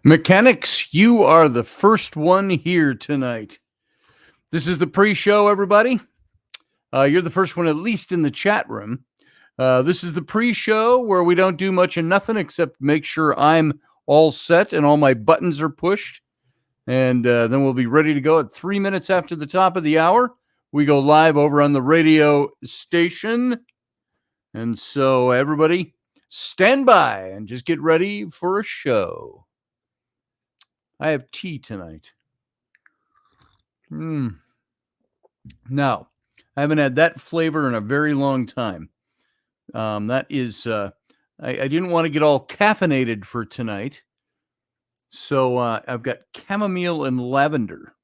Mechanics, you are the first one here tonight. This is the pre-show, everybody. You're the first one, at least in the chat room. This is the pre-show where we don't do much of nothing except make sure I'm all set and all my buttons are pushed. And then we'll be ready to go at 3 minutes after the top of the hour. We go live over on the radio station. And so everybody, stand by and just get ready for a show. I have tea tonight. Now, I haven't had that flavor in a very long time. That is, I didn't want to get all caffeinated for tonight. So I've got chamomile and lavender,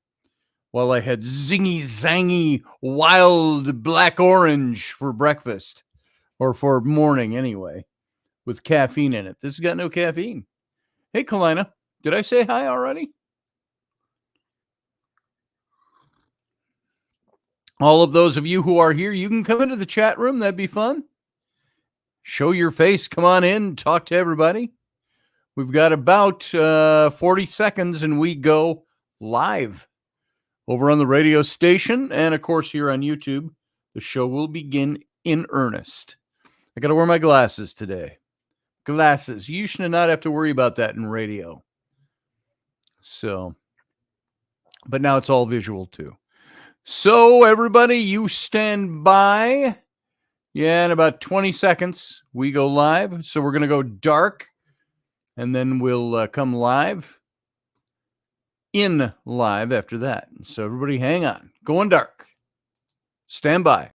while I had zingy, zangy, wild black orange for breakfast, or for morning anyway, with caffeine in it. This has got no caffeine. Hey, Kalina, did I say hi already? All of those of you who are here, you can come into the chat room. That'd be fun. Show your face. Come on in. Talk to everybody. We've got about 40 seconds and we go live over on the radio station. And, of course, here on YouTube, the show will begin in earnest. I got to wear my glasses today. Glasses. You should not have to worry about that in radio. So, but now it's all visual, too. So, everybody, you stand by. Yeah, in about 20 seconds, we go live. So we're going to go dark, and then we'll come live after that. So everybody hang on. Going dark. Stand by.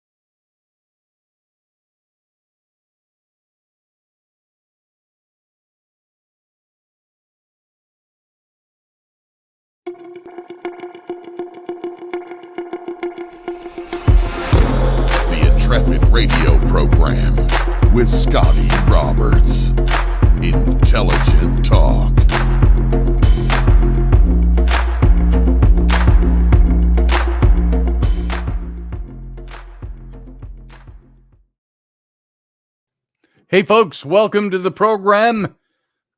Intrepid radio program with Scotty Roberts. Intelligent talk. Hey, folks, welcome to the program.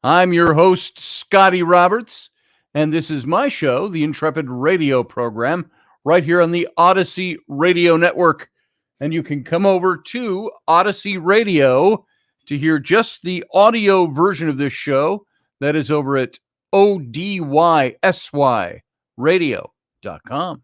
I'm your host, Scotty Roberts, and this is my show, the Intrepid radio program, right here on the Odyssey Radio Network. And you can come over to Odyssey Radio to hear just the audio version of this show. That is over at odysy.radio.com.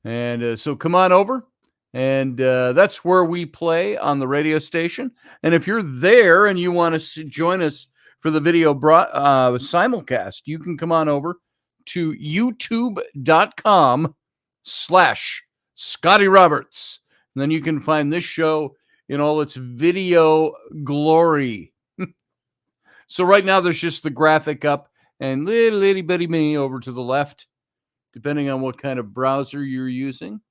And so come on over. And that's where we play on the radio station. And if you're there and you want to join us for the video simulcast, you can come on over to youtube.com/Scotty Roberts. And then you can find this show in all its video glory. So right now there's just the graphic up and little itty bitty me over to the left, depending on what kind of browser you're using.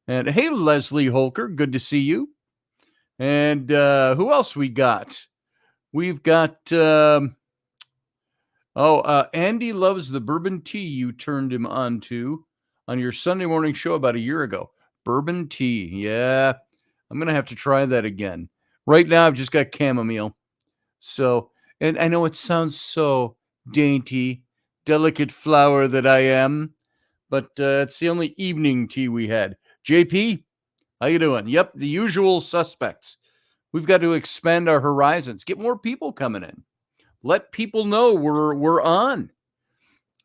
And hey, Leslie Holker, good to see you. And who else we got? We've got, Andy loves the bourbon tea you turned him on to on your Sunday morning show about a year ago. Bourbon tea. Yeah, I'm going to have to try that again. Right now, I've just got chamomile. So, and I know it sounds so dainty, delicate flower that I am, but it's the only evening tea we had. JP, how you doing? Yep, the usual suspects. We've got to expand our horizons, get more people coming in, let people know we're on.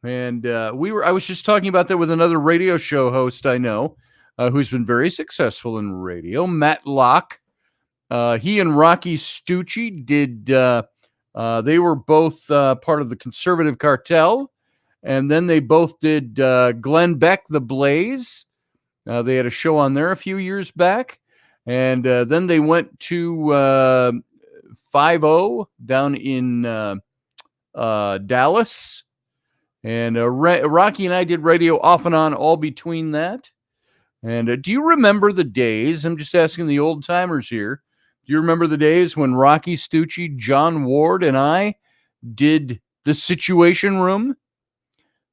And I was just talking about that with another radio show host I know, who's been very successful in radio, Matt Locke. He and Rocky Stucci did, they were both part of the Conservative Cartel, and then they both did Glenn Beck, The Blaze. They had a show on there a few years back, and then they went to 5-0 down in Dallas, and Rocky and I did radio off and on all between that. And do you remember the days? I'm just asking the old timers here. Do you remember the days when Rocky Stucci, John Ward, and I did the Situation Room?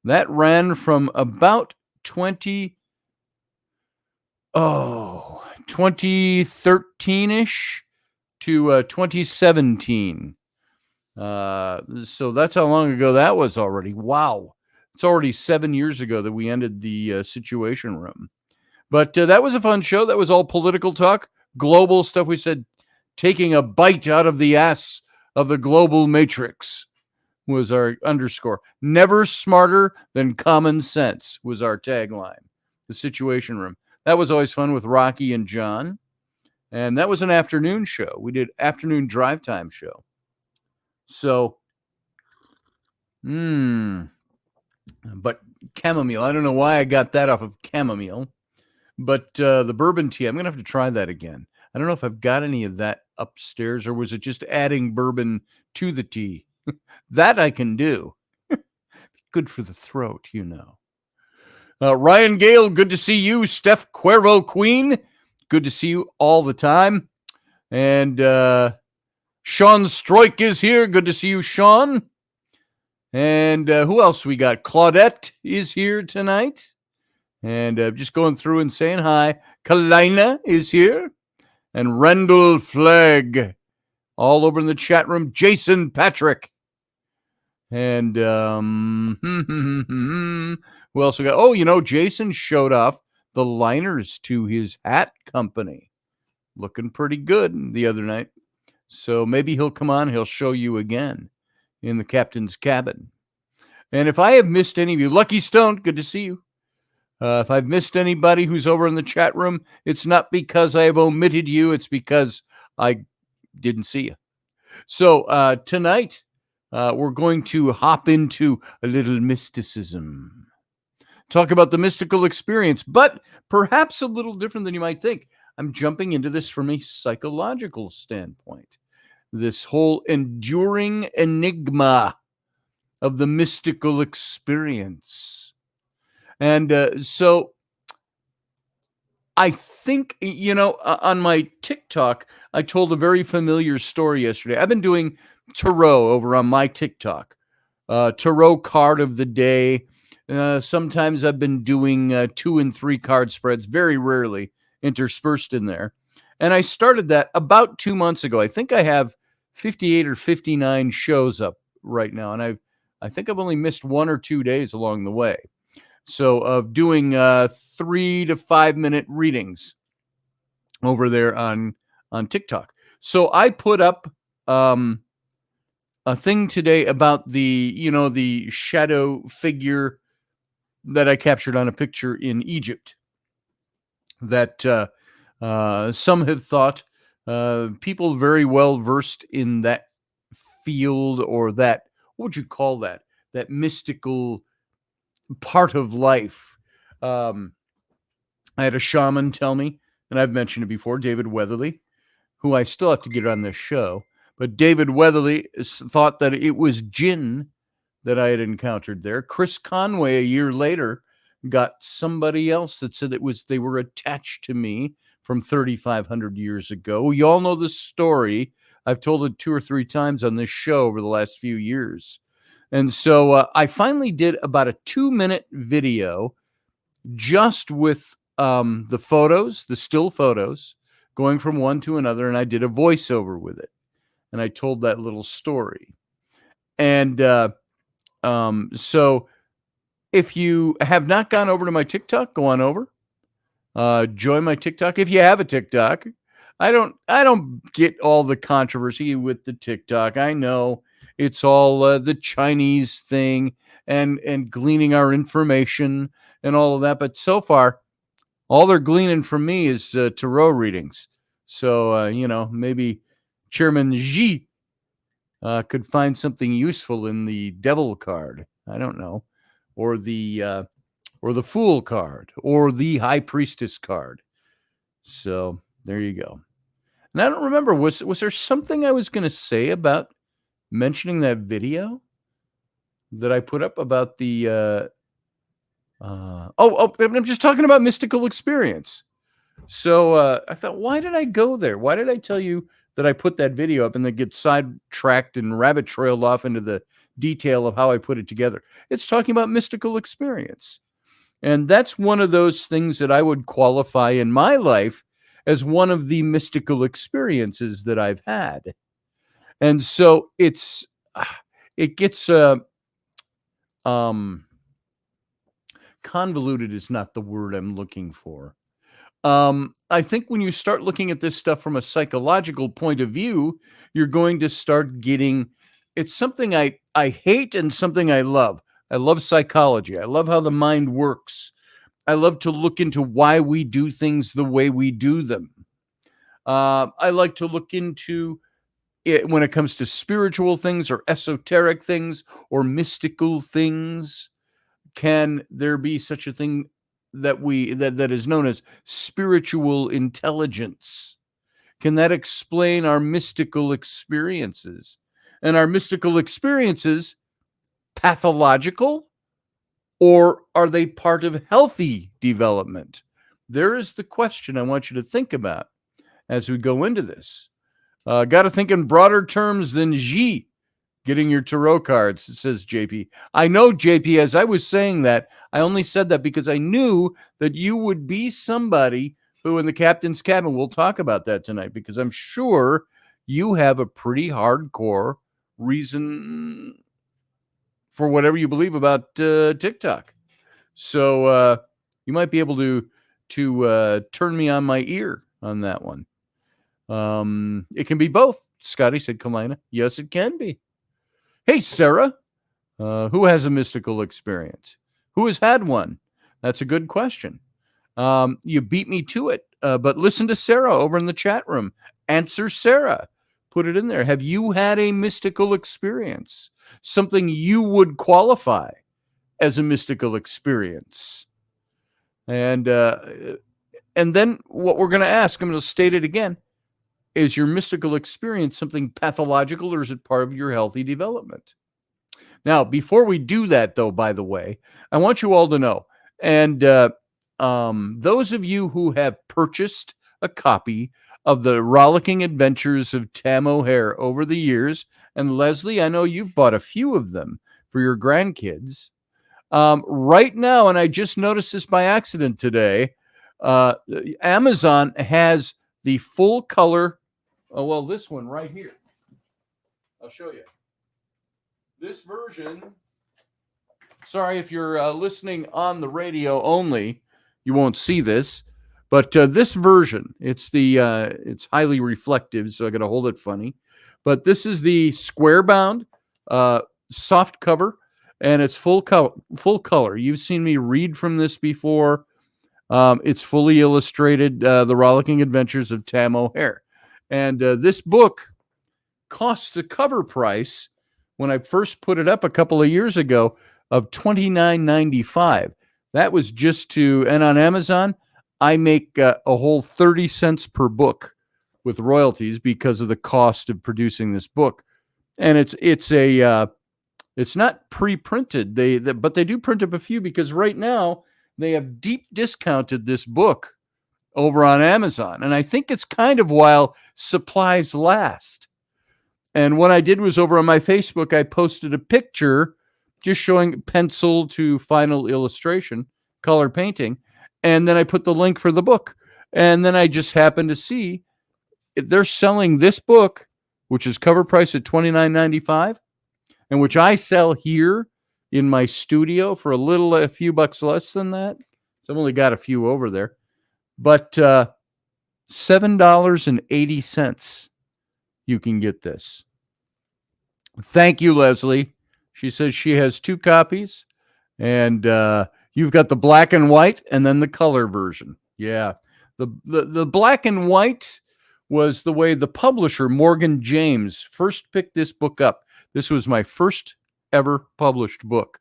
That ran from about 2013-ish to 2017. So that's how long ago that was already. Wow. It's already 7 years ago that we ended the Situation Room. But that was a fun show. That was all political talk, global stuff. We said taking a bite out of the ass of the global matrix was our underscore. Never smarter than common sense was our tagline. The Situation Room. That was always fun with Rocky and John. And that was an afternoon show. We did afternoon drive time show. So, but chamomile. I don't know why I got that off of chamomile. But the bourbon tea, I'm going to have to try that again. I don't know if I've got any of that upstairs, or was it just adding bourbon to the tea? That I can do. Good for the throat, you know. Ryan Gale, good to see you. Steph Cuervo Queen, good to see you all the time. And Sean Stroik is here. Good to see you, Sean. And who else we got? Claudette is here tonight. And just going through and saying hi. Kalina is here. And Rendell Flegg. All over in the chat room. Jason Patrick. And who else we got? Oh, you know, Jason showed off the liners to his hat company. Looking pretty good the other night. So maybe he'll come on. He'll show you again in the captain's cabin. And if I have missed any of you, Lucky Stone, good to see you. If I've missed anybody who's over in the chat room, it's not because I have omitted you. It's because I didn't see you. So tonight, we're going to hop into a little mysticism. Talk about the mystical experience, but perhaps a little different than you might think. I'm jumping into this from a psychological standpoint. This whole enduring enigma of the mystical experience. And so I think, you know, on my TikTok, I told a very familiar story yesterday. I've been doing tarot over on my TikTok. Tarot card of the day. Sometimes I've been doing 2 and 3 card spreads, very rarely interspersed in there. And I started that about 2 months ago. I think I have 58 or 59 shows up right now. And I think I've only missed 1 or 2 days along the way. So of doing 3 to 5 minute readings over there on TikTok. So I put up a thing today about the shadow figure that I captured on a picture in Egypt that some have thought people very well versed in that field, or that, what would you call that mystical part of life. I had a shaman tell me, and I've mentioned it before, David Weatherly, who I still have to get on this show. But David Weatherly thought that it was jinn that I had encountered there. Chris Conway, a year later, got somebody else that said they were attached to me from 3,500 years ago. You all know the story. I've told it 2 or 3 times on this show over the last few years. And so I finally did about a 2-minute video just with the photos, the still photos, going from one to another, and I did a voiceover with it. And I told that little story. And so if you have not gone over to my TikTok, go on over. Join my TikTok if you have a TikTok. I don't get all the controversy with the TikTok. I know it's all the Chinese thing and gleaning our information and all of that. But so far, all they're gleaning from me is tarot readings. So, maybe Chairman Xi could find something useful in the devil card. I don't know. Or the fool card, or the high priestess card. So there you go. And I don't remember, was there something I was going to say about mentioning that video that I put up about the I'm just talking about mystical experience. So I thought, why did I go there? Why did I tell you that I put that video up and then get sidetracked and rabbit trailed off into the detail of how I put it together? It's talking about mystical experience. And that's one of those things that I would qualify in my life as one of the mystical experiences that I've had. And so it's it gets um convoluted is not the word I'm looking for. I think when you start looking at this stuff from a psychological point of view, you're going to start getting it's something I hate and something I love. I love psychology. I love how the mind works. I love to look into why we do things the way we do them. I like to look into it when it comes to spiritual things or esoteric things or mystical things. Can there be such a thing that is known as spiritual intelligence? Can that explain our mystical experiences? And our mystical experiences pathological, or are they part of healthy development? There is the question I want you to think about as we go into this. Got to think in broader terms than G. Getting your tarot cards, says JP. I know, JP, as I was saying that, I only said that because I knew that you would be somebody who in the captain's cabin, we'll talk about that tonight, because I'm sure you have a pretty hardcore reason for whatever you believe about TikTok. So you might be able to turn me on my ear on that one. It can be both, Scotty, said Kalina. Yes, it can be. Hey, Sarah, who has a mystical experience? Who has had one? That's a good question. You beat me to it, but listen to Sarah over in the chat room. Answer Sarah. Put it in there. Have you had a mystical experience? Something you would qualify as a mystical experience? And then what we're going to ask, I'm going to state it again. Is your mystical experience something pathological, or is it part of your healthy development? Now, before we do that, though, by the way, I want you all to know, and those of you who have purchased a copy of the Rollicking Adventures of Tam O'Hare over the years, and Leslie, I know you've bought a few of them for your grandkids. Right now, and I just noticed this by accident today, Amazon has the full color. Oh, well, this one right here. I'll show you. This version, sorry if you're listening on the radio only, you won't see this, but this version, it's highly reflective, so I got to hold it funny. But this is the square bound, soft cover, and it's full color. You've seen me read from this before. It's fully illustrated, The Rollicking Adventures of Tam O'Hare. And this book costs the cover price, when I first put it up a couple of years ago, of $29.95. That was and on Amazon, I make a whole 30 cents per book with royalties because of the cost of producing this book. And it's not pre-printed, but they do print up a few, because right now they have deep discounted this book over on Amazon. And I think it's kind of while supplies last. And what I did was, over on my Facebook, I posted a picture just showing pencil to final illustration, color painting. And then I put the link for the book. And then I just happened to see they're selling this book, which is cover price at $29.95, and which I sell here in my studio for a few bucks less than that. So I've only got a few over there. But $7.80 you can get this. Thank you, Leslie. She says she has 2 copies, and you've got the black and white and then the color version. Yeah. The black and white was the way the publisher, Morgan James, first picked this book up. This was my first ever published book.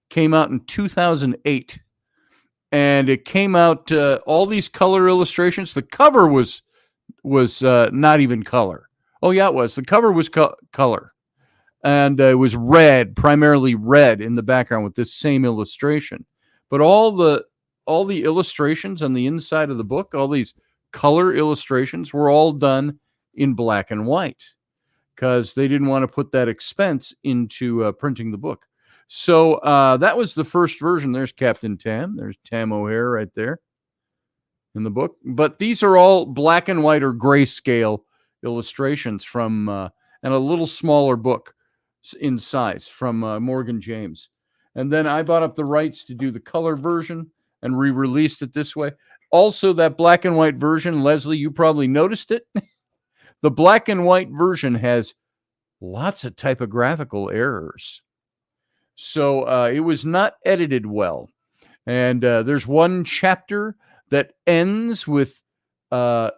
Came out in 2008. And it came out, all these color illustrations. The cover was not even color. Oh, yeah, it was. The cover was color. And it was red, primarily red in the background with this same illustration. But all the illustrations on the inside of the book, all these color illustrations, were all done in black and white, because they didn't want to put that expense into printing the book. So that was the first version. There's Captain Tam. There's Tam O'Hare right there in the book. But these are all black and white or grayscale illustrations from and a little smaller book. in size from Morgan James. And then I bought up the rights to do the color version and re-released it this way. Also, that black and white version, Leslie, you probably noticed it. The black and white version has lots of typographical errors. So it was not edited well. And there's one chapter that ends with, I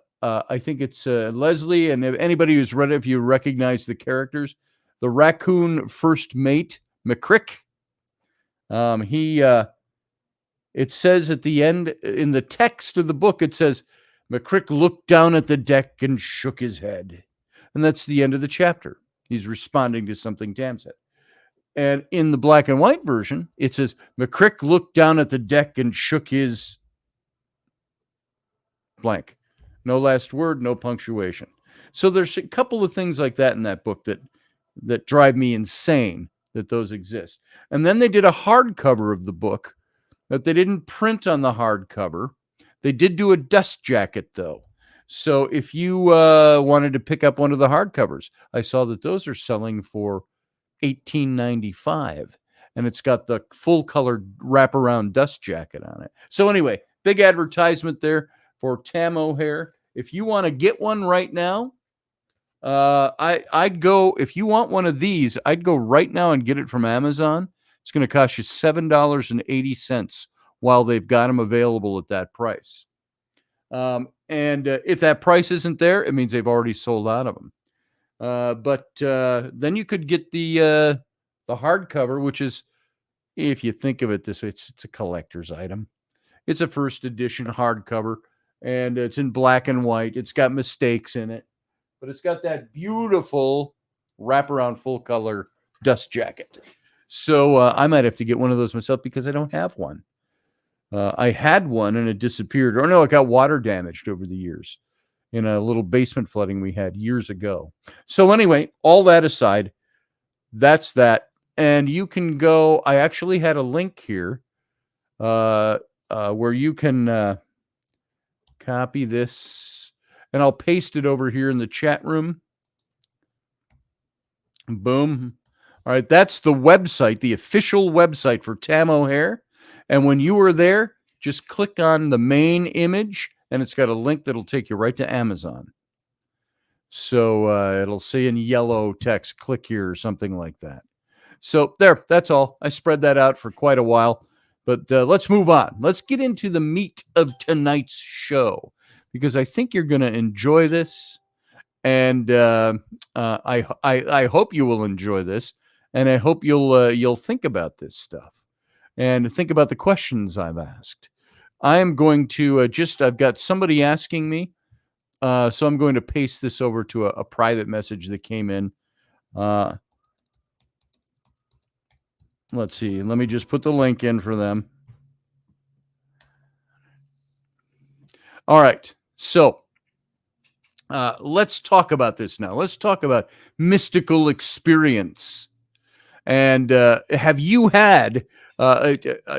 think it's Leslie, and if anybody who's read it, if you recognize the characters, the raccoon first mate, McCrick. It says at the end, in the text of the book, it says, McCrick looked down at the deck and shook his head. And that's the end of the chapter. He's responding to something Tam said. And in the black and white version, it says, McCrick looked down at the deck and shook his blank. No last word, no punctuation. So there's a couple of things like that in that book that drive me insane that those exist. And then they did a hardcover of the book that they didn't print on the hardcover. They did do a dust jacket, though. So if you wanted to pick up one of the hardcovers, I saw that those are selling for $18.95, and it's got the full color wraparound dust jacket on it. So anyway, big advertisement there for Tam O'Hare. If you want to get one right now, I'd go, if you want one of these, I'd go right now and get it from Amazon. It's going to cost you $7.80 while they've got them available at that price. And if that price isn't there, it means they've already sold out of them. But then you could get the hardcover, which is, if you think of it this way, it's a collector's item. It's a first edition hardcover, and it's in black and white. It's got mistakes in it, but it's got that beautiful wraparound full color dust jacket. So I might have to get one of those myself because I don't have one. I had one and it disappeared. Or no, it got water damaged over the years in a little basement flooding we had years ago. So anyway, all that aside, that's that. And you can go, I actually had a link here where you can copy this, and I'll paste it over here in the chat room. Boom. All right, that's the website, the official website for Tam O'Hare. And when you are there, just click on the main image, and it's got a link that'll take you right to Amazon. So it'll say in yellow text, click here or something like that. So there, that's all. I spread that out for quite a while, but let's move on. Let's get into the meat of tonight's show, because I think you're going to enjoy this, and I hope you will enjoy this, and I hope you'll think about this stuff and think about the questions I've asked. I am going to I've got somebody asking me, so I'm going to paste this over to a private message that came in. Let's see. Let me just put the link in for them. All right. So let's talk about this now. Let's talk about mystical experience. And have you had,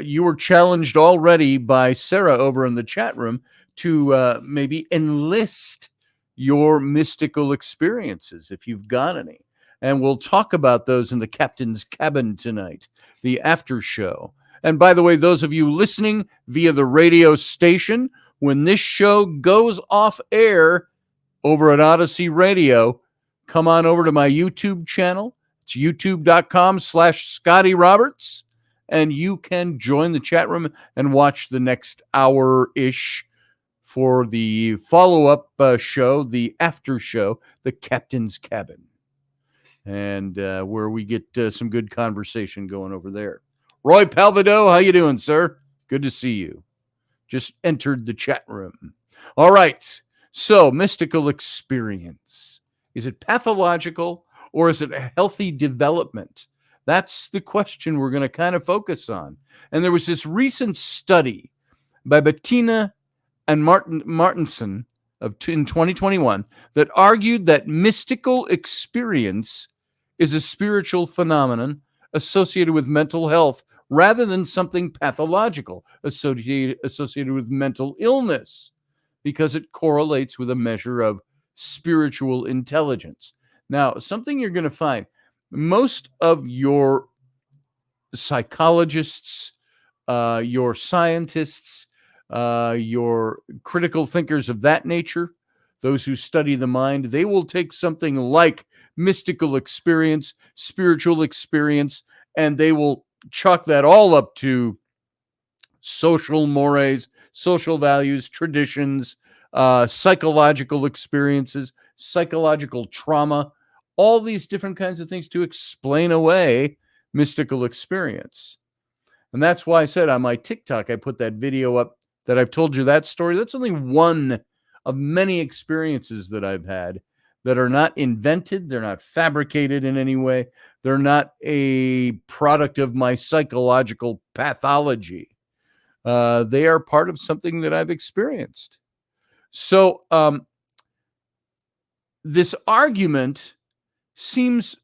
you were challenged already by Sarah over in the chat room to maybe enlist your mystical experiences if you've got any. And we'll talk about those in the captain's cabin tonight, the after show. And by the way, those of you listening via the radio station, when this show goes off air over at Odyssey Radio, come on over to my YouTube channel. It's youtube.com/Scotty Roberts. And you can join the chat room and watch the next hour-ish for the follow-up show, the after show, the Captain's Cabin. And where we get some good conversation going over there. Roy Palvido, how you doing, sir? Good to see you. Just entered the chat room. All right. So, mystical experience. Is it pathological or is it a healthy development? That's the question we're going to kind of focus on. And there was this recent study by Bettina and Martinson in 2021 that argued that mystical experience is a spiritual phenomenon associated with mental health rather than something pathological associated with mental illness, because it correlates with a measure of spiritual intelligence. Now, something you're going to find, most of your psychologists, your scientists, your critical thinkers of that nature, those who study the mind, they will take something like mystical experience, spiritual experience, and they will chalk that all up to social mores, social values, traditions, psychological experiences, psychological trauma, all these different kinds of things to explain away mystical experience. And that's why I said on my TikTok, I put that video up that I've told you that story. That's only one of many experiences that I've had that are not invented. They're not fabricated in any way. They're not a product of my psychological pathology. They are part of something that I've experienced. So this argument seems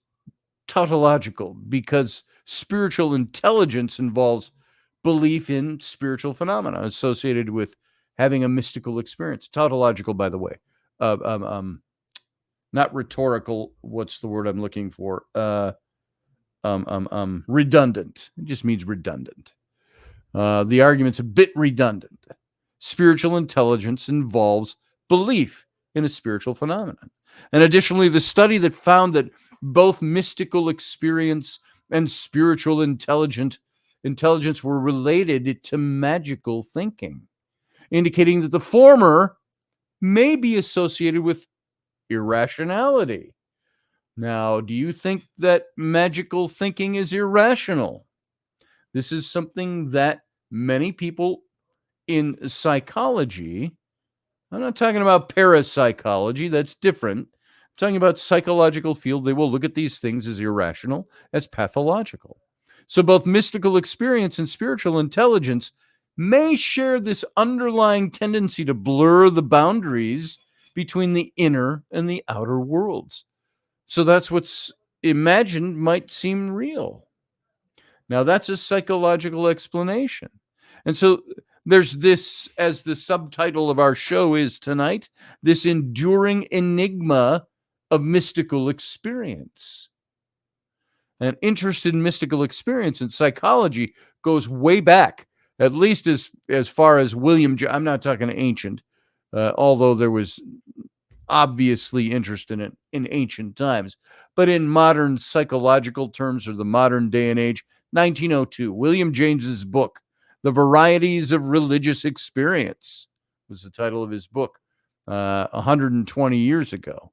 tautological because spiritual intelligence involves belief in spiritual phenomena associated with having a mystical experience. Tautological, by the way, not rhetorical. What's the word I'm looking for? Redundant. It just means redundant. The argument's a bit redundant. Spiritual intelligence involves belief in a spiritual phenomenon. And additionally, the study that found that both mystical experience and spiritual intelligence were related to magical thinking, indicating that the former may be associated with irrationality. Now, do you think that magical thinking is irrational? This is something that many people in psychology, I'm not talking about parapsychology, that's different. I'm talking about psychological field. They will look at these things as irrational, as pathological. So both mystical experience and spiritual intelligence may share this underlying tendency to blur the boundaries between the inner and the outer worlds. So that's what's imagined might seem real. Now, that's a psychological explanation. And so there's this, as the subtitle of our show is tonight, this enduring enigma of mystical experience. An interest in mystical experience in psychology goes way back, at least as far as I'm not talking ancient, although there was obviously interest in it in ancient times. But in modern psychological terms, or the modern day and age, 1902, William James's book, The Varieties of Religious Experience, was the title of his book, 120 years ago.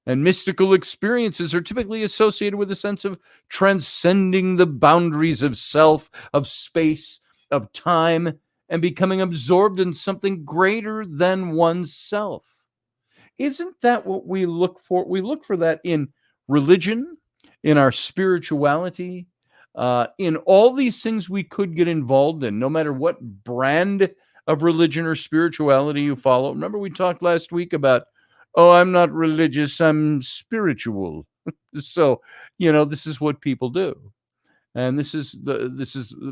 And mystical experiences are typically associated with a sense of transcending the boundaries of self, of space, of time, and becoming absorbed in something greater than oneself. Isn't that what we look for? We look for that in religion, in our spirituality, in all these things we could get involved in, no matter what brand of religion or spirituality you follow. Remember, we talked last week about, oh, I'm not religious, I'm spiritual. So, this is what people do. And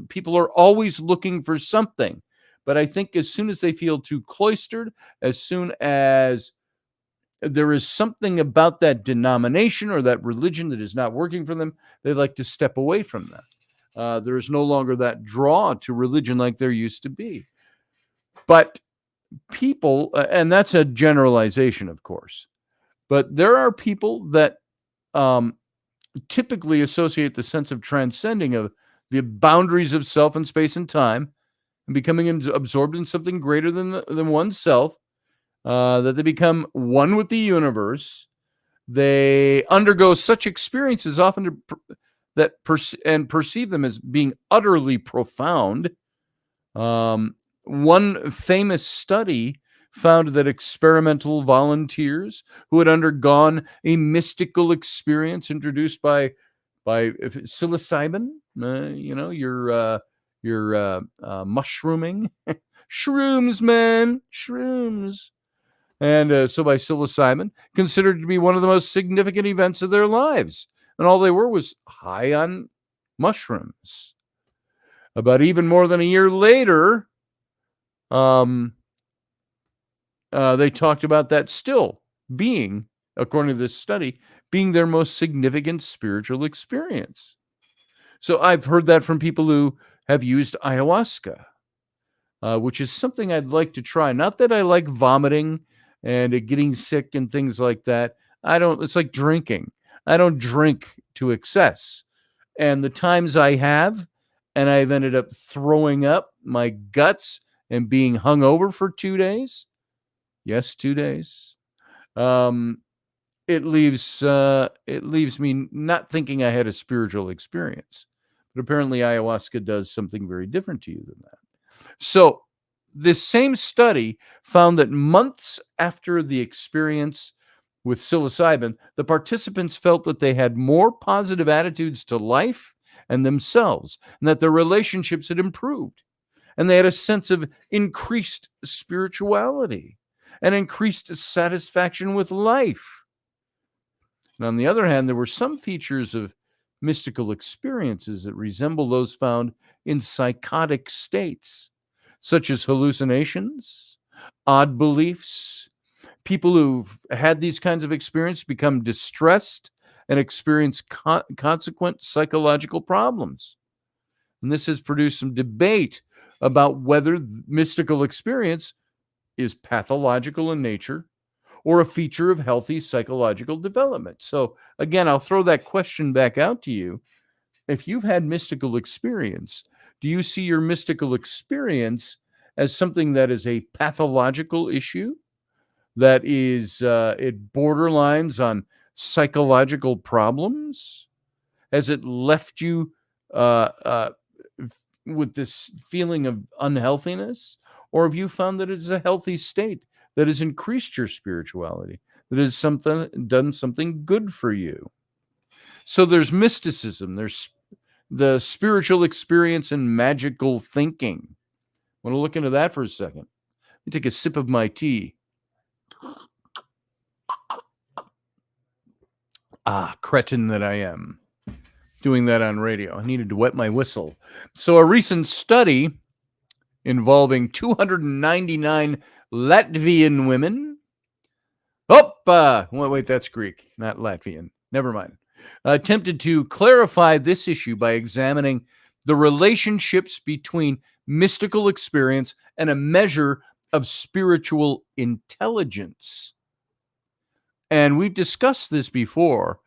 people are always looking for something. But I think as soon as they feel too cloistered, as soon as there is something about that denomination or that religion that is not working for them, they like to step away from that. There is no longer that draw to religion like there used to be. But people, and that's a generalization, of course, but there are people that typically associate the sense of transcending of the boundaries of self and space and time and becoming absorbed in something greater than oneself, that they become one with the universe. They undergo such experiences often and perceive them as being utterly profound. One famous study found that experimental volunteers who had undergone a mystical experience introduced by psilocybin, your mushrooming, shrooms, man, shrooms. And so by psilocybin, considered to be one of the most significant events of their lives. And all they were was high on mushrooms. About even more than a year later, they talked about that still being, according to this study, being their most significant spiritual experience. So I've heard that from people who have used ayahuasca, which is something I'd like to try. Not that I like vomiting and getting sick and things like that. It's like drinking. I don't drink to excess. And the times I have, and I've ended up throwing up my guts and being hungover for 2 days. Yes, 2 days. Um, it leaves me not thinking I had a spiritual experience. But apparently ayahuasca does something very different to you than that. So this same study found that months after the experience with psilocybin, the participants felt that they had more positive attitudes to life and themselves, and that their relationships had improved. And they had a sense of increased spirituality and increased satisfaction with life. And on the other hand, there were some features of mystical experiences that resemble those found in psychotic states, such as hallucinations, odd beliefs. People who've had these kinds of experiences become distressed and experience consequent psychological problems. And this has produced some debate about whether mystical experience is pathological in nature or a feature of healthy psychological development. So again, I'll throw that question back out to you. If you've had mystical experience, do you see your mystical experience as something that is a pathological issue, that is it borderlines on psychological problems? Has it left you uh, uh, with this feeling of unhealthiness? Or have you found that it's a healthy state that has increased your spirituality, that has done something good for you? So there's mysticism, there's the spiritual experience and magical thinking. I want to look into that for a second. Let me take a sip of my tea. Ah, cretin that I am. Doing that on radio. I needed to wet my whistle. So a recent study involving 299 Latvian women. Wait, that's Greek, not Latvian. Never mind. Attempted to clarify this issue by examining the relationships between mystical experience and a measure of spiritual intelligence. And we've discussed this before.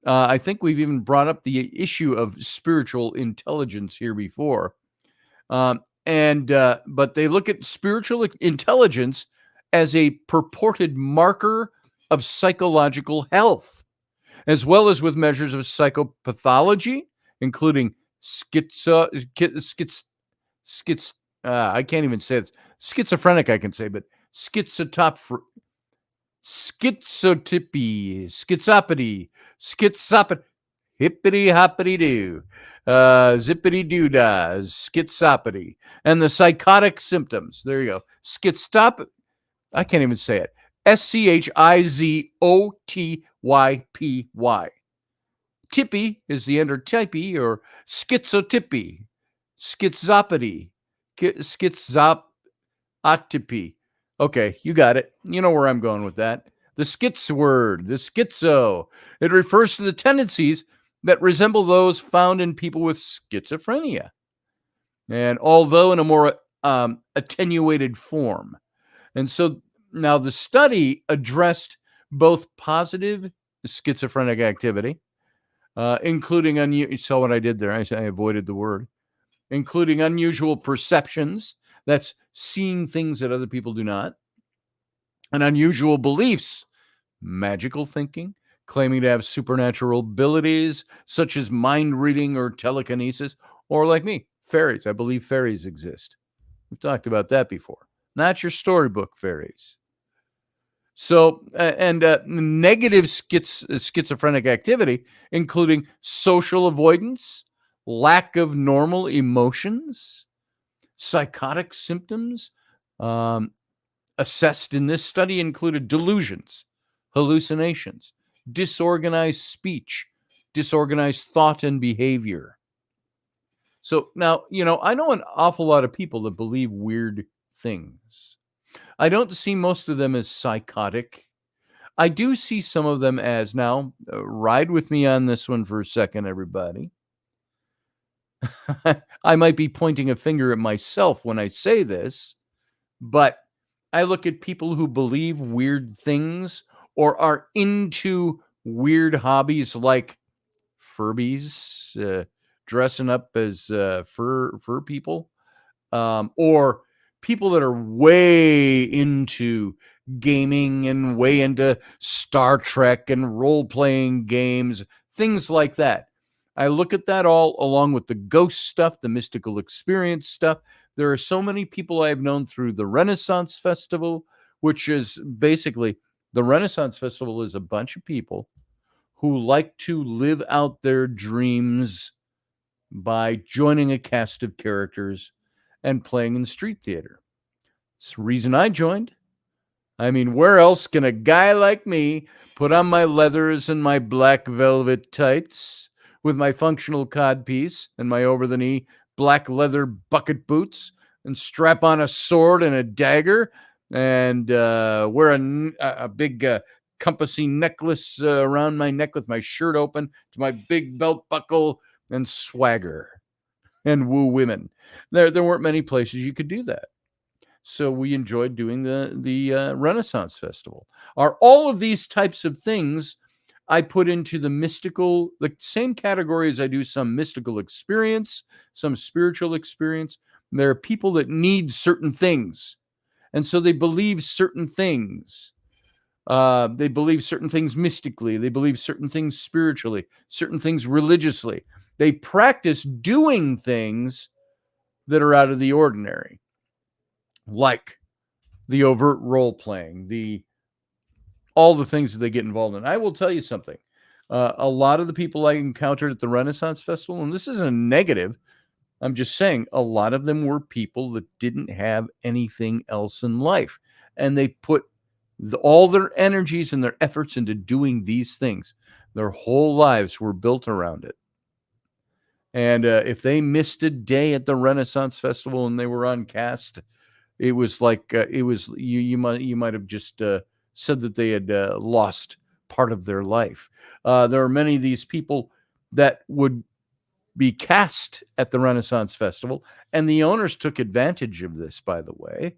I think we've even brought up the issue of spiritual intelligence here before. But they look at spiritual intelligence as a purported marker of psychological health, as well as with measures of psychopathology, including I can't even say it. Schizophrenic, I can say, but schizopathy, hippity hoppity doo, zippity doo dah, schizopathy, and the psychotic symptoms. There you go. I can't even say it. SCHIZOTYPY. Tippy is the endotypy, or schizotypy, schizopathy, schizotypy. Okay, you got it. You know where I'm going with that. The schiz word, the schizo. It refers to the tendencies that resemble those found in people with schizophrenia, and although in a more attenuated form. And so now the study addressed both positive schizophrenic activity, including you saw what I did there. I avoided the word. Including unusual perceptions. That's seeing things that other people do not. And unusual beliefs, magical thinking, claiming to have supernatural abilities such as mind reading or telekinesis, or like me, fairies. I believe fairies exist. We've talked about that before. Not your storybook fairies. So, negative schizophrenic activity, including social avoidance, lack of normal emotions, psychotic symptoms, assessed in this study included delusions, hallucinations, disorganized speech, disorganized thought and behavior. So now, I know an awful lot of people that believe weird things. I don't see most of them as psychotic. I do see some of them as now, ride with me on this one for a second, everybody. I might be pointing a finger at myself when I say this, but I look at people who believe weird things or are into weird hobbies like Furbies, dressing up as fur people, or people that are way into gaming and way into Star Trek and role playing games, things like that. I look at that all along with the ghost stuff, the mystical experience stuff. There are so many people I've known through the Renaissance Festival, which is basically the Renaissance Festival is a bunch of people who like to live out their dreams by joining a cast of characters and playing in street theater. It's the reason I joined. I mean, where else can a guy like me put on my leathers and my black velvet tights with my functional codpiece and my over-the-knee black leather bucket boots and strap on a sword and a dagger and wear a big compassing necklace around my neck with my shirt open to my big belt buckle and swagger and woo women? There weren't many places you could do that. So we enjoyed doing the Renaissance Festival. Are all of these types of things I put into the mystical, the same category as I do some mystical experience, some spiritual experience? There are people that need certain things, and so they believe certain things. They believe certain things mystically. They believe certain things spiritually, certain things religiously. They practice doing things that are out of the ordinary, like the overt role playing, all the things that they get involved in. I will tell you something. A lot of the people I encountered at the Renaissance Festival, and this isn't a negative, I'm just saying a lot of them were people that didn't have anything else in life. And they put all their energies and their efforts into doing these things. Their whole lives were built around it. And if they missed a day at the Renaissance Festival and they were on cast, it was like you might have just said that they had lost part of their life. There are many of these people that would be cast at the Renaissance Festival, and the owners took advantage of this, by the way,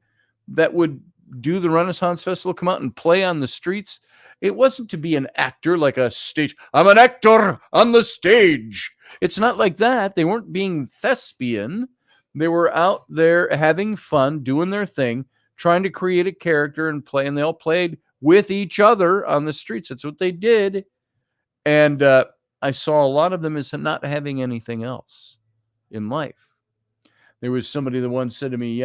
that would do the Renaissance Festival, come out and play on the streets. It wasn't to be an actor like a stage. I'm an actor on the stage. It's not like that. They weren't being thespian. They were out there having fun, doing their thing, trying to create a character and play. And they all played with each other on the streets. That's what they did. And I saw a lot of them as not having anything else in life. There was somebody that once said to me,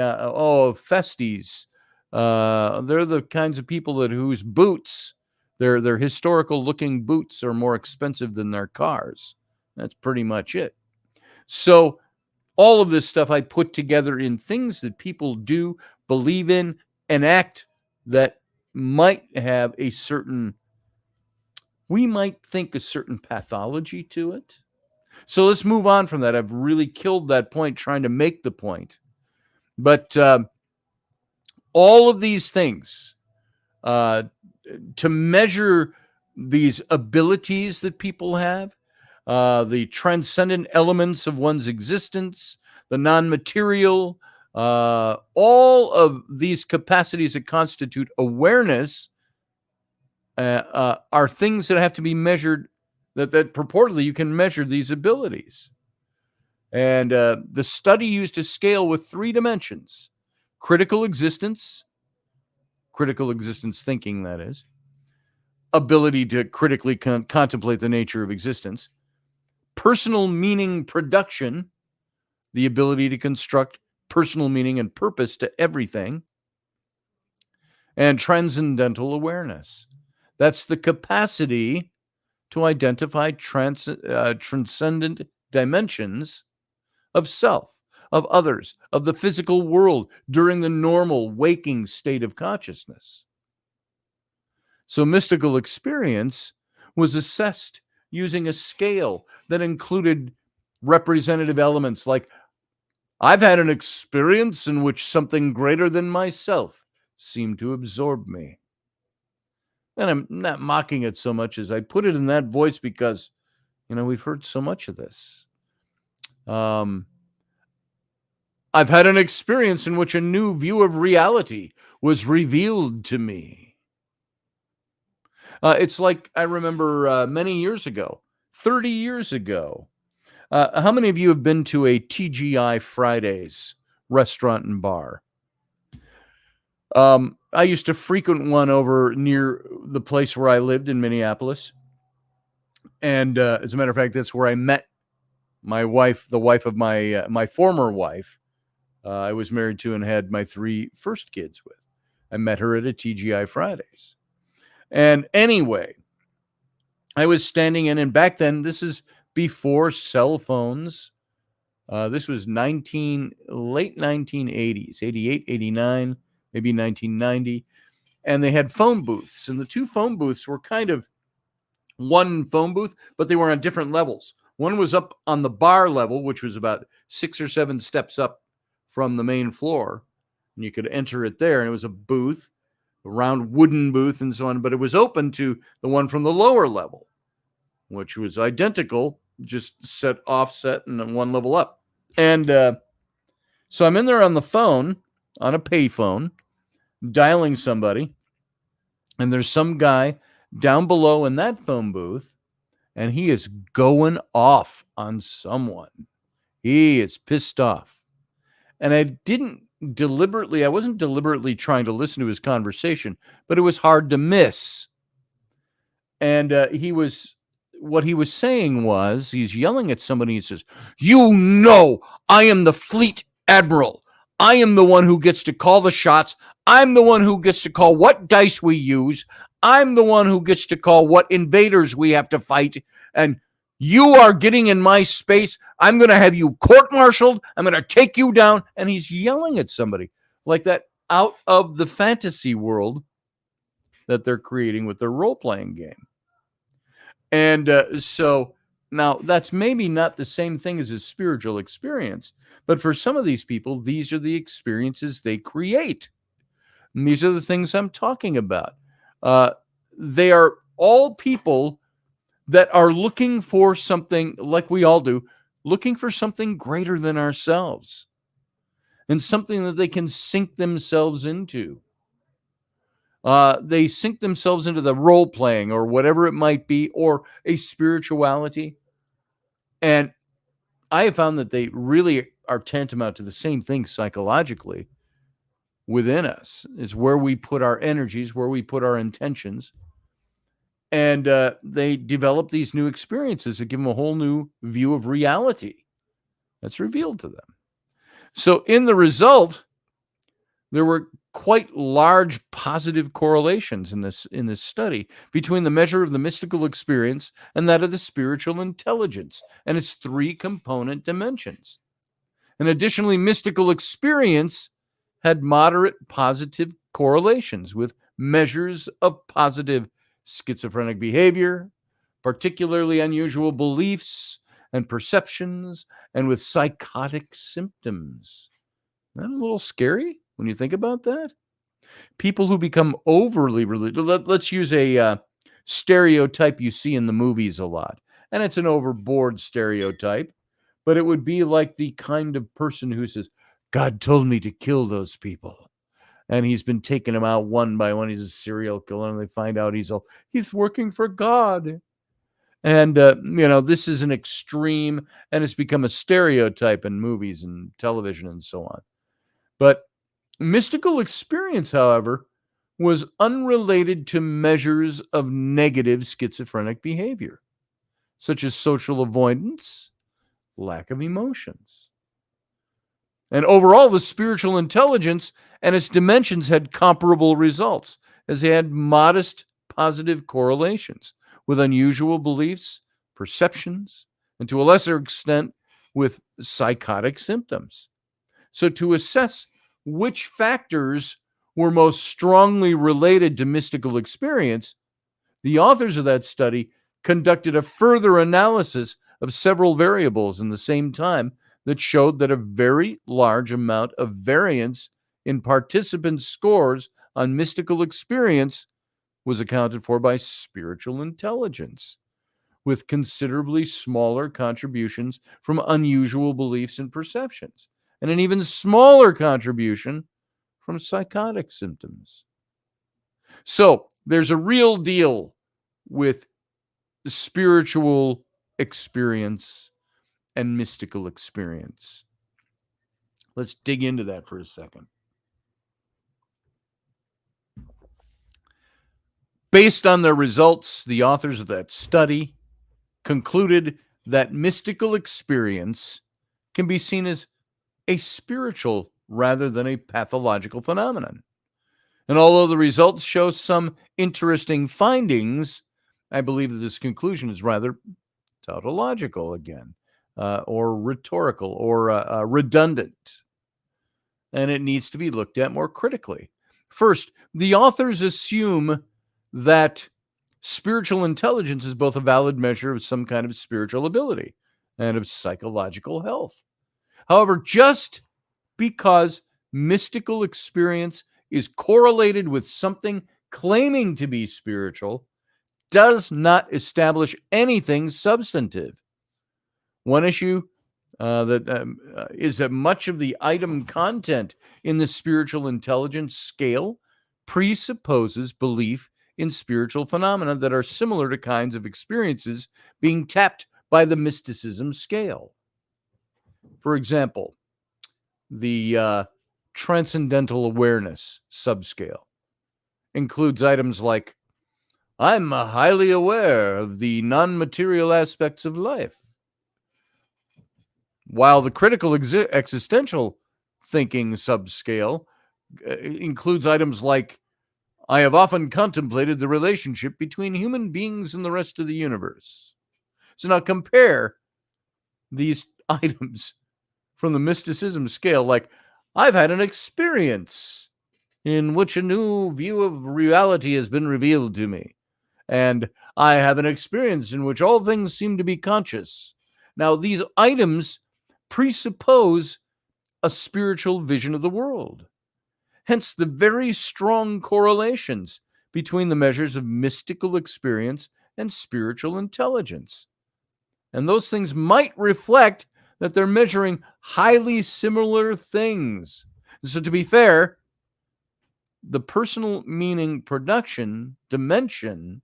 festies. They're the kinds of people whose boots, their historical looking boots, are more expensive than their cars. That's pretty much it. So all of this stuff I put together in things that people do, believe in, and act that might have a certain, we might think a certain pathology to it. So let's move on from that. I've really killed that point trying to make the point. But all of these things, to measure these abilities that people have, the transcendent elements of one's existence, the non-material, all of these capacities that constitute awareness are things that have to be measured, that purportedly you can measure these abilities. And the study used a scale with 3 dimensions: critical existence thinking, that is, ability to critically contemplate the nature of existence, personal meaning production, the ability to construct personal meaning and purpose to everything, and transcendental awareness. That's the capacity to identify transcendent dimensions of self, of others, of the physical world during the normal waking state of consciousness. So mystical experience was assessed using a scale that included representative elements like, I've had an experience in which something greater than myself seemed to absorb me. And I'm not mocking it so much as I put it in that voice because, we've heard so much of this. I've had an experience in which a new view of reality was revealed to me. It's like I remember many years ago, 30 years ago. How many of you have been to a TGI Fridays restaurant and bar? I used to frequent one over near the place where I lived in Minneapolis. And as a matter of fact, that's where I met my wife, the wife of my former wife. I was married to and had my 3 first kids with. I met her at a TGI Fridays. And anyway, I was standing in, and back then, this is before cell phones. This was late 1980s, 88, 89, maybe 1990. And they had phone booths, and the 2 phone booths were kind of one phone booth, but they were on different levels. One was up on the bar level, which was about 6 or 7 steps up from the main floor, and you could enter it there, and it was a booth, a round wooden booth and so on, but it was open to the one from the lower level, which was identical, just set offset and then one level up. And so I'm in there on the phone, on a payphone, dialing somebody, and there's some guy down below in that phone booth, and he is going off on someone. He is pissed off. And I wasn't deliberately trying to listen to his conversation, but it was hard to miss. And what he was saying was, he's yelling at somebody. He says, I am the fleet admiral. I am the one who gets to call the shots. I'm the one who gets to call what dice we use. I'm the one who gets to call what invaders we have to fight. And you are getting in my space. I'm going to have you court-martialed. I'm going to take you down. And he's yelling at somebody like that out of the fantasy world that they're creating with their role-playing game. And so now that's maybe not the same thing as a spiritual experience, but for some of these people, these are the experiences they create. And these are the things I'm talking about. They are all people that are looking for something, like we all do, looking for something greater than ourselves and something that they can sink themselves into. They sink themselves into the role playing or whatever it might be, or a spirituality. And I have found that they really are tantamount to the same thing psychologically within us. It's where we put our energies, where we put our intentions. And they develop these new experiences that give them a whole new view of reality that's revealed to them. So in the result, there were quite large positive correlations in this study between the measure of the mystical experience and that of the spiritual intelligence and its 3 component dimensions. And additionally, mystical experience had moderate positive correlations with measures of positive schizophrenic behavior, particularly unusual beliefs and perceptions, and with psychotic symptoms. Isn't that a little scary when you think about that? People who become overly religious, let's use a stereotype you see in the movies a lot. And it's an overboard stereotype, but it would be like the kind of person who says, God told me to kill those people. And he's been taking them out one by one. He's a serial killer, and they find out he's working for God. And, this is an extreme, and it's become a stereotype in movies and television and so on. But mystical experience, however, was unrelated to measures of negative schizophrenic behavior, such as social avoidance, lack of emotions. And overall, the spiritual intelligence and its dimensions had comparable results, as they had modest positive correlations with unusual beliefs, perceptions, and to a lesser extent with psychotic symptoms. So to assess which factors were most strongly related to mystical experience, the authors of that study conducted a further analysis of several variables in the same time that showed that a very large amount of variance in participants' scores on mystical experience was accounted for by spiritual intelligence, with considerably smaller contributions from unusual beliefs and perceptions, and an even smaller contribution from psychotic symptoms. So there's a real deal with spiritual experience and mystical experience. Let's dig into that for a second. Based on their results, the authors of that study concluded that mystical experience can be seen as a spiritual rather than a pathological phenomenon. And although the results show some interesting findings, I believe that this conclusion is rather tautological again, or rhetorical, or redundant. And it needs to be looked at more critically. First, the authors assume that spiritual intelligence is both a valid measure of some kind of spiritual ability and of psychological health. However, just because mystical experience is correlated with something claiming to be spiritual does not establish anything substantive. One issue is that much of the item content in the spiritual intelligence scale presupposes belief in spiritual phenomena that are similar to kinds of experiences being tapped by the mysticism scale. For example, the transcendental awareness subscale includes items like, I'm highly aware of the non-material aspects of life, while the critical existential thinking subscale includes items like, I have often contemplated the relationship between human beings and the rest of the universe. So now compare these items from the mysticism scale, like, I've had an experience in which a new view of reality has been revealed to me, and I have an experience in which all things seem to be conscious. Now, these items presuppose a spiritual vision of the world. Hence, the very strong correlations between the measures of mystical experience and spiritual intelligence. And those things might reflect that they're measuring highly similar things. So, to be fair, the personal meaning production dimension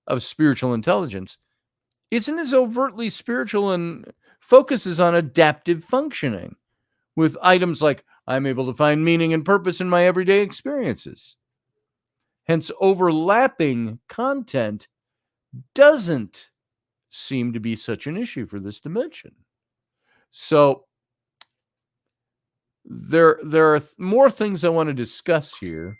of spiritual intelligence isn't as overtly spiritual and focuses on adaptive functioning, with items like, I'm able to find meaning and purpose in my everyday experiences. Hence, overlapping content doesn't seem to be such an issue for this dimension. So, there are more things I want to discuss here,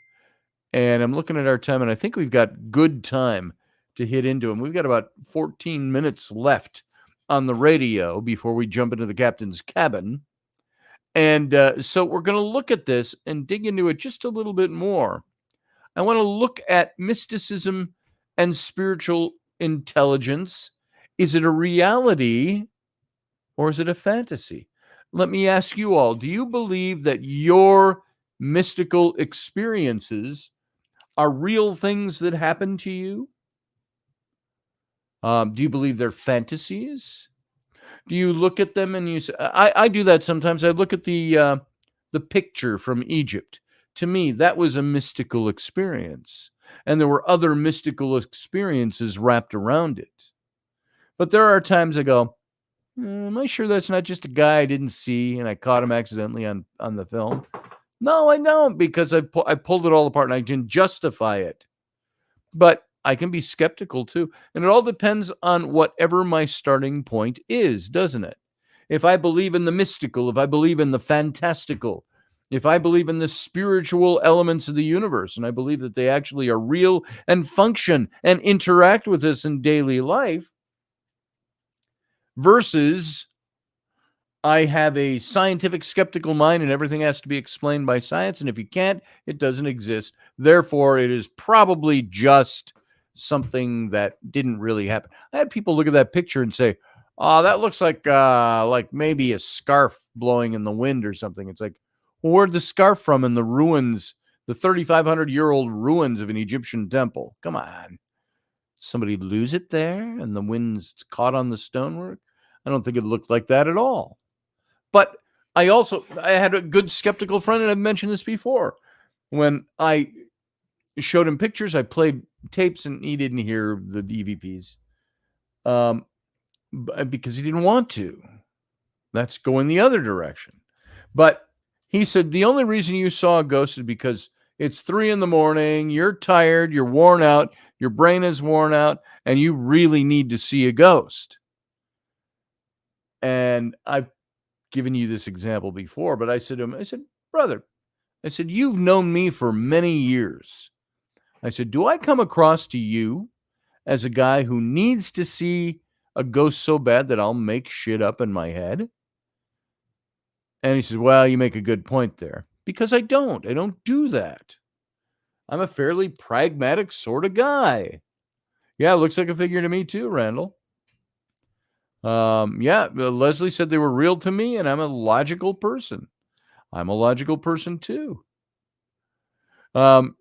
and I'm looking at our time, and I think we've got good time to hit into them. We've got about 14 minutes left on the radio before we jump into the captain's cabin. And so we're going to look at this and dig into it just a little bit more. I want to look at mysticism and spiritual intelligence. Is it a reality or is it a fantasy? Let me ask you all, do you believe that your mystical experiences are real things that happen to you? Do you believe they're fantasies? Do you look at them and you say, I do that sometimes. I look at the picture from Egypt. To me, that was a mystical experience. And there were other mystical experiences wrapped around it. But there are times I go, am I sure that's not just a guy I didn't see and I caught him accidentally on the film? No, I don't, because I pulled it all apart and I can justify it. But I can be skeptical too. And it all depends on whatever my starting point is, doesn't it? If I believe in the mystical, if I believe in the fantastical, if I believe in the spiritual elements of the universe, and I believe that they actually are real and function and interact with us in daily life, versus I have a scientific skeptical mind and everything has to be explained by science. And if you can't, it doesn't exist. Therefore, it is probably just something that didn't really happen. I had people look at that picture and say, oh, that looks like maybe a scarf blowing in the wind or something. It's like, well, where'd the scarf from in the ruins the 3,500-year-old ruins of an Egyptian temple. Come on. Somebody lose it there and the wind's caught on the stonework? I don't think it looked like that at all. But I had a good skeptical friend, and I've mentioned this before. When I showed him pictures, I played tapes, and he didn't hear the EVPs because he didn't want to. That's going the other direction. But he said, the only reason you saw a ghost is because it's 3 a.m, you're tired, you're worn out, your brain is worn out, and you really need to see a ghost. And I've given you this example before, but I said to him, brother, you've known me for many years. I said, do I come across to you as a guy who needs to see a ghost so bad that I'll make shit up in my head? And he says, well, you make a good point there. Because I don't do that. I'm a fairly pragmatic sort of guy. Yeah, it looks like a figure to me too, Randall. Leslie said they were real to me, and I'm a logical person. I'm a logical person too. Hey,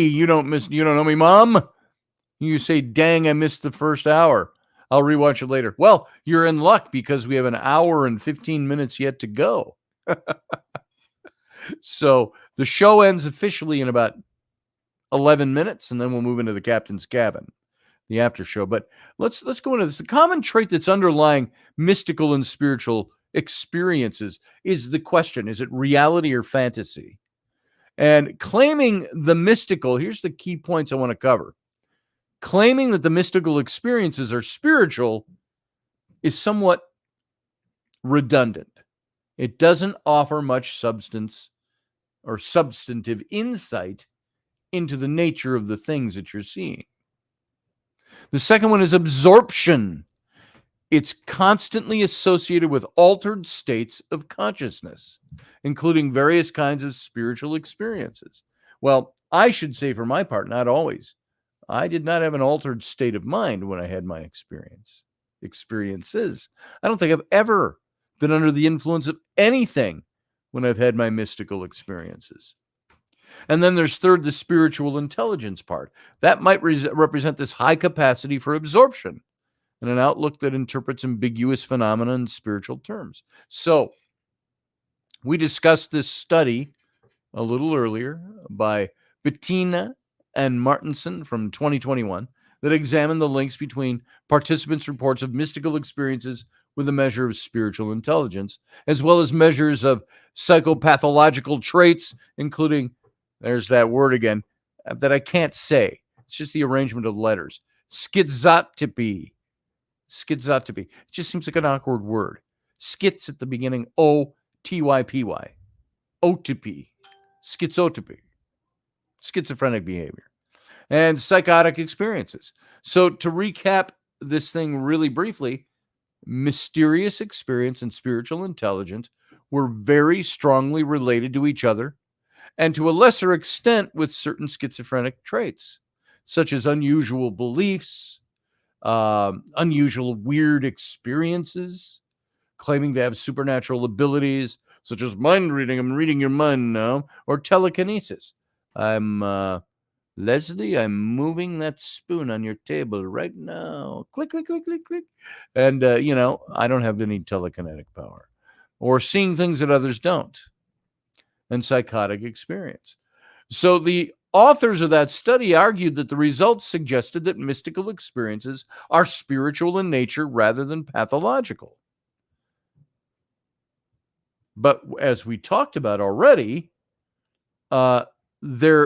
you don't know me, Mom? You say, dang, I missed the first hour. I'll rewatch it later. Well, you're in luck because we have an hour and 15 minutes yet to go. So the show ends officially in about 11 minutes, and then we'll move into the captain's cabin, the after show. But let's go into this. The common trait that's underlying mystical and spiritual experiences is the question, is it reality or fantasy? And claiming the mystical, here's the key points I want to cover. Claiming that the mystical experiences are spiritual is somewhat redundant. It doesn't offer much substance or substantive insight into the nature of the things that you're seeing. The second one is absorption. It's constantly associated with altered states of consciousness, including various kinds of spiritual experiences. Well, I should say for my part, not always. I did not have an altered state of mind when I had my experiences. I don't think I've ever been under the influence of anything when I've had my mystical experiences. And then there's third, the spiritual intelligence part. That might represent this high capacity for absorption and an outlook that interprets ambiguous phenomena in spiritual terms. So we discussed this study a little earlier by Bettina and Martinson from 2021 that examined the links between participants' reports of mystical experiences with a measure of spiritual intelligence, as well as measures of psychopathological traits, including, there's that word again, that I can't say. It's just the arrangement of letters. Schizotypy. It just seems like an awkward word. Schiz at the beginning, O-T-Y-P-Y. Otypy. Schizotypy. Schizophrenic behavior. And psychotic experiences. So to recap this thing really briefly, mysterious experience and spiritual intelligence were very strongly related to each other, and to a lesser extent with certain schizophrenic traits, such as unusual beliefs, unusual weird experiences, claiming to have supernatural abilities, such as mind reading, I'm reading your mind now, or telekinesis. Leslie, I'm moving that spoon on your table right now. Click, click, click, click, click. And, I don't have any telekinetic power. Or seeing things that others don't. And psychotic experience. So the authors of that study argued that the results suggested that mystical experiences are spiritual in nature rather than pathological. But as we talked about already, their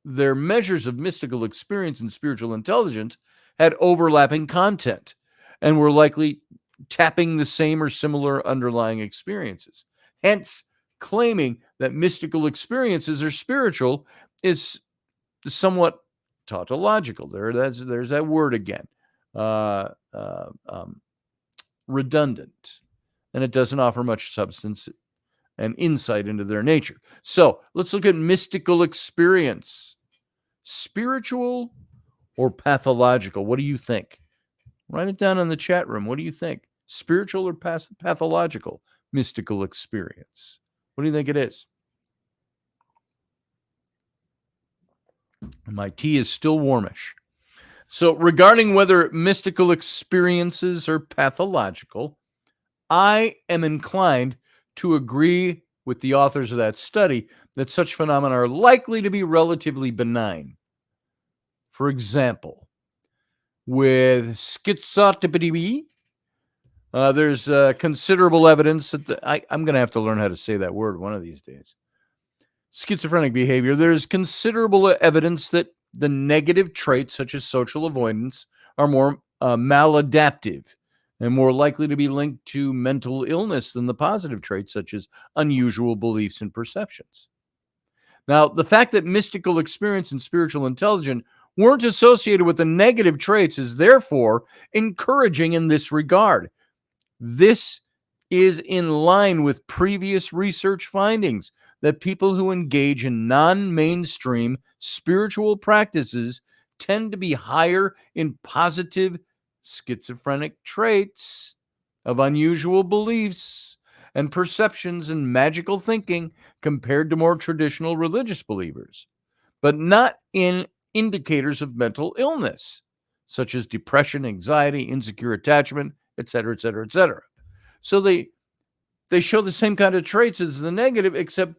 measures of mystical experience and spiritual intelligence had overlapping content and were likely tapping the same or similar underlying experiences. Hence, claiming that mystical experiences are spiritual is somewhat tautological. There's that word again. Redundant. And it doesn't offer much substance and insight into their nature. So let's look at mystical experience. Spiritual or pathological? What do you think? Write it down in the chat room. What do you think? Spiritual or pathological mystical experience? What do you think it is? My tea is still warmish. So, regarding whether mystical experiences are pathological, I am inclined to agree with the authors of that study that such phenomena are likely to be relatively benign. For example, with schizotypy, there's considerable evidence that I'm going to have to learn how to say that word one of these days. Schizophrenic behavior, there's considerable evidence that the negative traits, such as social avoidance, are more maladaptive and more likely to be linked to mental illness than the positive traits, such as unusual beliefs and perceptions. Now, the fact that mystical experience and spiritual intelligence weren't associated with the negative traits is therefore encouraging in this regard. This is in line with previous research findings that people who engage in non-mainstream spiritual practices tend to be higher in positive schizophrenic traits of unusual beliefs and perceptions and magical thinking compared to more traditional religious believers, but not in indicators of mental illness, such as depression, anxiety, insecure attachment, etc., etc., etc. So they show the same kind of traits as the negative, except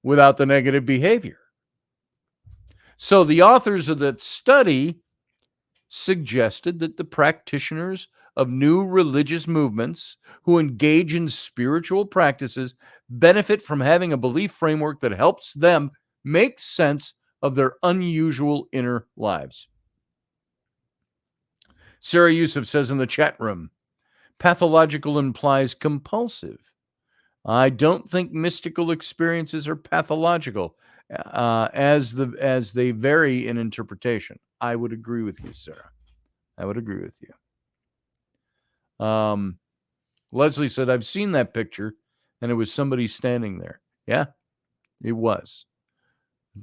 without the negative behavior. So the authors of that study suggested that the practitioners of new religious movements who engage in spiritual practices benefit from having a belief framework that helps them make sense of their unusual inner lives. Sarah Yusuf says in the chat room, pathological implies compulsive. I don't think mystical experiences are pathological as they vary in interpretation. I would agree with you, Sarah. I would agree with you. Leslie said, I've seen that picture, and it was somebody standing there. Yeah, it was.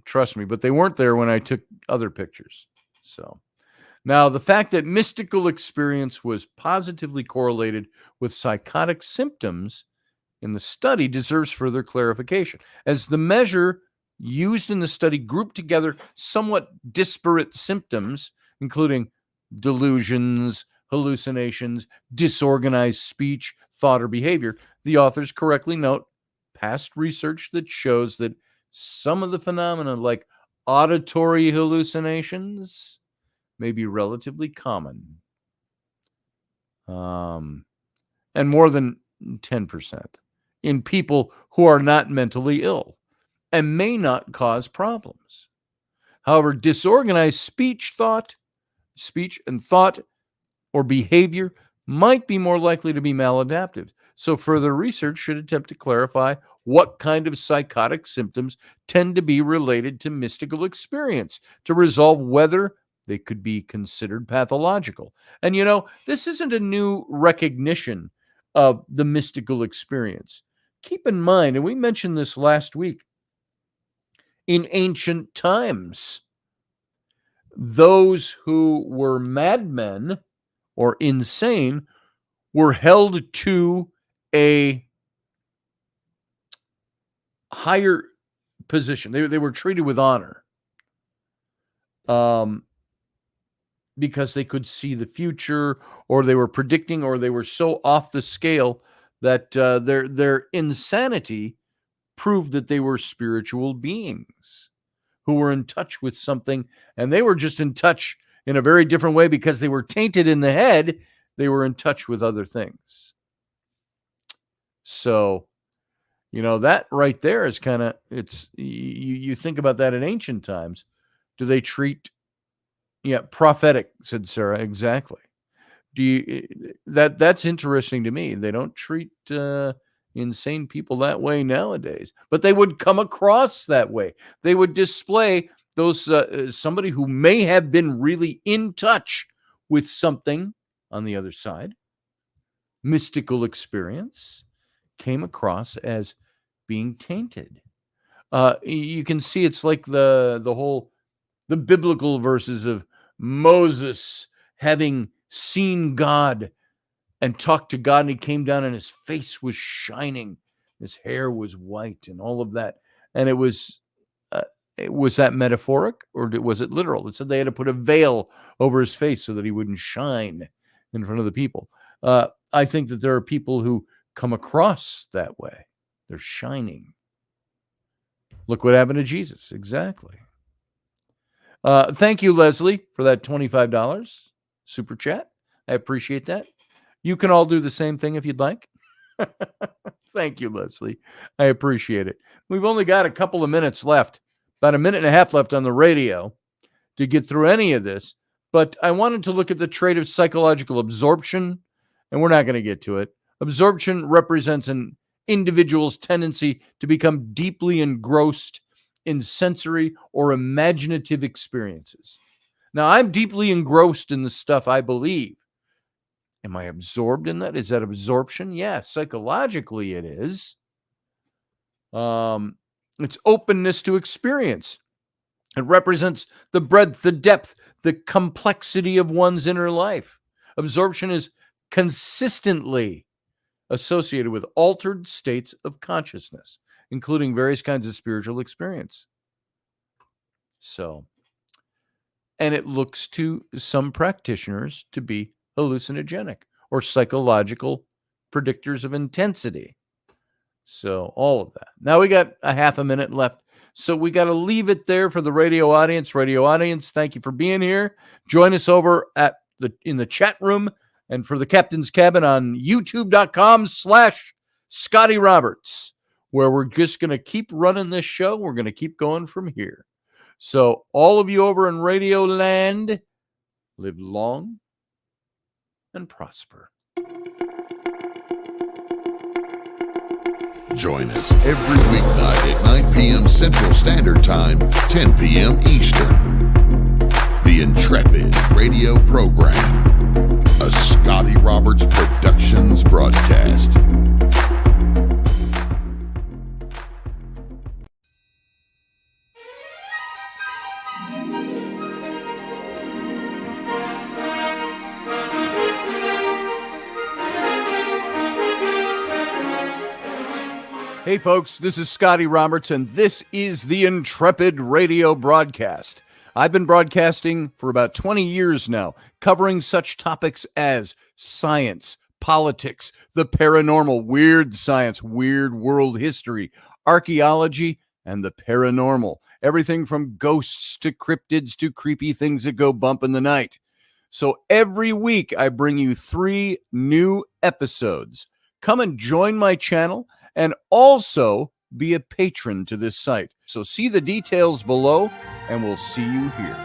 Trust me, but they weren't there when I took other pictures. So now the fact that mystical experience was positively correlated with psychotic symptoms in the study deserves further clarification, as the measure used in the study grouped together somewhat disparate symptoms, including delusions, hallucinations, disorganized speech, thought, or behavior. The authors correctly note past research that shows that some of the phenomena, like auditory hallucinations, may be relatively common, and more than 10% in people who are not mentally ill and may not cause problems. However, disorganized speech and thought or behavior might be more likely to be maladaptive. So further research should attempt to clarify what kind of psychotic symptoms tend to be related to mystical experience to resolve whether they could be considered pathological. And this isn't a new recognition of the mystical experience. Keep in mind, and we mentioned this last week, in ancient times, those who were madmen or insane were held to a higher position. They were treated with honor because they could see the future, or they were predicting, or they were so off the scale that their insanity proved that they were spiritual beings who were in touch with something, and they were just in touch in a very different way because they were tainted in the head. They were in touch with other things. So, that right there is kind of, you think about that in ancient times. Do they treat, prophetic, said Sarah, exactly. That's interesting to me. They don't treat insane people that way nowadays, but they would come across that way. They would display those somebody who may have been really in touch with something on the other side. Mystical experience came across as being tainted. You can see it's like the biblical verses of Moses having seen God and talked to God, and he came down and his face was shining His hair was white and all of that. And was that metaphoric or was it literal? It said they had to put a veil over his face so that he wouldn't shine in front of the people. I think that there are people who come across that way. They're shining. Look what happened to Jesus. Exactly. Thank you, Leslie, for that $25 super chat. I appreciate that. You can all do the same thing if you'd like. Thank you, Leslie. I appreciate it. We've only got a couple of minutes left, about a minute and a half left on the radio to get through any of this. But I wanted to look at the trait of psychological absorption, and we're not going to get to it. Absorption represents an individual's tendency to become deeply engrossed in sensory or imaginative experiences. Now, I'm deeply engrossed in the stuff I believe. Am I absorbed in that? Is that absorption? Yeah, psychologically it is. It's openness to experience. It represents the breadth, the depth, the complexity of one's inner life. Absorption is consistently associated with altered states of consciousness, including various kinds of spiritual experience. And it looks to some practitioners to be hallucinogenic or psychological predictors of intensity. So all of that. Now we got a half a minute left. So we got to leave it there for the radio audience. Radio audience, thank you for being here. Join us over in the chat room and for the Captain's Cabin on youtube.com/Scotty Roberts, where we're just going to keep running this show. We're going to keep going from here. So all of you over in Radio Land, live long and prosper. Join us every weeknight at 9 p.m. Central Standard Time, 10 p.m. Eastern. The Intrepid Radio Program, a Scotty Roberts Productions broadcast. Hey folks, this is Scotty Roberts, and this is the Intrepid Radio broadcast. I've been broadcasting for about 20 years now, covering such topics as science, politics, the paranormal, weird science, weird world history, archaeology, and the paranormal. Everything from ghosts to cryptids to creepy things that go bump in the night. So every week I bring you 3 new episodes. Come and join my channel and also be a patron to this site. So see the details below, and we'll see you here.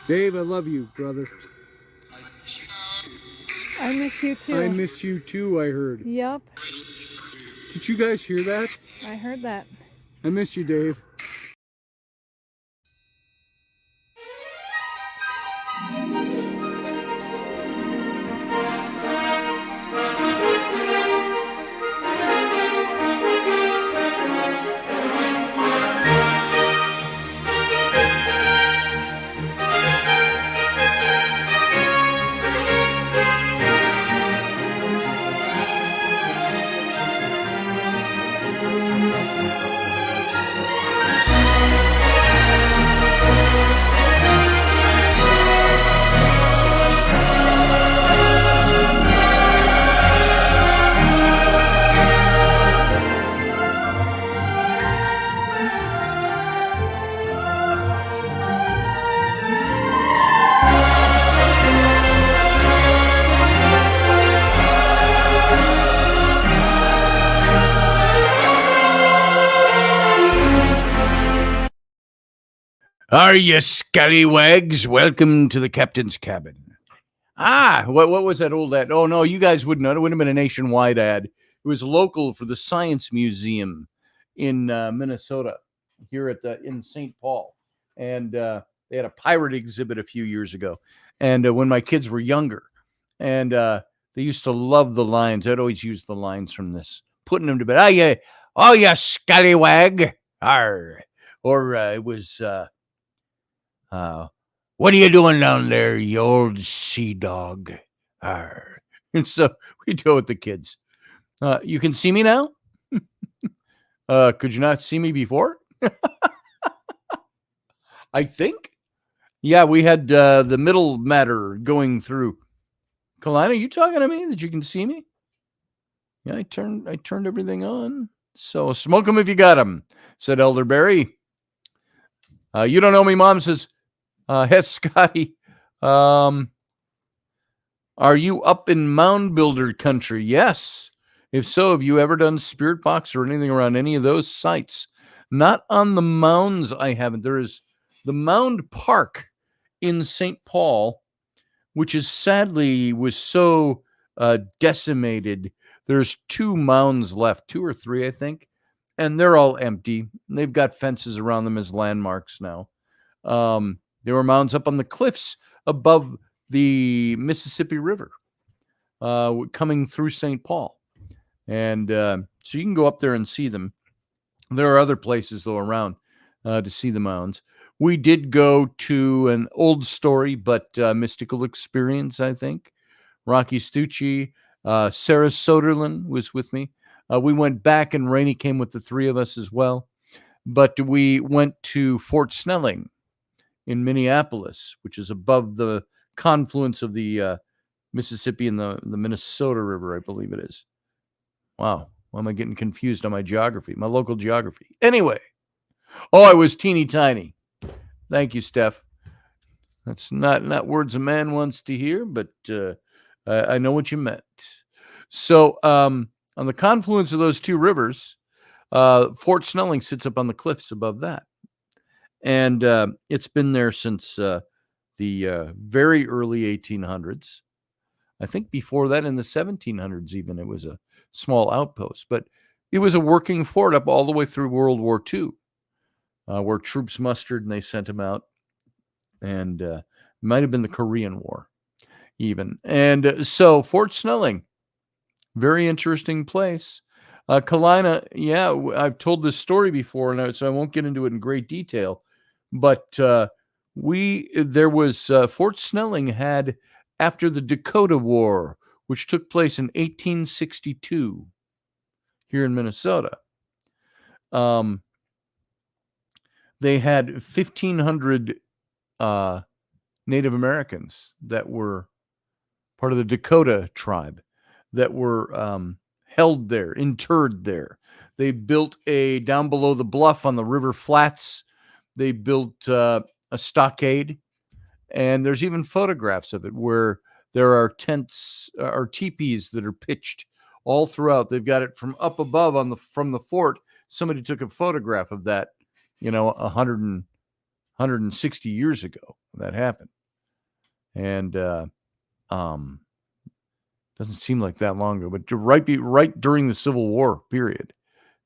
Dave, I love you, brother. I miss you too. I miss you too, I heard. Yep. Did you guys hear that? I heard that. I miss you, Dave. Are you scallywags? Welcome to the captain's cabin. What was that old ad? Oh, no, you guys wouldn't know. It wouldn't have been a nationwide ad. It was local for the Science Museum in Minnesota, here in St. Paul. And they had a pirate exhibit a few years ago. And when my kids were younger. And they used to love the lines. I'd always use the lines from this, putting them to bed. Oh, you scallywag. Arr. Or it was... what are you doing down there, you old sea dog? Arr. And so we do it with the kids. You can see me now? Could you not see me before? I think. Yeah, we had the middle matter going through. Kalina, are you talking to me that you can see me? Yeah, I turned everything on. So smoke them if you got them, said Elderberry. You don't know me, Mom says. Hey, Scotty, are you up in mound builder country? Yes. If so, have you ever done spirit box or anything around any of those sites? Not on the mounds, I haven't. There is the Mound Park in St. Paul, which is sadly was so decimated. There's 2 mounds left, 2 or 3, I think, and they're all empty. They've got fences around them as landmarks now. There were mounds up on the cliffs above the Mississippi River, coming through St. Paul. And so you can go up there and see them. There are other places, though, around to see the mounds. We did go to an old story, but mystical experience, I think. Rocky Stucci, Sarah Soderlin was with me. We went back, and Rainey came with the 3 of us as well. But we went to Fort Snelling in Minneapolis, which is above the confluence of the Mississippi and the Minnesota River, I believe it is. Wow. Why am I getting confused on my geography, my local geography? Anyway. Oh, I was teeny tiny. Thank you, Steph. That's not words a man wants to hear, but I know what you meant. So on the confluence of those 2 rivers, Fort Snelling sits up on the cliffs above that. And it's been there since the very early 1800s. I think before that in the 1700s even, it was a small outpost. But it was a working fort up all the way through World War II, where troops mustered and they sent them out. And it might have been the Korean War even. And so Fort Snelling, very interesting place. Kalina, yeah, I've told this story before, so I won't get into it in great detail. But there was Fort Snelling had, after the Dakota War, which took place in 1862 here in Minnesota, they had 1,500 Native Americans that were part of the Dakota tribe that were held there, interred there. They built down below the bluff on the river flats. They built a stockade, and there's even photographs of it where there are tents or teepees that are pitched all throughout. They've got it from up above from the fort. Somebody took a photograph of that, 160 years ago that happened. And doesn't seem like that long ago, but right during the Civil War period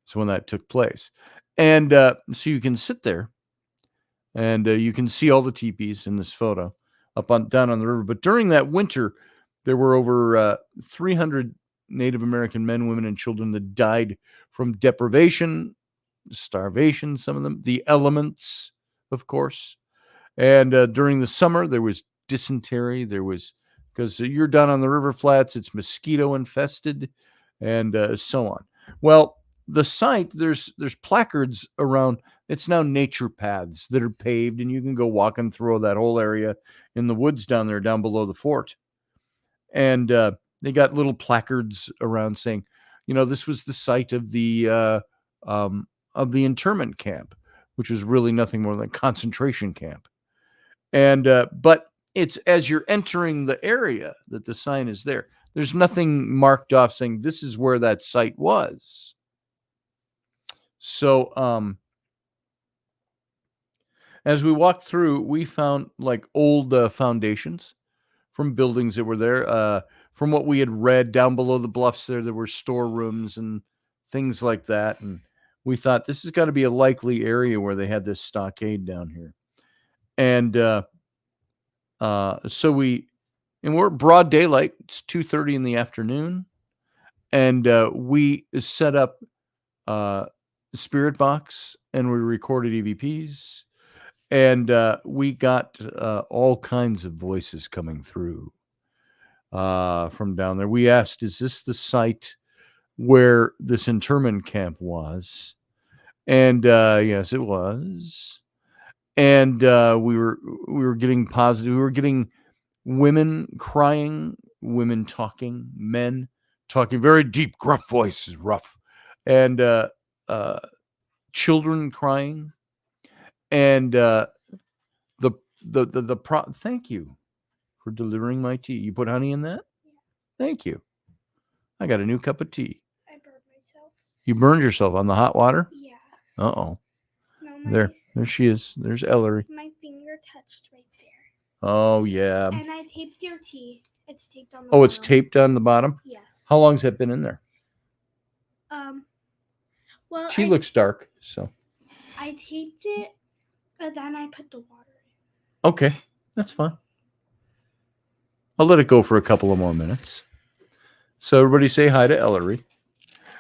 is when that took place. And so you can sit there, and you can see all the teepees in this photo down on the river. But during that winter, there were over 300 Native American men, women, and children that died from deprivation, starvation, some of them, the elements, of course. And during the summer, there was dysentery. There was, because you're down on the river flats, it's mosquito infested, and so on. Well, the site, there's placards around. It's now nature paths that are paved, and you can go walking through that whole area in the woods down there, down below the fort. And they got little placards around saying, this was the site of the internment camp, which was really nothing more than a concentration camp. And but it's as you're entering the area that the sign is there. There's nothing marked off saying this is where that site was. So as we walked through, we found like old foundations from buildings that were there. From what we had read, down below the bluffs there were storerooms and things like that. And we thought this has got to be a likely area where they had this stockade down here. And so we're broad daylight. It's 2:30 in the afternoon, and we set up Spirit Box, and we recorded EVPs, and we got all kinds of voices coming through from down there. We asked, "Is this the site where this internment camp was?" And yes, it was. And we were getting positive. We were getting women crying, women talking, men talking, very deep, gruff voices, rough, and children crying, and thank you for delivering my tea. You put honey in that? Thank you. I got a new cup of tea. I burned myself. You burned yourself on the hot water? Yeah. Uh-oh. No, There she is. There's Ellery. My finger touched right there. Oh, yeah. And I taped your tea. It's taped on the bottom. It's bottom. taped on the bottom? Yes. How long's that been in there? Well, Tea looks dark, so. I taped it, but then I put the water in. Okay, that's fine. I'll let it go for a couple of more minutes. So everybody say hi to Ellery.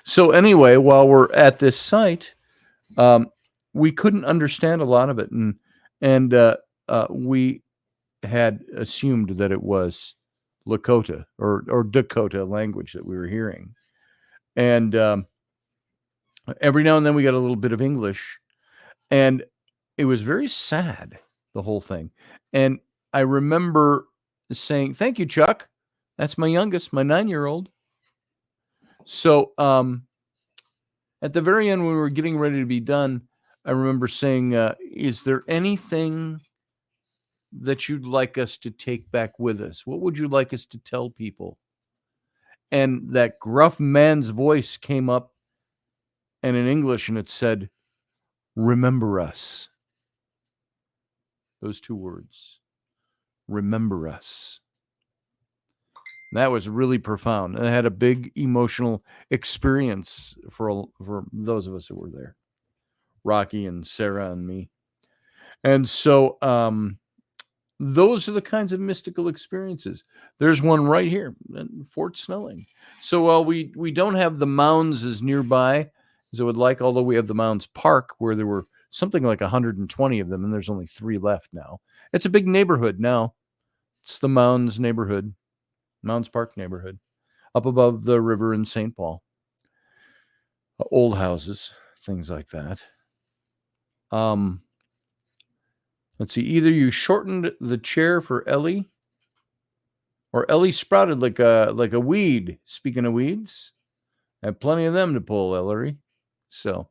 So anyway, while we're at this site, we couldn't understand a lot of it, and we had assumed that it was Lakota or Dakota language that we were hearing, and every now and then we got a little bit of English, and it was very sad, the whole thing. And I remember saying, "Thank you, Chuck. That's my youngest, my 9-year-old." So at the very end, when we were getting ready to be done, I remember saying, "Is there anything that you'd like us to take back with us? What would you like us to tell people?" And that gruff man's voice came up, and in English, and it said, "Remember us." Those two words. Remember us. That was really profound. And I had a big emotional experience for those of us who were there. Rocky and Sarah and me. And so those are the kinds of mystical experiences. There's one right here in Fort Snelling. So while we don't have the mounds as nearby as I would like, although we have the Mounds Park where there were something like 120 of them, and there's only 3 left now. It's a big neighborhood now. It's the Mounds neighborhood, Mounds Park neighborhood, up above the river in St. Paul. Old houses, things like that. Let's see. Either you shortened the chair for Ellie, or Ellie sprouted like a weed. Speaking of weeds, I have plenty of them to pull, Ellery. So,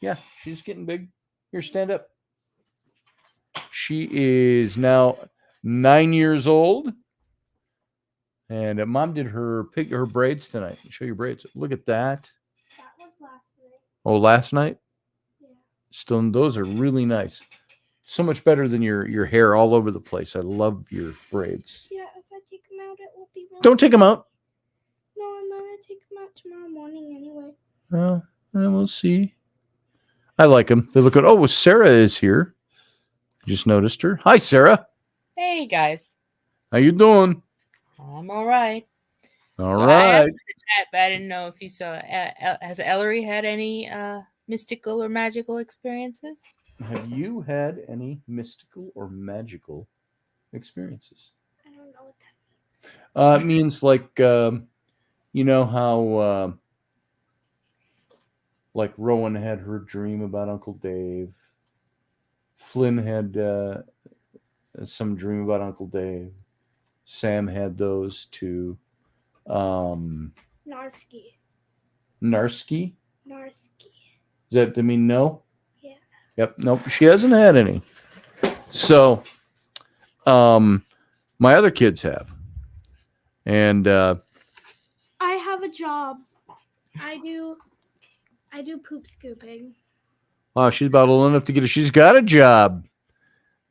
yeah, she's getting big. Here, stand up. She is now 9 years old, and Mom did her braids tonight. Show your braids. Look at that. That was last night. Oh, last night? Yeah. Still, those are really nice. so much better than your hair all over the place. I love your braids. Yeah, if I take them out, it will be really. Don't take them out. No, I'm gonna take them out tomorrow morning anyway. Well, we'll see. I like them. They look good. Oh, Sarah is here. Just noticed her. Hi, Sarah. Hey guys, How you doing? I'm all right. All So I right. asked in the chat, but I didn't know if you saw. Has Ellery had any mystical or magical experiences? Have you had any mystical or magical experiences? I don't know what that It means like you know how like Rowan had her dream about Uncle Dave. Flynn had some dream about Uncle Dave. Sam had those too. means. Narsky. Narsky? Narsky. Does that mean no? Yeah. Yep. Nope. She hasn't had any. So, my other kids have, and I have a job. I do poop scooping. wow, she's about old enough to get it. She's got a job.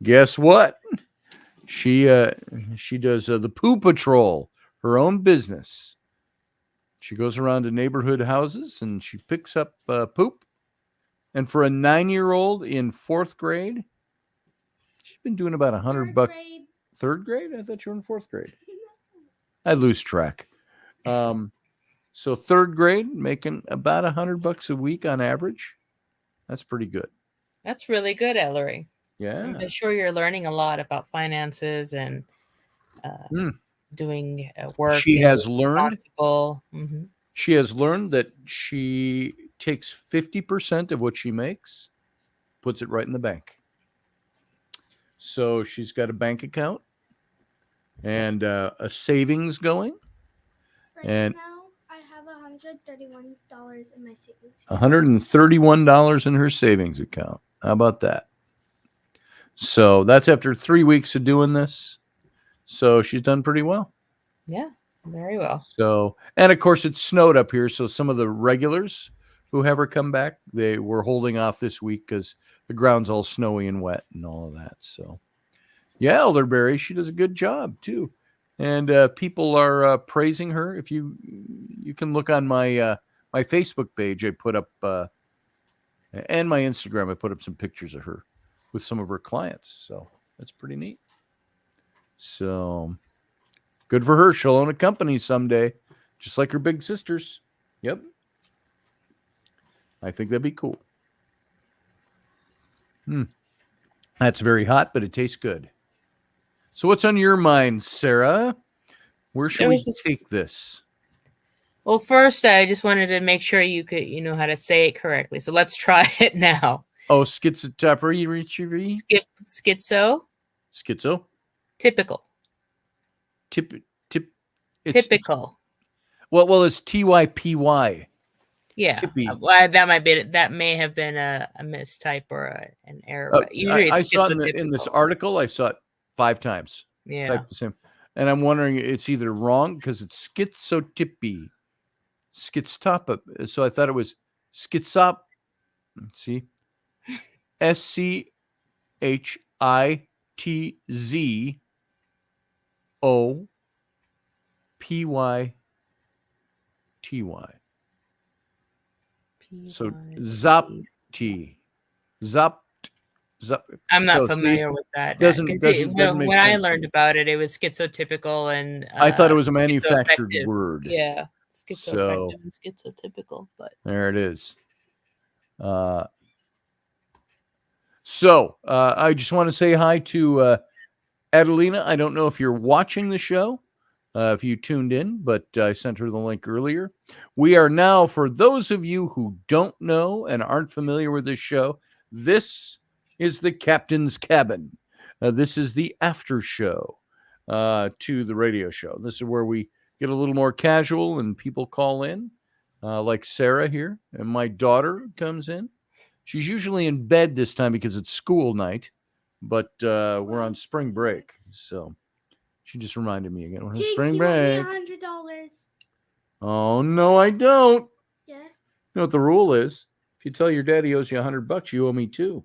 Guess what? She does the poo patrol, her own business. She goes around to neighborhood houses and she picks up poop. And for a 9-year-old in 4th grade, she's been doing about $100. Grade. 3rd grade? I thought you were in 4th grade. I lose track. So 3rd grade, making about $100 a week on average. That's pretty good. That's really good, Ellery. Yeah. I'm sure you're learning a lot about finances and doing work. She and has being learned. responsible. Mhm. She has learned that she takes 50% of what she makes, puts it right in the bank. So she's got a bank account and a savings going. Right And now, I have $131 in my savings. $131 in her savings account. How about that? So that's after 3 weeks of doing this. So she's done pretty well. Yeah, very well. So, and of course it snowed up here. So some of the regulars who have her come back, they were holding off this week because the ground's all snowy and wet and all of that. So yeah, Elderberry, she does a good job too. And people are praising her. If you can look on my my Facebook page, I put up and my Instagram, I put up some pictures of her with some of her clients. So that's pretty neat. So good for her. She'll own a company someday, just like her big sisters. Yep. I think that'd be cool. That's very hot, but it tastes good. So what's on your mind, Sarah? Where should we take this? Well, first, I just wanted to make sure you know how to say it correctly. So let's try it now. Oh, schizotypy. Schizo. Schizo. Typical. It's Typical. Well, it's TYPY. Yeah. Tippy. That may have been a mistype or an error. But usually I it's saw it in this article. I saw it 5 times. Yeah. Type the same. And I'm wondering, it's either wrong because it's schizotypy. Schizotop. So I thought it was schizop. See? SCHITZOTPY. So Zopti. I'm not so, familiar with that. Doesn't when make I sense to learned me. about it, it was schizotypical and I thought it was a manufactured schizoaffective. word. Yeah, So- schizoaffective and schizotypical, but There it is. So I just want to say hi to Adelina. I don't know if you're watching the show, if you tuned in, but I sent her the link earlier. We are now, for those of you who don't know and aren't familiar with this show, this is the Captain's Cabin. This is the after show to the radio show. This is where we get a little more casual and people call in, like Sarah here. And my daughter comes in. She's usually in bed this time because it's school night, but we're on spring break. So she just reminded me again. We're on Jinx, spring you owe me break. $100. Oh, no, I don't. Yes. You know what the rule is? If you tell your daddy owes you $100, you owe me $2.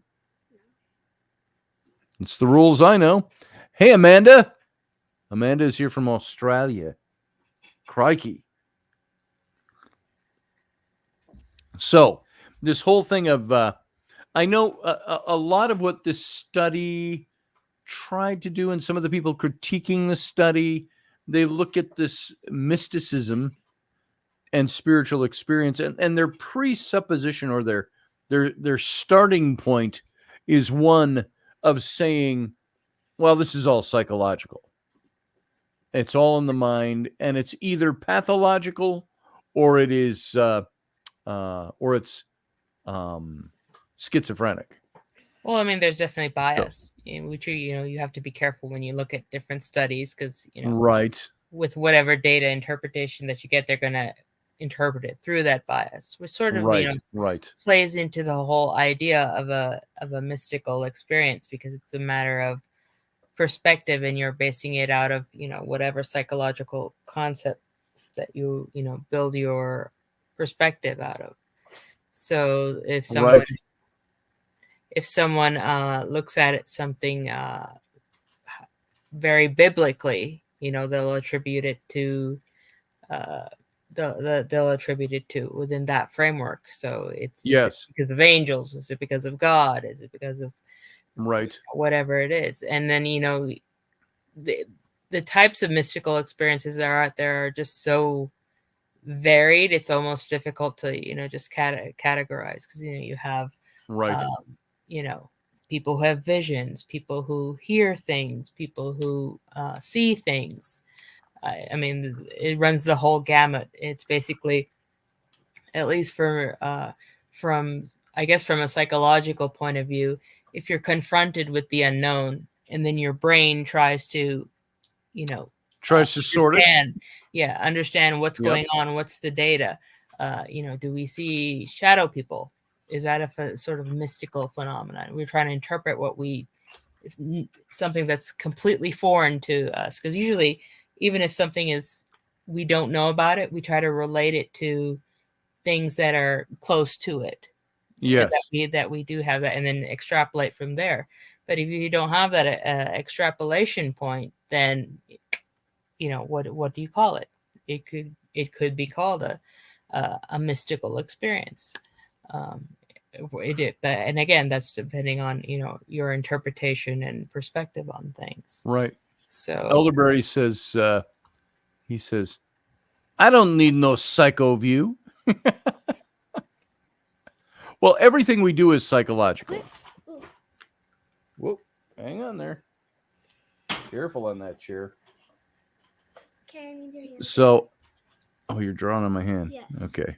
It's the rules I know. Hey, Amanda. Amanda is here from Australia. Crikey. So this whole thing of, I know a lot of what this study tried to do, and some of the people critiquing the study, they look at this mysticism and spiritual experience, and their presupposition or their starting point is one of saying, well, this is all psychological. It's all in the mind, and it's either pathological or it is or it's schizophrenic. Well, I mean, there's definitely bias, which you have to be careful when you look at different studies because Right. with whatever data interpretation that you get, they're going to interpret it through that bias, which sort of right. plays into the whole idea of a mystical experience because it's a matter of perspective, and you're basing it out of whatever psychological concepts that you build your perspective out of. So if someone looks at it something very biblically, they'll attribute it to they'll attribute it to within that framework. So is it because of angels? Is it because of God? Is it because of whatever it is? And then the types of mystical experiences that are out there are just so varied. It's almost difficult to just categorize because you have people who have visions, people who hear things, people who see things. I mean, it runs the whole gamut. It's basically, at least from a psychological point of view, if you're confronted with the unknown and then your brain tries to, sort it. Understand what's going on. What's the data? Do we see shadow people? Is that a sort of mystical phenomenon? We're trying to interpret something that's completely foreign to us. Because usually, even if something we don't know about it, we try to relate it to things that are close to it. Yes. That we do have that, and then extrapolate from there. But if you don't have that extrapolation point, then what do you call it? It could be called a mystical experience. And again, that's depending on your interpretation and perspective on things. Right. So Elderberry says he says, I don't need no psycho view. Well, everything we do is psychological. Whoop, hang on there. Careful on that chair. Okay, I need your hand. So, you're drawing on my hand. Yes. Okay.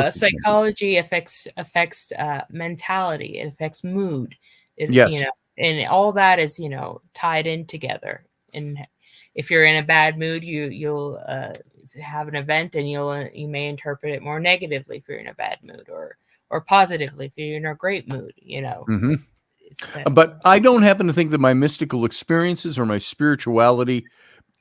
Psychology affects mentality. It affects mood. Yes. And all that is tied in together. And if you're in a bad mood, you'll have an event, and you may interpret it more negatively if you're in a bad mood, or positively if you're in a great mood. Mm-hmm. But I don't happen to think that my mystical experiences or my spirituality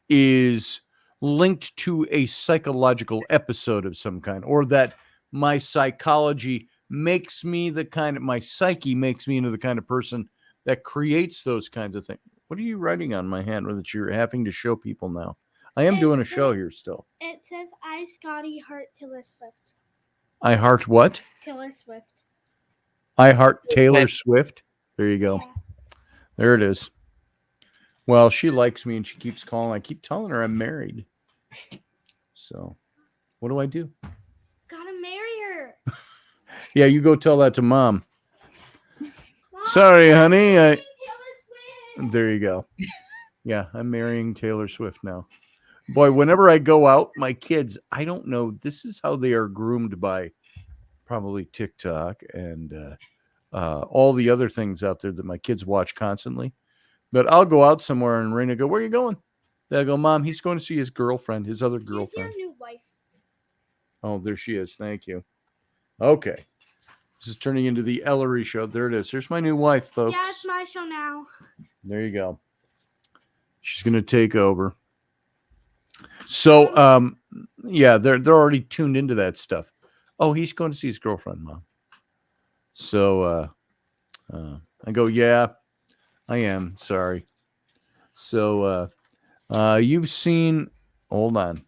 is linked to a psychological episode of some kind, or that my psychology makes me my psyche makes me into the kind of person that creates those kinds of things. What are you writing on my hand that you're having to show people now? I am doing a show here still. It says, I, Scotty, heart Taylor Swift. I heart what? Taylor Swift. I heart Taylor Swift. There you go. Yeah. There it is. Well, she likes me and she keeps calling. I keep telling her I'm married. So, what do I do? Gotta marry her. Yeah, you go tell that to Mom. Sorry, honey. There you go. Yeah, I'm marrying Taylor Swift now. Boy, whenever I go out, my kids, I don't know. This is how they are groomed by probably TikTok and all the other things out there that my kids watch constantly. But I'll go out somewhere and Raina go, where are you going? They'll go, Mom, he's going to see his girlfriend, his other girlfriend. Here's your new wife. Oh, there she is. Thank you. Okay. This is turning into the Ellery show. There it is. Here's my new wife, folks. Yeah, it's my show now. There you go. She's going to take over. So, yeah, they're already tuned into that stuff. Oh, he's going to see his girlfriend, Mom. So, I go, yeah, I am. Sorry. So you've seen, hold on.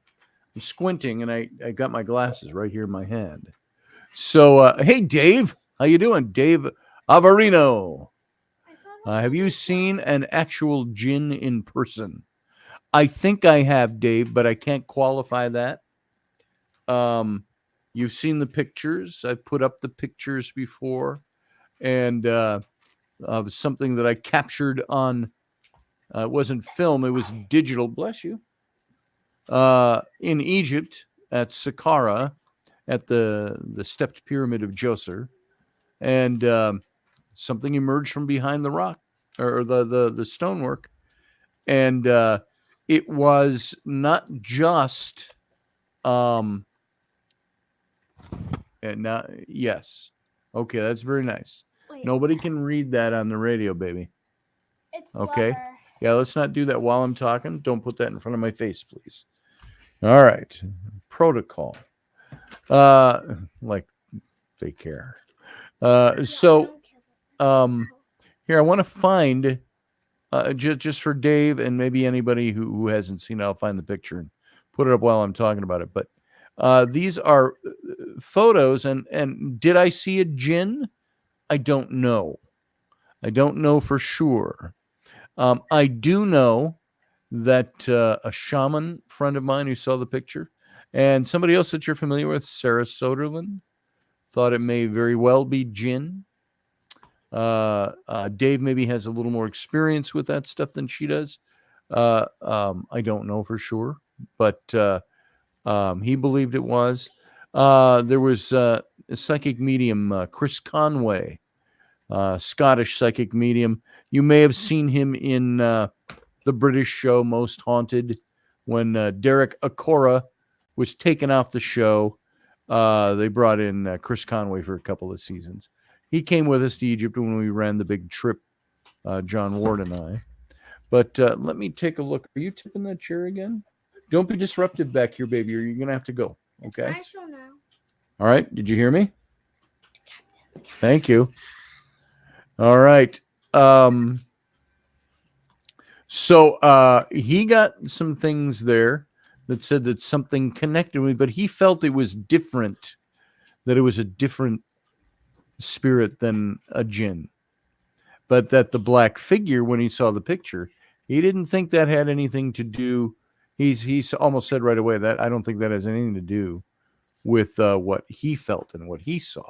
I'm squinting and I got my glasses right here in my hand. So, hey, Dave, how you doing? Dave Avarino. Have you seen an actual djinn in person? I think I have, Dave, but I can't qualify that. You've seen the pictures. I've put up the pictures before, and of something that I captured on. It wasn't film; it was digital. Bless you. In Egypt at Saqqara, at the stepped pyramid of Djoser, and something emerged from behind the rock or the stonework, and it was not just and now yes, okay, that's very nice. Wait, Nobody can read that on the radio, baby. it's Okay. blubber. Yeah, let's not do that while I'm talking. Don't put that in front of my face, please. All right. Protocol. Like they care. So here I want to find just for Dave and maybe anybody who hasn't seen it, I'll find the picture and put it up while I'm talking about it. But these are photos, and did I see a djinn? I don't know. I don't know for sure. I do know that a shaman friend of mine who saw the picture and somebody else that you're familiar with, Sarah Soderlund, thought it may very well be djinn. Dave maybe has a little more experience with that stuff than she does. I don't know for sure, but he believed it was. There was a psychic medium, Chris Conway, Scottish psychic medium. You may have seen him in the British show Most Haunted when Derek Acora was taken off the show. They brought in Chris Conway for a couple of seasons. He came with us to Egypt when we ran the big trip, John Ward and I. But let me take a look. Are you tipping that chair again? Don't be disruptive back here, baby, or you're going to have to go. Okay? It's my show now. All right. Did you hear me? Thank you. All right. So he got some things there that said that something connected with me, but he felt it was different, that it was a different spirit than a djinn. But that the black figure, when he saw the picture, he didn't think that had anything to do. He's almost said right away that I don't think that has anything to do with what he felt and what he saw.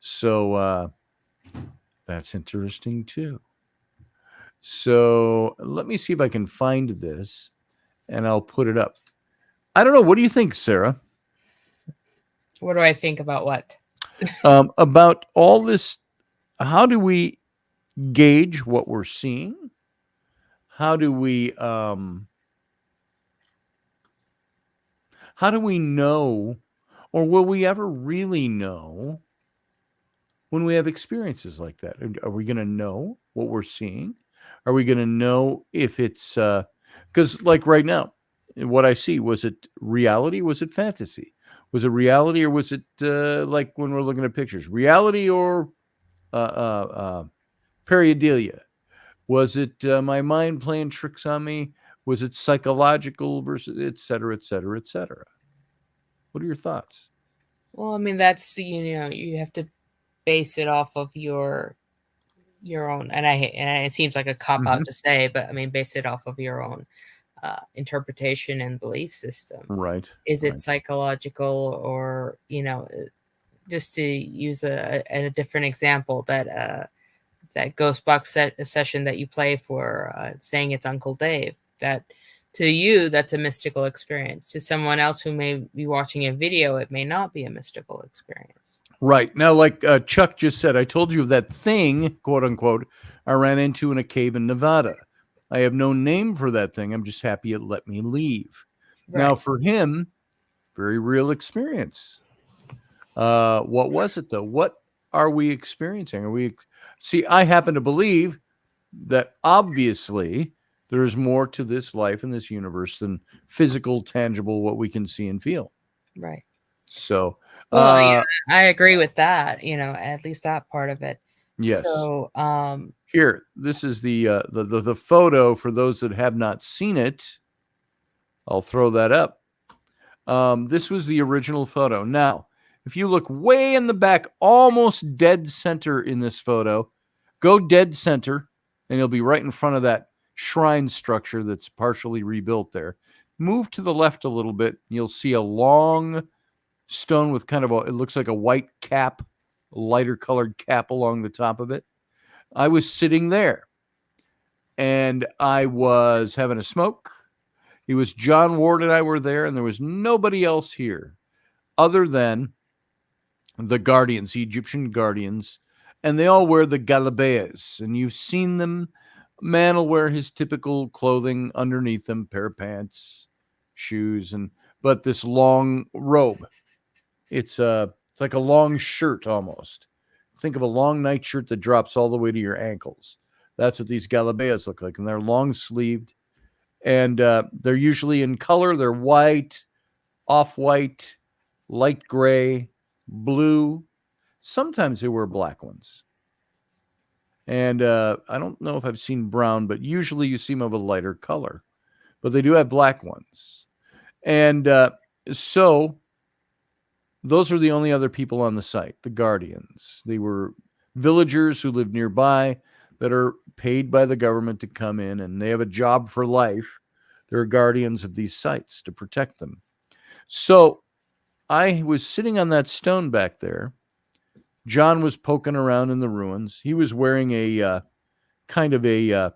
So that's interesting too. So let me see if I can find this and I'll put it up. I don't know. What do you think, Sarah? What do I think about what? About all this? How do we gauge what we're seeing? How do we know, or will we ever really know when we have experiences like that? Are we going to know what we're seeing? Are we going to know if it's because like right now, what I see, was it reality? Was it fantasy? Was it reality, or was it like when we're looking at pictures, reality or pareidolia? Was it my mind playing tricks on me? Was it psychological versus et cetera, et cetera, et cetera? What are your thoughts? Well, I mean, that's, you have to base it off of your own, and it seems like a cop out to say, but I mean, base it off of your own interpretation and belief system. Right. Is it psychological, or just to use a different example, that ghost box session that you play for saying it's Uncle Dave, that to you that's a mystical experience. To someone else who may be watching a video, it may not be a mystical experience. Right. Now, like Chuck just said, I told you of that thing, quote unquote, I ran into in a cave in Nevada. I have no name for that thing. I'm just happy it let me leave. Right. Now, for him, very real experience. What was it, though? What are we experiencing? See, I happen to believe that obviously there's more to this life and this universe than physical, tangible, what we can see and feel. Right. So, well, I agree with that, at least that part of it. Yes. So, Here, this is the photo for those that have not seen it. I'll throw that up. This was the original photo. Now, if you look way in the back, almost dead center in this photo, go dead center, and you'll be right in front of that shrine structure that's partially rebuilt there. Move to the left a little bit, and you'll see a long stone with kind of it looks like a white cap, a lighter colored cap along the top of it. I was sitting there, and I was having a smoke. It was John Ward and I were there, and there was nobody else here other than the guardians, the Egyptian guardians, and they all wear the galabeas, and you've seen them. Man will wear his typical clothing underneath them, pair of pants, shoes, but this long robe. It's like a long shirt almost. Think of a long nightshirt that drops all the way to your ankles. That's what these galabeas look like, and they're long sleeved. And they're usually in color. They're white, off-white, light gray, blue. Sometimes they wear black ones. And I don't know if I've seen brown, but usually you see them of a lighter color. But they do have black ones. And so those are the only other people on the site, the guardians. They were villagers who lived nearby that are paid by the government to come in, and they have a job for life. They're guardians of these sites to protect them. So I was sitting on that stone back there. John was poking around in the ruins. He was wearing a kind of a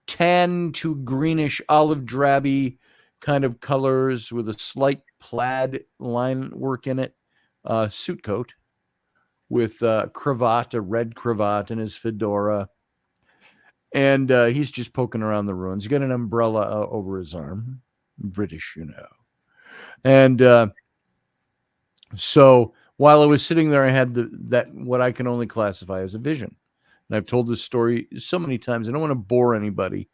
tan to greenish olive drabby kind of colors with a slight plaid line work in it, suit coat with a cravat, a red cravat, and his fedora. And he's just poking around the ruins. He's got an umbrella over his arm. British, you know. And so while I was sitting there, I had that what I can only classify as a vision. And I've told this story so many times. I don't want to bore anybody,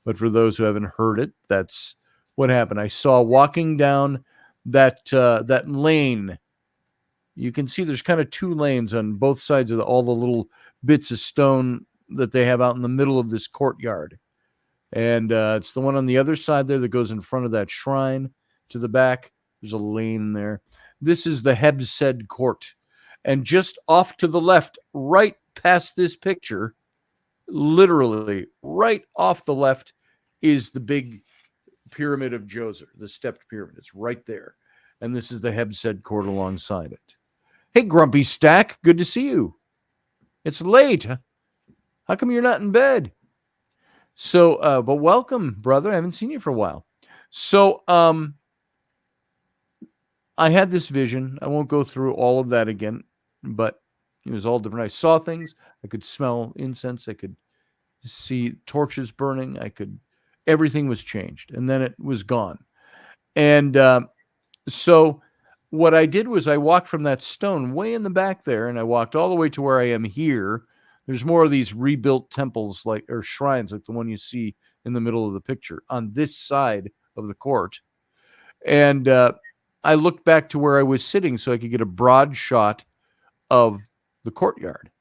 but for those who haven't heard it, that's what happened. I saw walking down that lane. You can see there's kind of two lanes on both sides of all the little bits of stone that they have out in the middle of this courtyard. And it's the one on the other side there that goes in front of that shrine to the back. There's a lane there. This is the Hebsed court. And just off to the left, right past this picture, literally right off the left, is the big pyramid of Djoser, the stepped pyramid. It's right there. And this is the Hebsed court alongside it. Hey, Grumpy Stack, good to see you. It's late. How come you're not in bed? So, but welcome, brother. I haven't seen you for a while. So, I had this vision. I won't go through all of that again, but it was all different. I saw things. I could smell incense. I could see torches burning. Everything was changed, and then it was gone. And so what I did was I walked from that stone way in the back there, and I walked all the way to where I am here. There's more of these rebuilt temples or shrines like the one you see in the middle of the picture on this side of the court. And I looked back to where I was sitting so I could get a broad shot of the courtyard.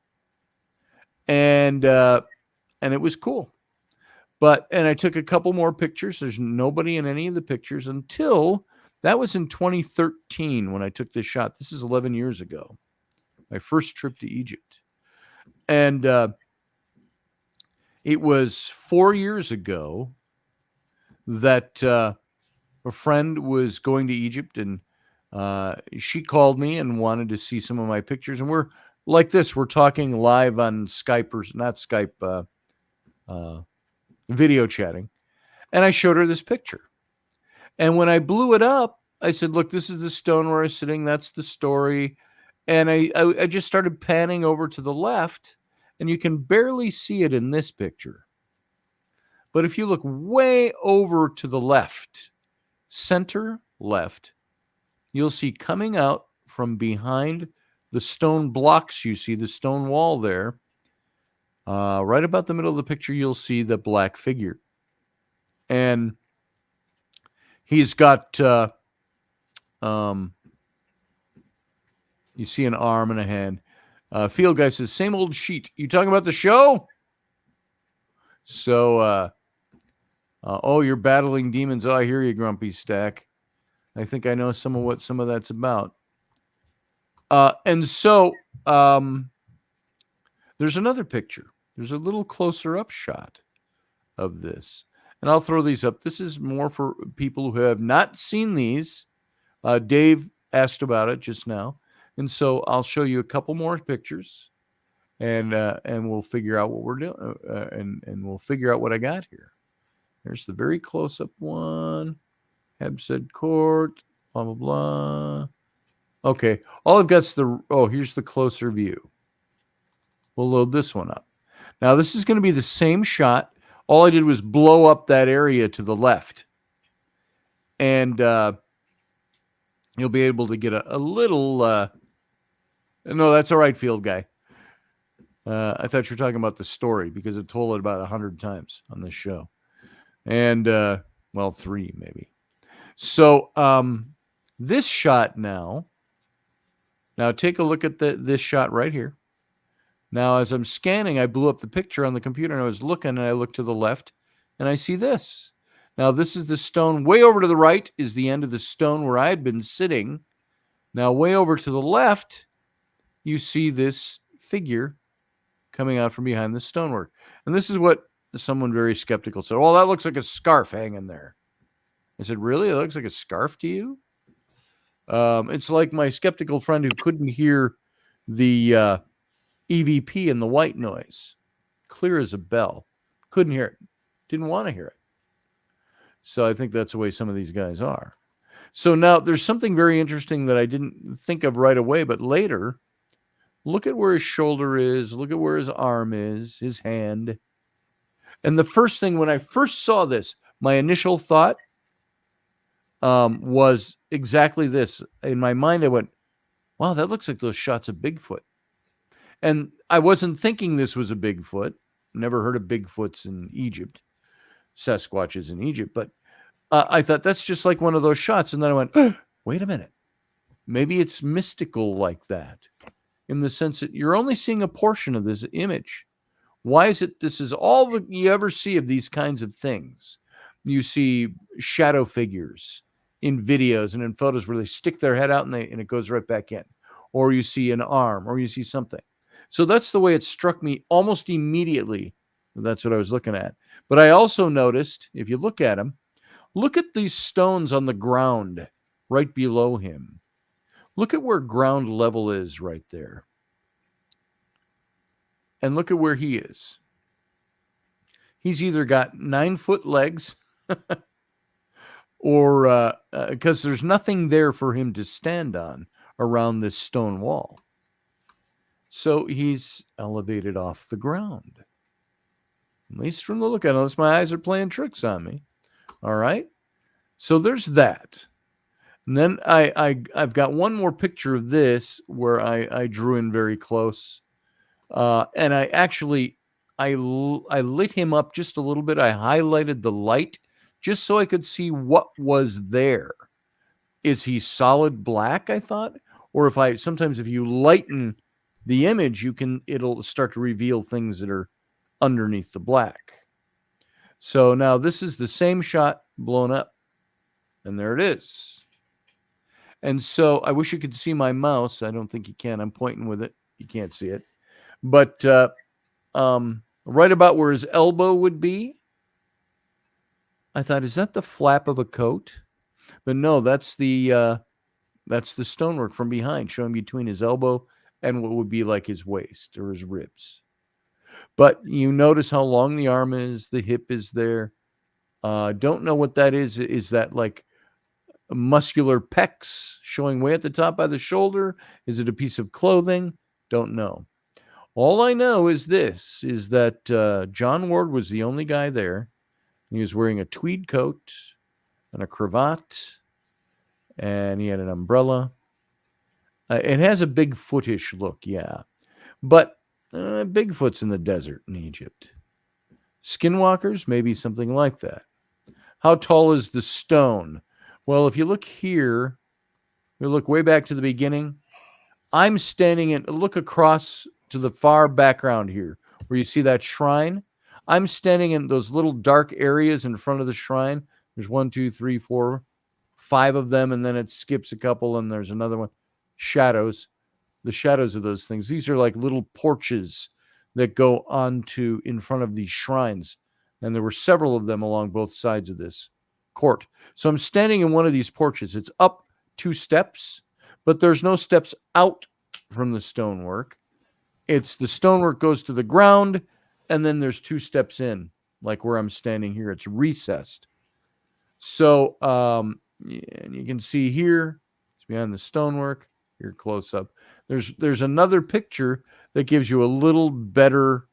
And it was cool. And I took a couple more pictures. There's nobody in any of the pictures until that was in 2013 when I took this shot. This is 11 years ago. My first trip to Egypt. And it was 4 years ago that a friend was going to Egypt, and she called me and wanted to see some of my pictures. And we're like this. We're talking live on Skype, or not Skype, video chatting. And I showed her this picture. And when I blew it up, I said, look, this is the stone where I was sitting. That's the story. And I just started panning over to the left, and you can barely see it in this picture. But if you look way over to the left, center left, you'll see coming out from behind the stone blocks, you see the stone wall there, right about the middle of the picture, you'll see the black figure. And he's got, you see an arm and a hand. Field Guy says, same old sheet. You talking about the show? So, oh, you're battling demons. Oh, I hear you, Grumpy Stack. I think I know some of what some of that's about. And so there's another picture. There's a little closer up shot of this. And I'll throw these up. This is more for people who have not seen these. Dave asked about it just now. And so I'll show you a couple more pictures, and we'll figure out what we're doing, and we'll figure out what I got here. There's the very close-up one. Hebsed Court, blah, blah, blah. Okay, all I've got's here's the closer view. We'll load this one up. Now, this is going to be the same shot. All I did was blow up that area to the left. And you'll be able to get a little... no, that's all right, Field Guy. I thought you were talking about the story, because I've told it about 100 times on this show. And, 3 maybe. So this shot now take a look at this shot right here. Now, as I'm scanning, I blew up the picture on the computer, and I was looking, and I looked to the left, and I see this. Now, this is the stone. Way over to the right is the end of the stone where I had been sitting. Now, way over to the left, you see this figure coming out from behind the stonework. And this is what someone very skeptical said. Well, that looks like a scarf hanging there. I said, really? It looks like a scarf to you? It's like my skeptical friend who couldn't hear the EVP and the white noise. Clear as a bell. Couldn't hear it. Didn't want to hear it. So I think that's the way some of these guys are. So now there's something very interesting that I didn't think of right away, but later, look at where his shoulder is. Look at where his arm is, his hand. And the first thing, when I first saw this, my initial thought was exactly this. In my mind, I went, wow, that looks like those shots of Bigfoot. And I wasn't thinking this was a Bigfoot. Never heard of Bigfoots in Egypt. Sasquatches in Egypt. But I thought that's just like one of those shots. And then I went, wait a minute. Maybe it's mystical like that, in the sense that you're only seeing a portion of this image. Why is it this is all that you ever see of these kinds of things? You see shadow figures in videos and in photos where they stick their head out and it goes right back in. Or you see an arm, or you see something. So that's the way it struck me almost immediately. That's what I was looking at. But I also noticed, if you look at them, look at these stones on the ground right below him. Look at where ground level is right there. And look at where he is. He's either got 9-foot legs or because there's nothing there for him to stand on around this stone wall. So he's elevated off the ground. At least from the look at it, unless my eyes are playing tricks on me. All right. So there's that. And then I've got one more picture of this where I drew in very close. And I lit him up just a little bit. I highlighted the light just so I could see what was there. Is he solid black, I thought? Or sometimes if you lighten the image, it'll start to reveal things that are underneath the black. So now this is the same shot blown up. And there it is. And so I wish you could see my mouse. I don't think you can. I'm pointing with it. You can't see it. But right about where his elbow would be, I thought, is that the flap of a coat? But no, that's the stonework from behind, showing between his elbow and what would be like his waist or his ribs. But you notice how long the arm is, the hip is there. Don't know what that is. Is that like muscular pecs showing way at the top by the shoulder? Is it a piece of clothing? Don't know. All I know is this, is that John Ward was the only guy there. He was wearing a tweed coat and a cravat, and he had an umbrella. It has a Bigfootish look, yeah. But Bigfoot's in the desert in Egypt. Skinwalkers, maybe something like that. How tall is the stone? Well, if you look here, we look way back to the beginning. I'm standing in, look across to the far background here where you see that shrine. I'm standing in those little dark areas in front of the shrine. There's 1, 2, 3, 4, 5 of them, and then it skips a couple, and there's another one. Shadows, the shadows of those things. These are like little porches that go onto in front of these shrines. And there were several of them along both sides of this court. So I'm standing in one of these porches. It's up 2 steps, but there's no steps out from the stonework. It's the stonework goes to the ground, and then there's 2 steps in, like where I'm standing here. It's recessed. So and you can see here, it's behind the stonework. Here, close up. There's another picture that gives you a little better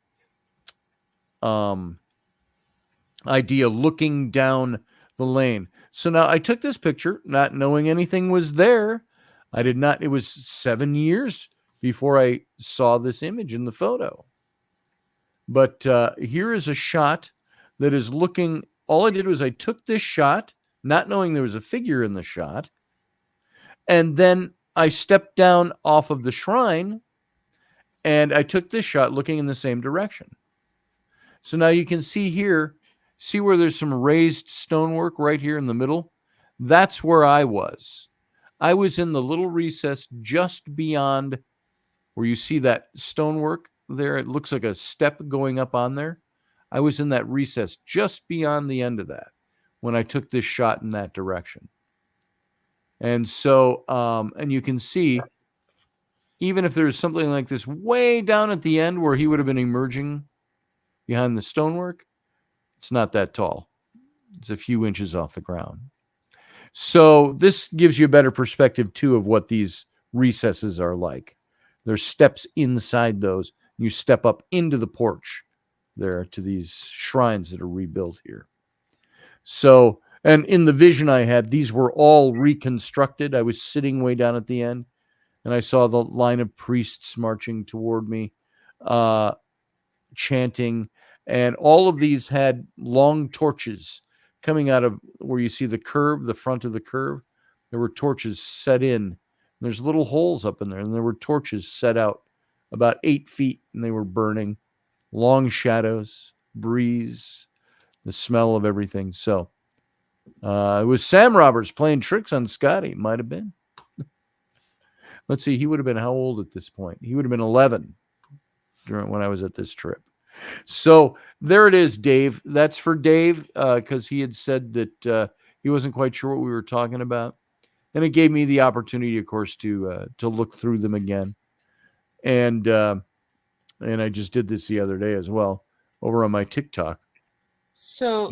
idea looking down the lane. So now I took this picture, not knowing anything was there. I did not. It was 7 years before I saw this image in the photo. But here is a shot that is looking. All I did was I took this shot, not knowing there was a figure in the shot, and then I stepped down off of the shrine, and I took this shot looking in the same direction. So now you can see here, see where there's some raised stonework right here in the middle? That's where I was. I was in the little recess just beyond where you see that stonework there. It looks like a step going up on there. I was in that recess just beyond the end of that when I took this shot in that direction. And so, and you can see, even if there's something like this way down at the end where he would have been emerging behind the stonework, it's not that tall. It's a few inches off the ground. So this gives you a better perspective, too, of what these recesses are like. There's steps inside those. You step up into the porch there to these shrines that are rebuilt here. So, and in the vision I had, these were all reconstructed. I was sitting way down at the end, and I saw the line of priests marching toward me, chanting, and all of these had long torches coming out of where you see the curve, the front of the curve. There were torches set in. There's little holes up in there, and there were torches set out about 8 feet, and they were burning. Long shadows, breeze, the smell of everything. So it was Sam Roberts playing tricks on Scotty. Might have been. Let's see. He would have been how old at this point? He would have been 11 when I was at this trip. So there it is, Dave. That's for Dave because he had said that he wasn't quite sure what we were talking about. And it gave me the opportunity, of course, to look through them again. And I just did this the other day as well over on my TikTok. So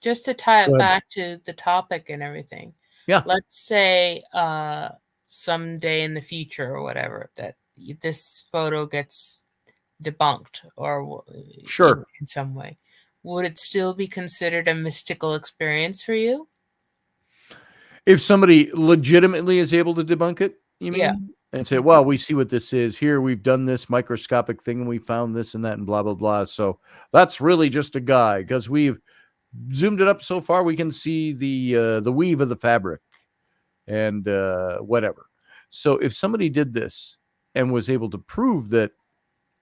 just to tie it back to the topic and everything. Yeah. Let's say someday in the future or whatever that this photo gets debunked or sure in some way. Would it still be considered a mystical experience for you? If somebody legitimately is able to debunk it, you mean? Yeah. And say, well, we see what this is. Here, we've done this microscopic thing, and we found this and that and blah, blah, blah. So that's really just a guy because we've zoomed it up so far, we can see the weave of the fabric and whatever. So if somebody did this and was able to prove that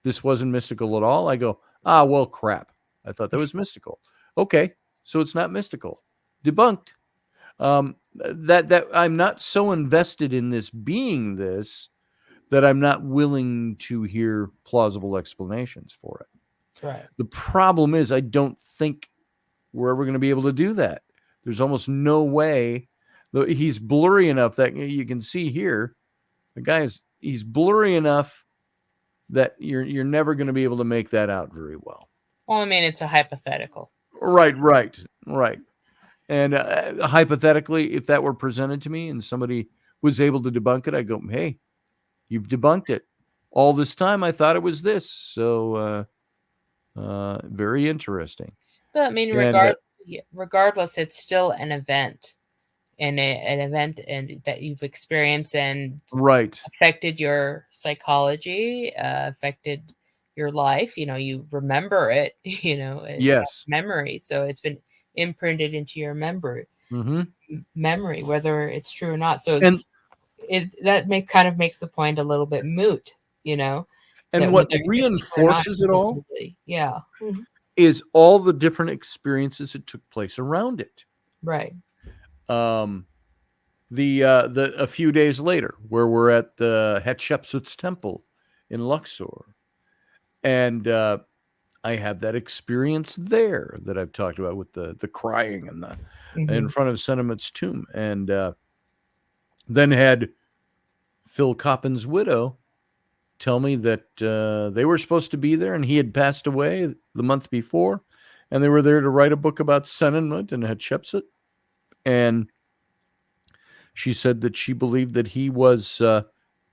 this wasn't mystical at all, I go, well, crap. I thought that was mystical. Okay, so it's not mystical. Debunked. That I'm not so invested in this being this that I'm not willing to hear plausible explanations for it. Right. The problem is I don't think we're ever going to be able to do that. There's almost no way. He's blurry enough that you can see here. The guy he's blurry enough that you're never going to be able to make that out very well. Well, I mean, it's a hypothetical. Right. And hypothetically, if that were presented to me and somebody was able to debunk it, I go, hey, you've debunked it. All this time, I thought it was this. So very interesting. But I mean, regardless, it's still an event. And an event and that you've experienced and affected your psychology, affected your life. You remember it. Yes, memory. So it's been imprinted into your memory, mm-hmm. whether it's true or not. So that kind of makes the point a little bit moot, you know. And that what whether it's true or not reinforces it all particularly. Yeah. Mhm. is all the different experiences that took place around it. Right. A few days later, where we're at the Hatshepsut's temple in Luxor, and I have that experience there that I've talked about with the crying and the in front of Sentiment's tomb, and then had Phil Coppin's widow tell me that they were supposed to be there, and he had passed away the month before, and they were there to write a book about Sentiment and Hatshepsut, and she said that she believed that he was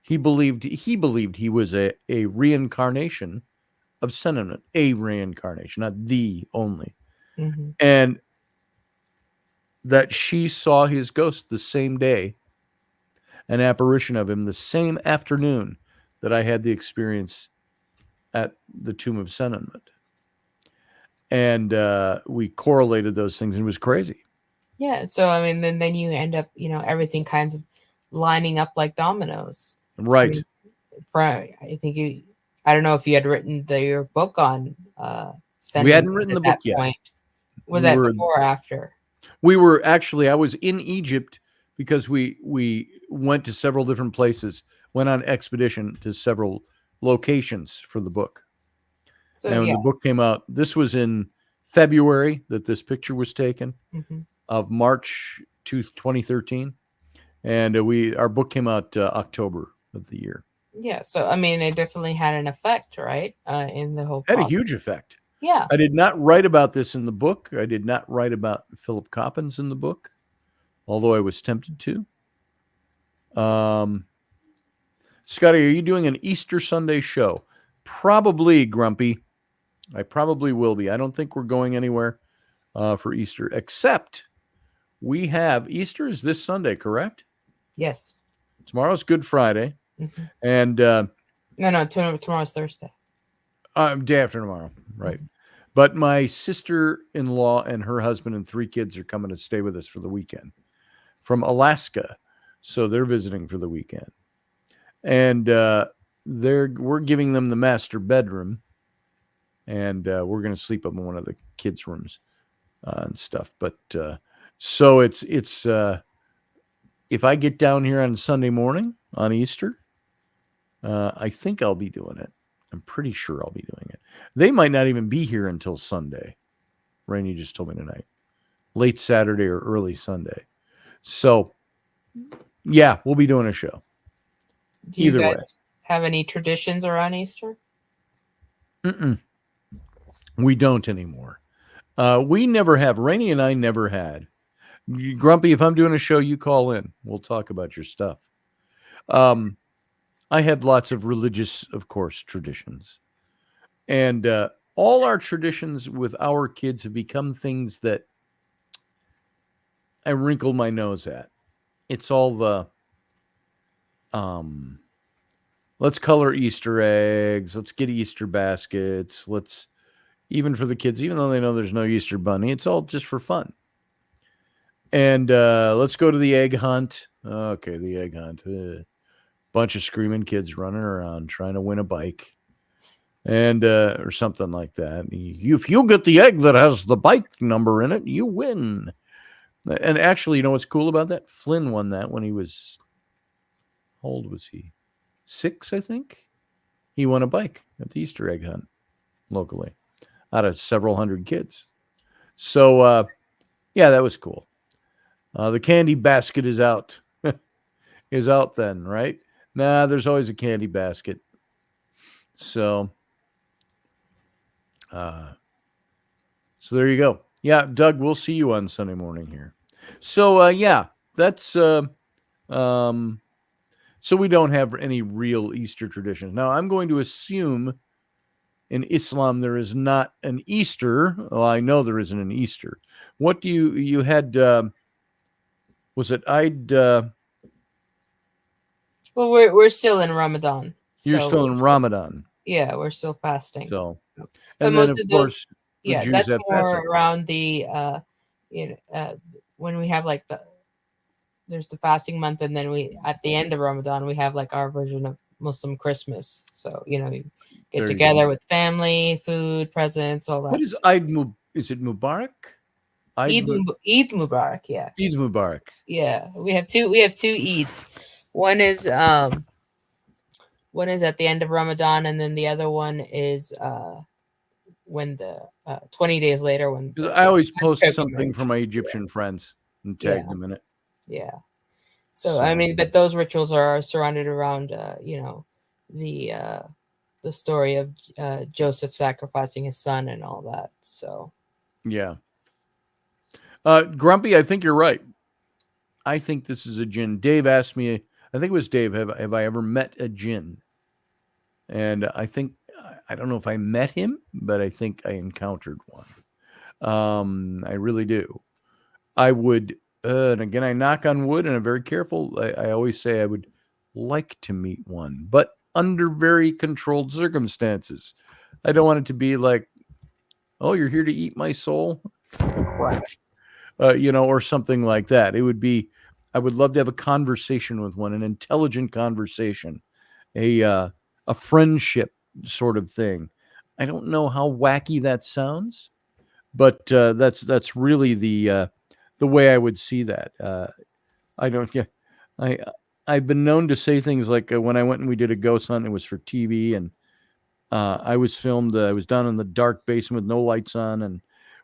he believed he was a reincarnation of Sentiment, a reincarnation, not the only, and that she saw his ghost the same day, an apparition of him the same afternoon that I had the experience at the tomb of Sentiment. And we correlated those things, and it was crazy. Yeah. So, I mean, then you end up, everything kinds of lining up like dominoes. Right. I think I don't know if you had written your book on Sentiment. We hadn't written the book yet. Was that before or after? We were actually, I was in Egypt because we went to several different places, went on expedition to several locations for the book. So, and when the book came out, this was in February that this picture was taken of March 2013. And our book came out October of the year. Yeah. So, I mean, it definitely had an effect, right? In the whole process. Had a huge effect. Yeah. I did not write about this in the book. I did not write about Philip Coppins in the book, although I was tempted to. Scotty, are you doing an Easter Sunday show? Probably, Grumpy. I probably will be. I don't think we're going anywhere for Easter, except we have Easter is this Sunday, correct? Yes. Tomorrow's Good Friday. And no, tomorrow's Thursday. Day after tomorrow, right. But my sister-in-law and her husband and 3 kids are coming to stay with us for the weekend from Alaska. So they're visiting for the weekend. And we're giving them the master bedroom. And we're going to sleep up in one of the kids' rooms and stuff. But so it's if I get down here on Sunday morning on Easter, I think I'll be doing it. I'm pretty sure I'll be doing it. They might not even be here until Sunday. Rainey just told me tonight. Late Saturday or early Sunday. So, yeah, we'll be doing a show. Do you guys have any traditions around Easter? We don't anymore. We never have. Rainey and I never had. Grumpy, if I'm doing a show, you call in. We'll talk about your stuff. I had lots of religious, of course, traditions. And all our traditions with our kids have become things that I wrinkle my nose at. It's all the, let's color Easter eggs. Let's get Easter baskets. Even for the kids, even though they know there's no Easter bunny, it's all just for fun. And let's go to the egg hunt. Okay, the egg hunt. Bunch of screaming kids running around trying to win a bike and or something like that. If you get the egg that has the bike number in it, you win. And actually, you know what's cool about that? Flynn won that when he was, how old was he? 6, I think. He won a bike at the Easter egg hunt locally out of several hundred kids. So, yeah, that was cool. The candy basket is out. Is out then, right? Nah, there's always a candy basket. So there you go. Yeah, Doug, we'll see you on Sunday morning here. So, yeah, that's, so we don't have any real Easter traditions. Now, I'm going to assume in Islam there is not an Easter. Well, I know there isn't an Easter. What do you had, was it well, we're still in Ramadan. You're still in Ramadan. Yeah, we're still fasting. So, and most of those, Jews that's have more Passover. around the when we have like there's the fasting month, and then we at the end of Ramadan we have like our version of Muslim Christmas. So you know, you get There you together go. with family, food, presents, all that. What is is it Mubarak? Eid Mubarak, yeah. Eid Mubarak. Yeah, we have two Eids. One is at the end of Ramadan, and then the other one is when the 20 days later when Because I always post pilgrimage. something for my Egyptian friends and tag them in it. Yeah. So I mean, but those rituals are surrounded around you know, the story of Joseph sacrificing his son and all that. So yeah. Grumpy, I think you're right. I think this is a jinn. Dave asked me, I think it was Dave, have I ever met a jinn? And I think, I don't know if I met him, but I think I encountered one. I really do. I would, and again, I knock on wood and I'm very careful. I always say I would like to meet one, but under very controlled circumstances. I don't want it to be like, oh, you're here to eat my soul? Crap. You know, or something like that. It would be, I would love to have a conversation with one, an intelligent conversation, a friendship sort of thing. I don't know how wacky that sounds, but that's really the way I would see that. I don't get. I've been known to say things like when I went and we did a ghost hunt, it was for TV, and I was filmed. I was down in the dark basement with no lights on, and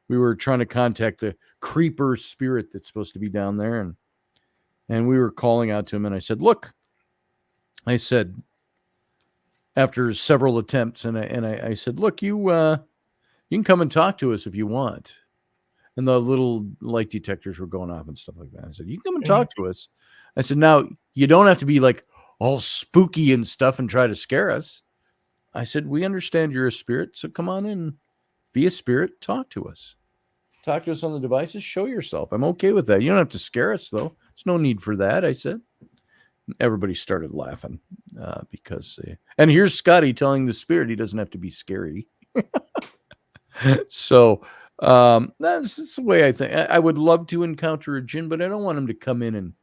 we were trying to contact the creeper spirit that's supposed to be down there, and we were calling out to him, and I said, "Look," I said, after several attempts, and I said, "Look, you can come and talk to us if you want." And the little light detectors were going off and stuff like that. I said, "You can come and talk to us." I said, "Now you don't have to be like all spooky and stuff and try to scare us." I said, "We understand you're a spirit, so come on in, be a spirit, talk to us. Talk to us on the devices, show yourself. I'm okay with that. You don't have to scare us, though. There's no need for that," I said. Everybody started laughing because, and here's Scotty telling the spirit he doesn't have to be scary. So that's the way I think. I would love to encounter a jinn, but I don't want him to come in and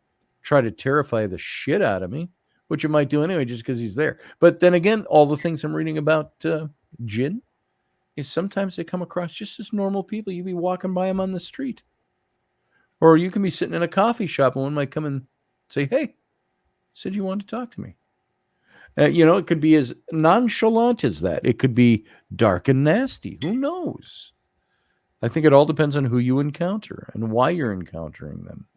try to terrify the shit out of me, which it might do anyway, just because he's there. But then again, all the things I'm reading about jinn is sometimes they come across just as normal people. You'd be walking by them on the street, or you can be sitting in a coffee shop and one might come and say, "Hey, said you wanted to talk to me." You know, it could be as nonchalant as that. It could be dark and nasty. Who knows? I think it all depends on who you encounter and why you're encountering them.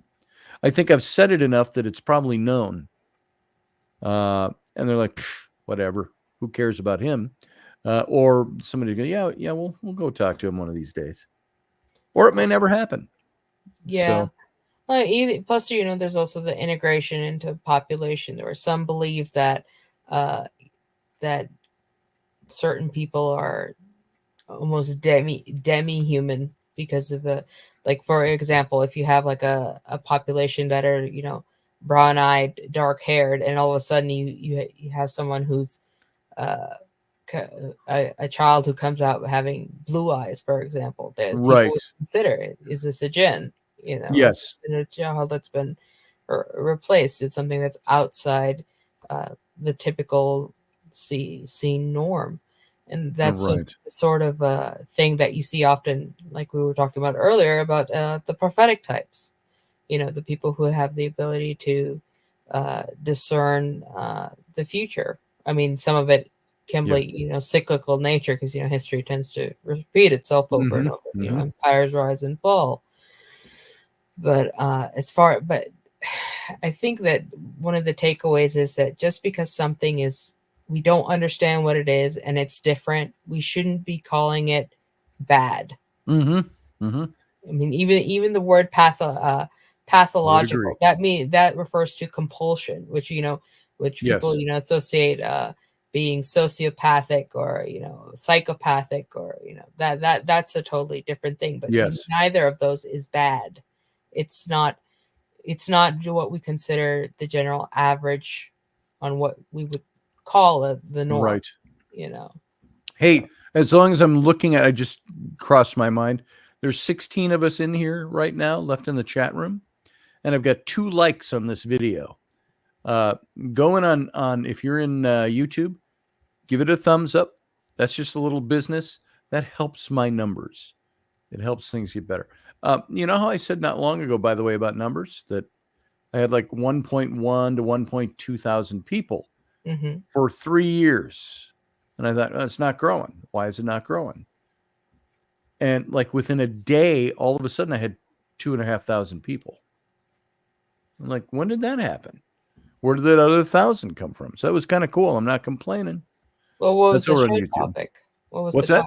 I think I've said it enough that it's probably known. And they're like, whatever. Who cares about him? Or somebody go, yeah, we'll go talk to him one of these days. Or it may never happen. yeah. So, Plus, you know, there's also the integration into population. There are some believe that that certain people are almost demi-human because of the, like, for example, if you have like a population that are, you know, brown-eyed, dark-haired, and all of a sudden you have someone who's a child who comes out having blue eyes, for example, that right. people would consider, is this a jinn? You know, yes, a child that's been replaced. It's something that's outside the typical scene norm, and that's right. just the sort of thing that you see often, like we were talking about earlier, about the prophetic types. You know, the people who have the ability to discern the future. I mean, some of it can be, you know, cyclical nature, because, you know, history tends to repeat itself over and over. You know, empires rise and fall. But but I think that one of the takeaways is that just because something is, we don't understand what it is and it's different, we shouldn't be calling it bad. I mean, even the word pathological, that refers to compulsion, which, you know, people, you know, associate being sociopathic or, you know, psychopathic, or, you know, that's a totally different thing. But neither of those is bad. It's not what we consider the general average on what we would call the norm, right? You know. Hey, as long as I'm looking at, I just crossed my mind. There's 16 of us in here right now left in the chat room. and I've got 2 likes on this video. Go in on if you're in YouTube, give it a thumbs up. That's just a little business. That helps my numbers. It helps things get better. You know how I said not long ago, by the way, about numbers, that I had like 1.1 to 1.2 thousand people for 3 years. And I thought, oh, it's not growing. Why is it not growing? And like within a day, all of a sudden I had 2,500 people. I'm like, when did that happen? Where did that other 1,000 come from? So that was kind of cool. I'm not complaining. Well, what was That's the over on show YouTube. topic? What was What's the that?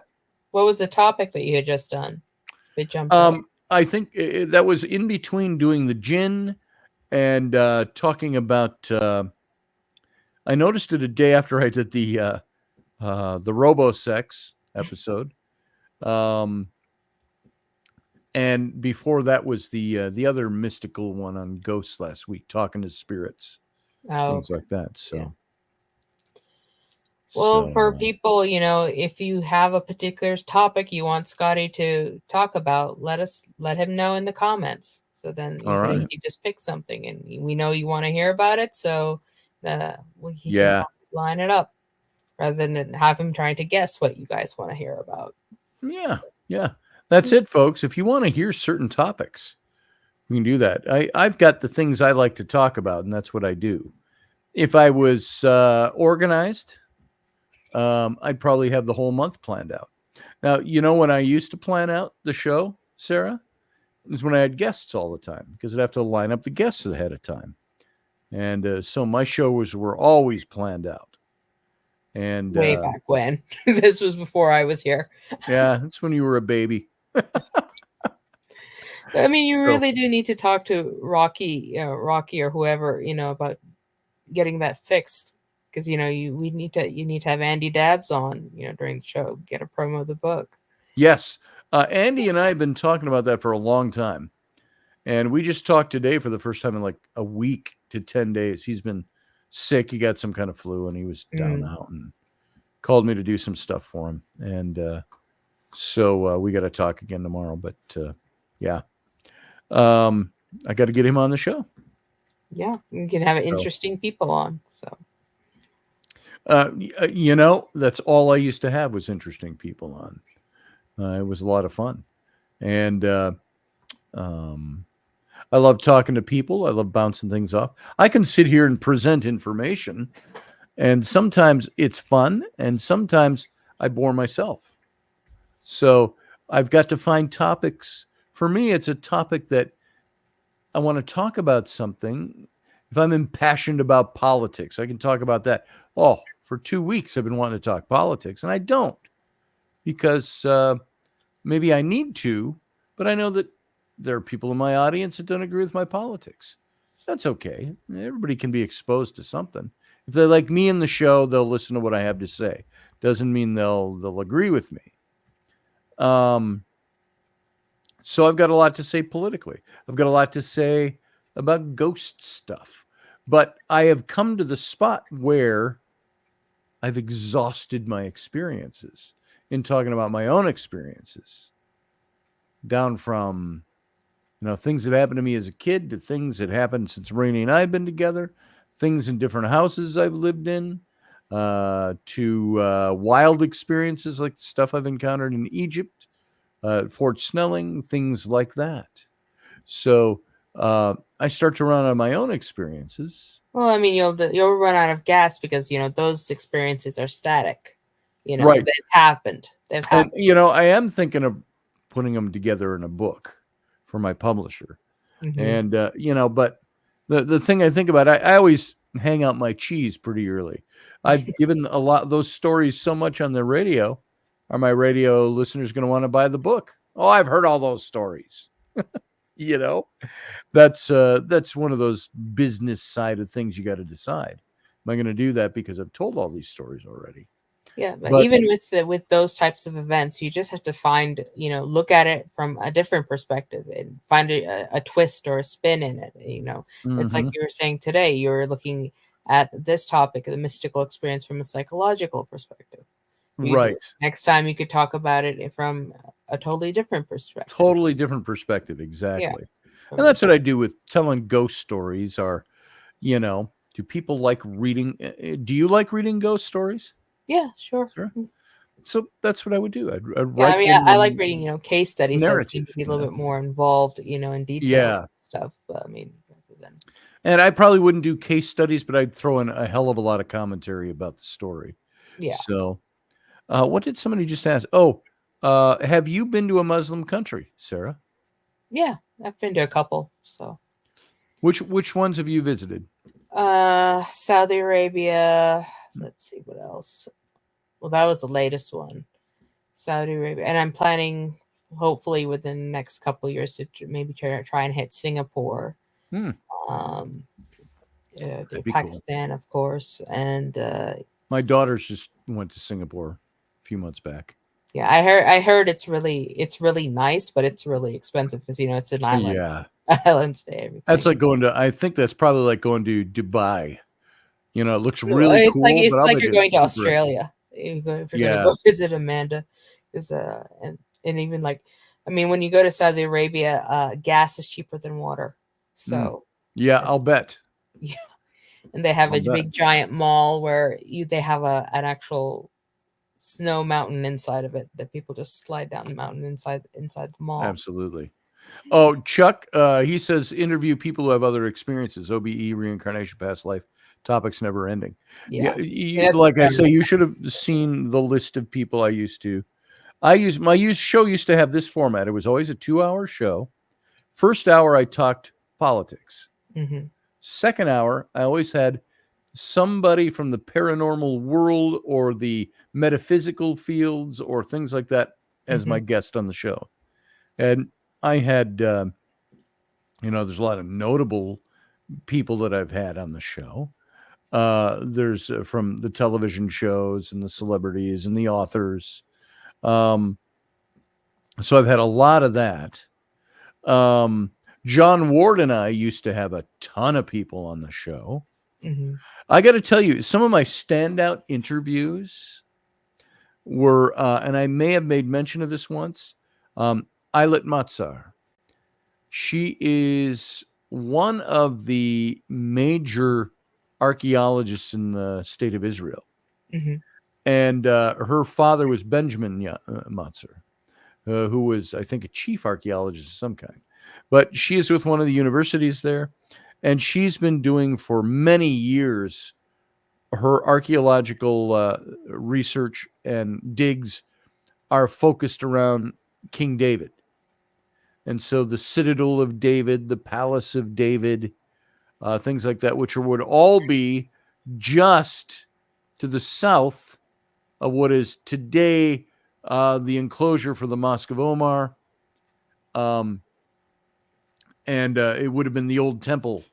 What was the topic that you had just done? They jumped in. I think that was in between doing the gin and talking about. I noticed it a day after I did the RoboSex episode, and before that was the other mystical one on ghosts last week, talking to spirits, things like that. So. Yeah. Well, for people, if you have a particular topic you want Scotty to talk about, let him know in the comments. So then you just pick something, and we know you want to hear about it. So he can line it up rather than have him trying to guess what you guys want to hear about. Yeah. That's it, folks. If you want to hear certain topics, we can do that. I've got the things I like to talk about, and that's what I do. If I was organized, I'd probably have the whole month planned out. Now, when I used to plan out the show, Sarah, is when I had guests all the time, because I'd have to line up the guests ahead of time. And so my shows were always planned out. And way back when. This was before I was here. Yeah, that's when you were a baby. I mean, you really do need to talk to Rocky or whoever, about getting that fixed. Because you need to have Andy Dabbs on, during the show, get a promo of the book. Yes, Andy and I have been talking about that for a long time, and we just talked today for the first time in like a week to 10 days. He's been sick; he got some kind of flu, and he was down out, and called me to do some stuff for him, and so we got to talk again tomorrow. But yeah, I got to get him on the show. Yeah, you can have interesting people on. So. That's all I used to have was interesting people on. It was a lot of fun. And I love talking to people. I love bouncing things off. I can sit here and present information, and sometimes it's fun, and sometimes I bore myself. So I've got to find topics. For me, it's a topic that I want to talk about something. If I'm impassioned about politics, I can talk about that. Oh, for 2 weeks, I've been wanting to talk politics, and I don't, because maybe I need to, but I know that there are people in my audience that don't agree with my politics. That's okay. Everybody can be exposed to something. If they like me in the show, they'll listen to what I have to say. Doesn't mean they'll agree with me. So I've got a lot to say politically. I've got a lot to say about ghost stuff. But I have come to the spot where I've exhausted my experiences in talking about my own experiences, down from, things that happened to me as a kid to things that happened since Rainey and I have been together, things in different houses I've lived in, to wild experiences like the stuff I've encountered in Egypt, Fort Snelling, things like that. So I start to run out of my own experiences. Well, I mean, you'll run out of gas because those experiences are static. Right. They've happened. And, I am thinking of putting them together in a book for my publisher. Mm-hmm. And but the thing I think about, I always hang out my cheese pretty early. I've given a lot of those stories so much on the radio. Are my radio listeners going to want to buy the book? Oh, I've heard all those stories. That's one of those business side of things you got to decide. Am I going to do that because I've told all these stories already? Yeah, but even with those types of events, you just have to find, look at it from a different perspective and find a twist or a spin in it. Mm-hmm. It's like you were saying today, you're looking at this topic, the mystical experience, from a psychological perspective. Right. Next time you could talk about it from a totally different perspective. Totally different perspective. Exactly. And that's what I do with telling ghost stories. Are do people like reading? Do you like reading ghost stories? Yeah, sure. Sure. So that's what I would do. I'd Yeah, write I mean, them I like in reading, case studies that seem narrative. to be a little bit more involved, in detail Yeah. stuff. But I mean, rather than And I probably wouldn't do case studies, but I'd throw in a hell of a lot of commentary about the story. yeah, So, what did somebody just ask? Oh, have you been to a Muslim country, Sarah? yeah, I've been to a couple. So, Which ones have you visited? Saudi Arabia. Let's see what else. Well, that was the latest one, Saudi Arabia, and I'm planning, hopefully, within the next couple of years to maybe try and hit Singapore. Hmm. Um, That'd be cool. Pakistan, of course, and My daughters just went to Singapore a few months back. yeah, I heard it's really nice, but it's really expensive because it's an island. Yeah. Island stay. Everything. That's like going to. I think that's probably like going to Dubai. It looks really It's cool. like it's but I'll like bet you're it's going to super Australia. If you're Yeah. gonna go visit Amanda, is and even like, I mean, when you go to Saudi Arabia, gas is cheaper than water. So Yeah, I'll bet. yeah, and they have I'll a bet. big giant mall where they have an actual snow mountain inside of it that people just slide down the mountain inside the mall. Absolutely. Oh, Chuck, he says interview people who have other experiences, OBE, reincarnation, past life, topics never ending. Yeah. Like I say, you should have seen the list of people I used to. My show used to have this format. It was always a 2-hour show. First hour, I talked politics. Mm-hmm. Second hour, I always had somebody from the paranormal world or the metaphysical fields or things like that as my guest on the show. And I had, there's a lot of notable people that I've had on the show. There's from the television shows and the celebrities and the authors. So I've had a lot of that. John Ward and I used to have a ton of people on the show. Mm-hmm. I got to tell you, some of my standout interviews were, and I may have made mention of this once, Eilat Matzar. She is one of the major archaeologists in the state of Israel. Mm-hmm. And her father was Benjamin Matzar, who was, I think, a chief archaeologist of some kind. But she is with one of the universities there, and she's been doing for many years her archaeological research and digs are focused around King David. And so the Citadel of David, the Palace of David, things like that, which would all be just to the south of what is today the enclosure for the Mosque of Omar. And it would have been the old temple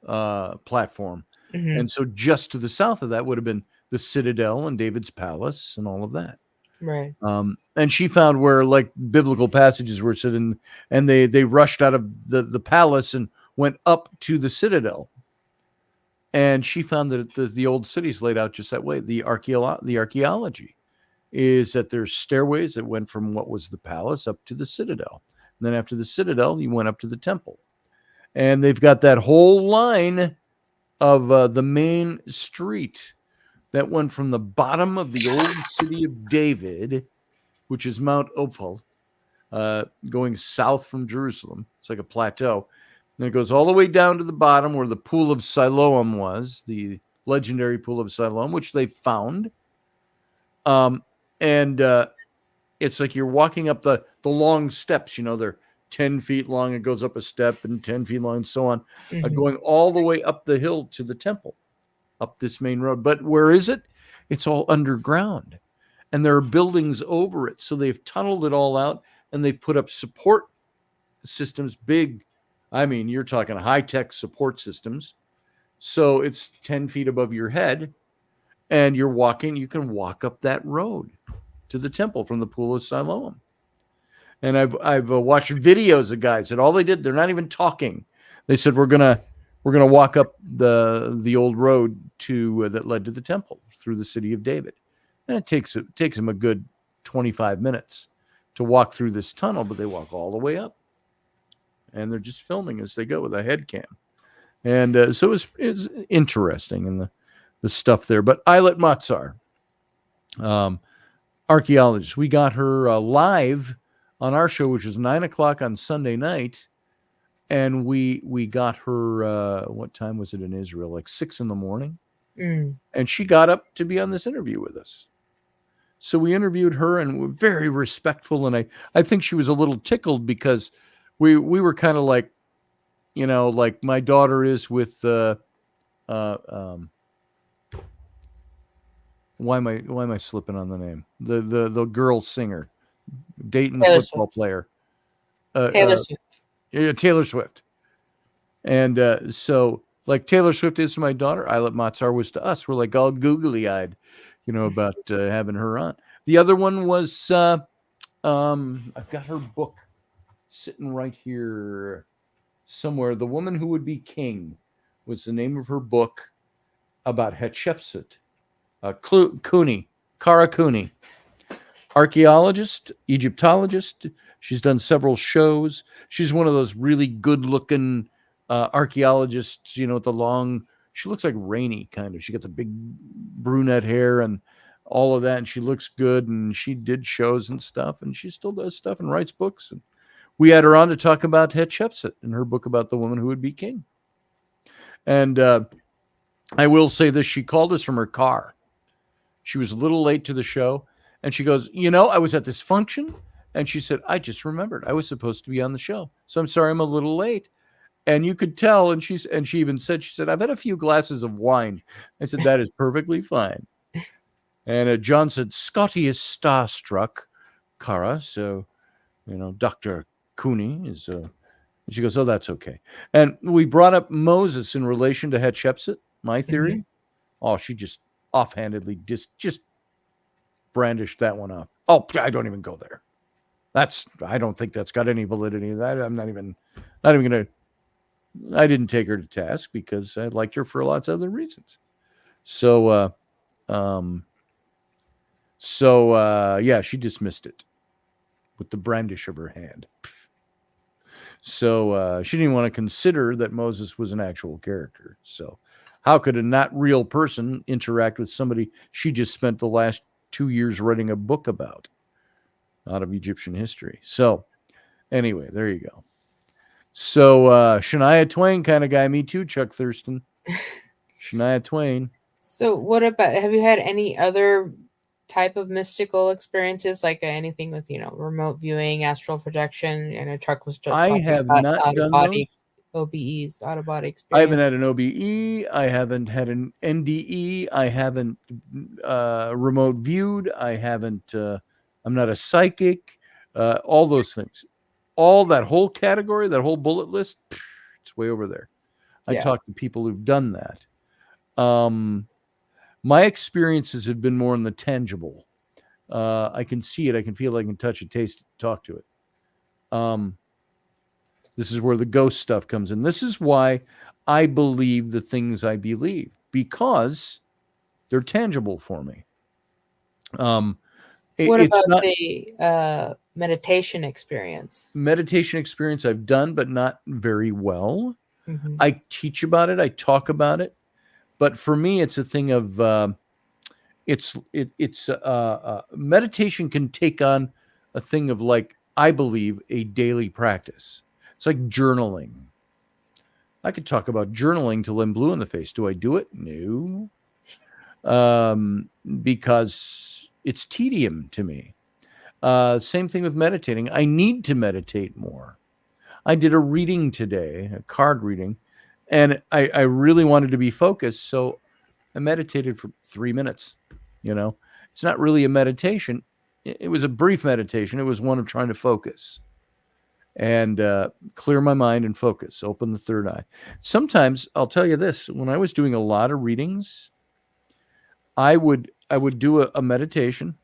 platform. Mm-hmm. And so just to the south of that would have been the Citadel and David's Palace and all of that. Right. And she found where like biblical passages were sitting, and they rushed out of the palace and went up to the Citadel. And she found that the old city's laid out just that way. The archaeology is that there's stairways that went from what was the palace up to the Citadel. And then after the Citadel, you went up to the temple. And they've got that whole line of the main street that went from the bottom of the old city of David, which is Mount Opal, going south from Jerusalem. It's like a plateau. And it goes all the way down to the bottom where the Pool of Siloam was, the legendary Pool of Siloam, which they found. And it's like you're walking up the long steps. They're 10 feet long. It goes up a step and 10 feet long and so on, going all the way up the hill to the temple, up this main road. But where is it? It's all underground. And there are buildings over it. So they've tunneled it all out and they put up support systems, big. I mean, you're talking high-tech support systems. So it's 10 feet above your head and you're walking. You can walk up that road to the temple from the Pool of Siloam. And I've watched videos of guys that all they did, they're not even talking. They said, we're gonna walk up the old road to that led to the temple through the city of David. And it takes them a good 25 minutes to walk through this tunnel, but they walk all the way up. and they're just filming as they go with a head cam. And so it's interesting in the stuff there. But Eilert Matzar, archaeologist, we got her live on our show, which was 9:00 on Sunday night. And we got her, what time was it in Israel? Like 6 a.m. And she got up to be on this interview with us. So we interviewed her, and we're very respectful. And I think she was a little tickled because we were kind of like, like my daughter is with, why am I slipping on the name? The girl singer, Dayton Taylor football Swift. player. Taylor Swift. Yeah, Taylor Swift. And so, like Taylor Swift is to my daughter, Eilert Matzar was to us. We're like all googly-eyed, about having her on. The other one was, I've got her book sitting right here somewhere. The Woman Who Would Be King was the name of her book about Hatshepsut. Kara Cooney, archaeologist, Egyptologist. She's done several shows. She's one of those really good-looking archaeologists, with the long. She looks like Rainey, kind of. She got the big brunette hair and all of that, and she looks good. And she did shows and stuff, and she still does stuff and writes books. And we had her on to talk about Hatshepsut in her book about the woman who would be king. And I will say this: she called us from her car. She was a little late to the show, and she goes, I was at this function. And she said, I just remembered I was supposed to be on the show. So I'm sorry I'm a little late. And you could tell. And she even said, I've had a few glasses of wine. I said, that is perfectly fine. And John said, Scotty is starstruck, Kara. So, Dr. Cooney is, and she goes, oh, that's okay. And we brought up Moses in relation to Hatshepsut, my theory. Mm-hmm. Oh, she just offhandedly just brandished that one up. Oh, I don't even go there. I don't think that's got any validity. I'm not even going to, I didn't take her to task because I liked her for lots of other reasons. So, yeah, she dismissed it with the brandish of her hand. So, she didn't want to consider that Moses was an actual character. So how could a not real person interact with somebody she just spent the last 2 years writing a book about? Out of Egyptian history. So anyway, there you go. So Shania Twain kind of guy, me too, Chuck Thurston. Shania Twain. So what about, have you had any other type of mystical experiences, like anything with, remote viewing, astral projection? And Chuck was talking I have about not done those. OBEs, out-of-body experience. I haven't had an OBE. I haven't had an NDE. I haven't remote viewed. I haven't... I'm not a psychic, all those things. All that whole category, that whole bullet list, it's way over there. I talk to people who've done that. My experiences have been more in the tangible. I can see it, I can feel it, I can touch it, taste it, talk to it. This is where the ghost stuff comes in. This is why I believe the things I believe, because they're tangible for me. What about the meditation experience? Meditation experience I've done, but not very well. Mm-hmm. I teach about it. I talk about it. But for me, it's a thing of, meditation can take on a thing of, like, I believe, a daily practice. It's like journaling. I could talk about journaling till I'm blue in the face. Do I do it? No. Because it's tedium to me. Same thing with meditating. I need to meditate more. I did a reading today, a card reading, and I really wanted to be focused, so I meditated for 3 minutes. It's not really a meditation. It was a brief meditation. It was one of trying to focus and clear my mind and focus, open the third eye. Sometimes, I'll tell you this, when I was doing a lot of readings, I would do a meditation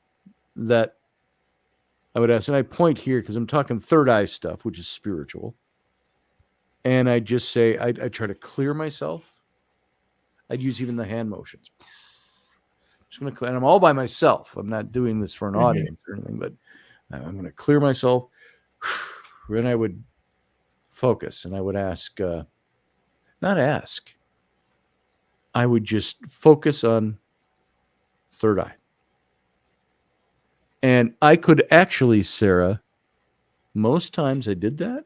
that I would ask, and I point here because I'm talking third eye stuff, which is spiritual. And I just say, I try to clear myself. I'd use even the hand motions. Just going to clear, and I'm all by myself. I'm not doing this for an audience or anything, but I'm going to clear myself. And I would focus, and I would ask, not ask, I would just focus on third eye. And I could actually, Sarah, most times I did that,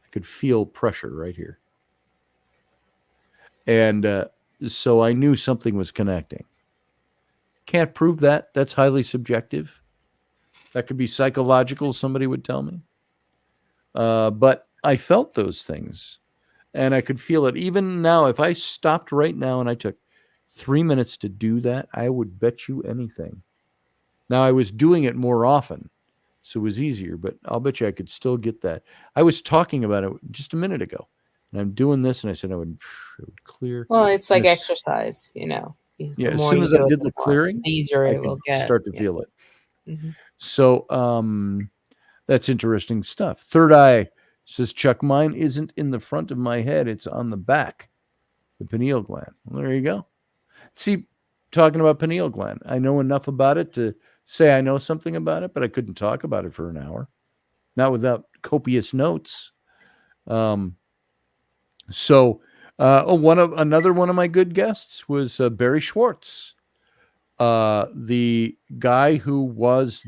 I could feel pressure right here. And so I knew something was connecting. Can't prove that. That's highly subjective. That could be psychological, somebody would tell me. But I felt those things, and I could feel it. Even now, if I stopped right now and I took 3 minutes to do that, I would bet you anything. Now, I was doing it more often, so it was easier, but I'll bet you I could still get that. I was talking about it just a minute ago, and I'm doing this, and I said it would clear. Well, it's like And as- exercise, you know. The Yeah, as more soon you as I do it, did the the more clearing, easier I it will could get. start to Yeah. feel it. Mhm. So that's interesting stuff. Third eye, says Chuck, mine isn't in the front of my head. It's on the back, the pineal gland. Well, there you go. See, talking about pineal gland, I know enough about it to say I know something about it, but I couldn't talk about it for an hour, not without copious notes. Another one of my good guests was Barry Schwartz, the guy who was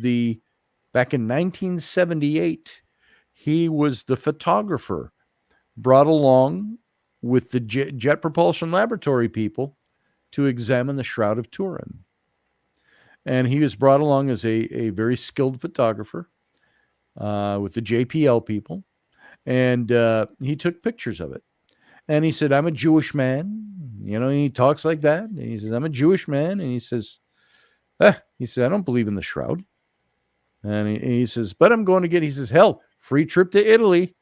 back in 1978, he was the photographer brought along with the Jet Propulsion Laboratory people to examine the Shroud of Turin. And he was brought along as a very skilled photographer with the JPL people. And he took pictures of it. And he said, I'm a Jewish man. You know, he talks like that. And he says, I'm a Jewish man. And he says, I don't believe in the Shroud. And he says, but I'm going to he says, hell, free trip to Italy. He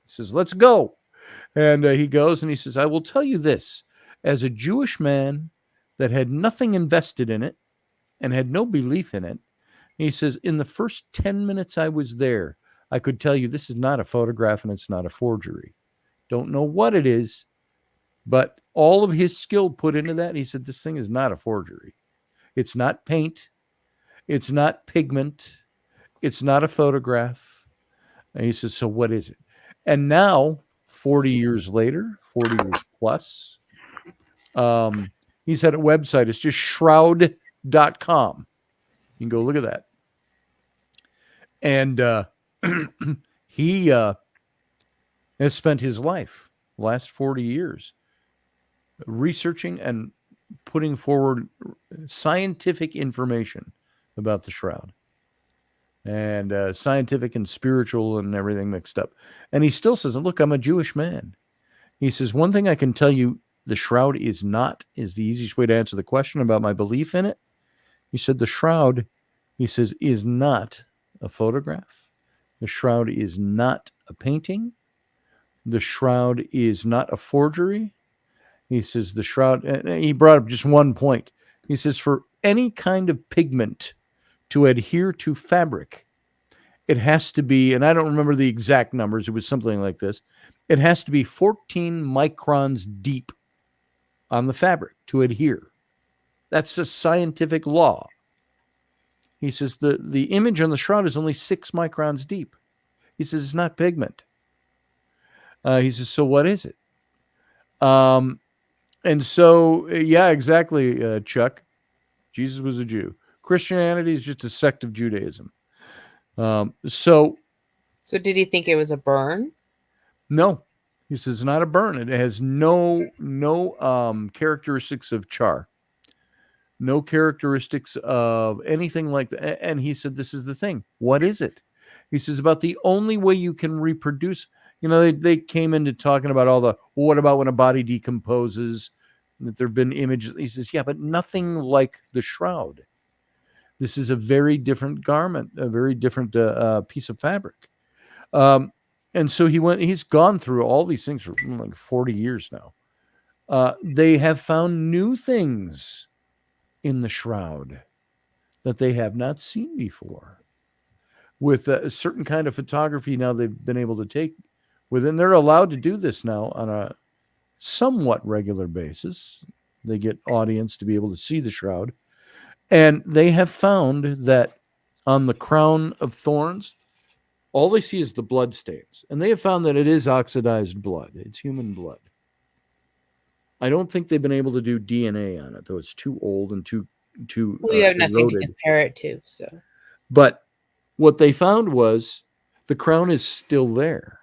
says, let's go. And he goes and he says, I will tell you this, as a Jewish man that had nothing invested in it and had no belief in it, he says, in the first 10 minutes I was there, I could tell you this is not a photograph and it's not a forgery. Don't know what it is, but all of his skill put into that, he said, this thing is not a forgery. It's not paint. It's not pigment. It's not a photograph. And he says, so what is it? And now, 40 years later, 40 years plus, he's had a website. It's just shroud.com. You can go look at that. And he has spent his life, the last 40 years, researching and putting forward scientific information about the Shroud. And scientific and spiritual and everything mixed up. And he still says, look, I'm a Jewish man. He says, one thing I can tell you, the Shroud is the easiest way to answer the question about my belief in it. He said, the Shroud, he says, is not a photograph. The Shroud is not a painting. The Shroud is not a forgery. He says, the Shroud, and he brought up just one point. He says, for any kind of pigment to adhere to fabric, it has to be, and I don't remember the exact numbers, it was something like this, it has to be 14 microns deep on the fabric to adhere. That's a scientific law. He says the image on the Shroud is only 6 microns deep. He says it's not pigment. He says, so what is it? And so, yeah, exactly, Chuck. Jesus was a Jew. Christianity is just a sect of Judaism. So did he think it was a burn? No, he says not a burn. It has no characteristics of char, no characteristics of anything like that. And he said, this is the thing. What is it? He says, about the only way you can reproduce. You know, they came into talking about what about when a body decomposes, that there have been images. He says, yeah, but nothing like the Shroud. This is a very different garment, a very different piece of fabric. And so he's gone through all these things for like 40 years now. They have found new things in the Shroud that they have not seen before. With a certain kind of photography now they've been able to take within, they're allowed to do this now on a somewhat regular basis. They get audience to be able to see the Shroud. And they have found that on the crown of thorns, all they see is the blood stains. And they have found that it is oxidized blood. It's human blood. I don't think they've been able to do DNA on it, though it's too old and too We have nothing to eroded. compare it to. So But what they found was the crown is still there.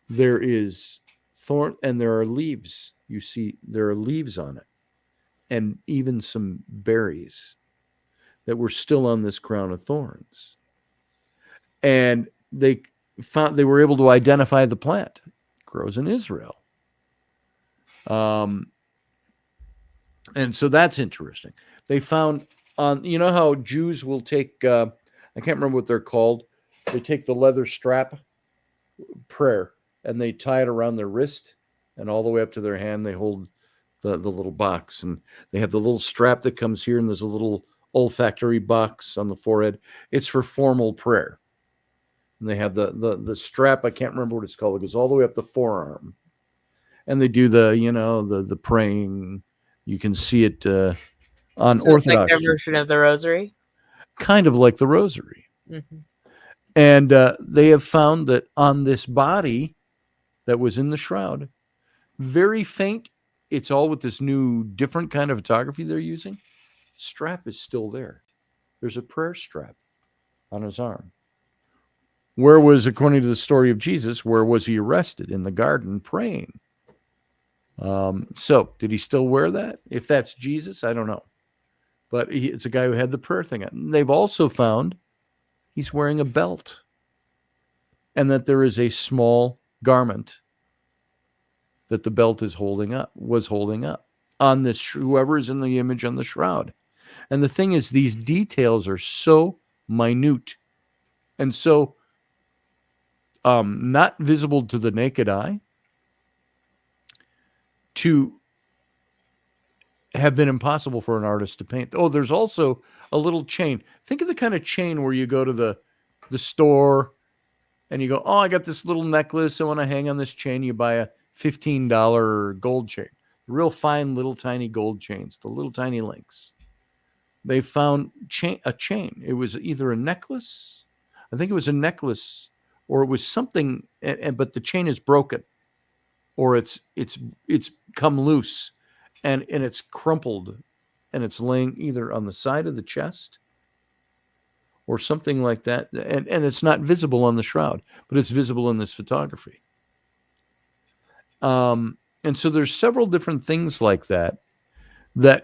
There is thorn, and there are leaves. You see, there are leaves on it, and even some berries that were still on this crown of thorns. And they were able to identify the plant. It grows in Israel. And so that's interesting. They found on, you know how Jews will take, I can't remember what they're called. They take the leather strap, prayer, and they tie it around their wrist, and all the way up to their hand, they hold the little box, and they have the little strap that comes here, and there's a little olfactory box on the forehead. It's for formal prayer. And they have the strap, I can't remember what it's called. It goes all the way up the forearm. And they do the praying. You can see it on so it's like Orthodox. their version of the rosary. Kind of like the rosary. Mm-hmm. And they have found that on this body that was in the shroud, very faint, it's all with this new different kind of photography they're using. Strap is still there. There's a prayer strap on his arm. Where was, according to the story of Jesus, where was he arrested? In the garden praying. So did he still wear that? If that's Jesus, I don't know. But it's a guy who had the prayer thing on. They've also found he's wearing a belt, and that there is a small garment that the belt was holding up on this, whoever is in the image on the shroud. And the thing is, these details are so minute and so not visible to the naked eye to have been impossible for an artist to paint. Oh, there's also a little chain. Think of the kind of chain where you go to the store and you go, oh, I got this little necklace. I want to hang on this chain. You buy a $15 gold chain. Real fine little tiny gold chains, the little tiny links. They found a chain. It was either a necklace. I think it was a necklace, or it was something, but the chain is broken, or it's come loose, and it's crumpled, and it's laying either on the side of the chest or something like that, and it's not visible on the shroud, but it's visible in this photography. And so there's several different things like that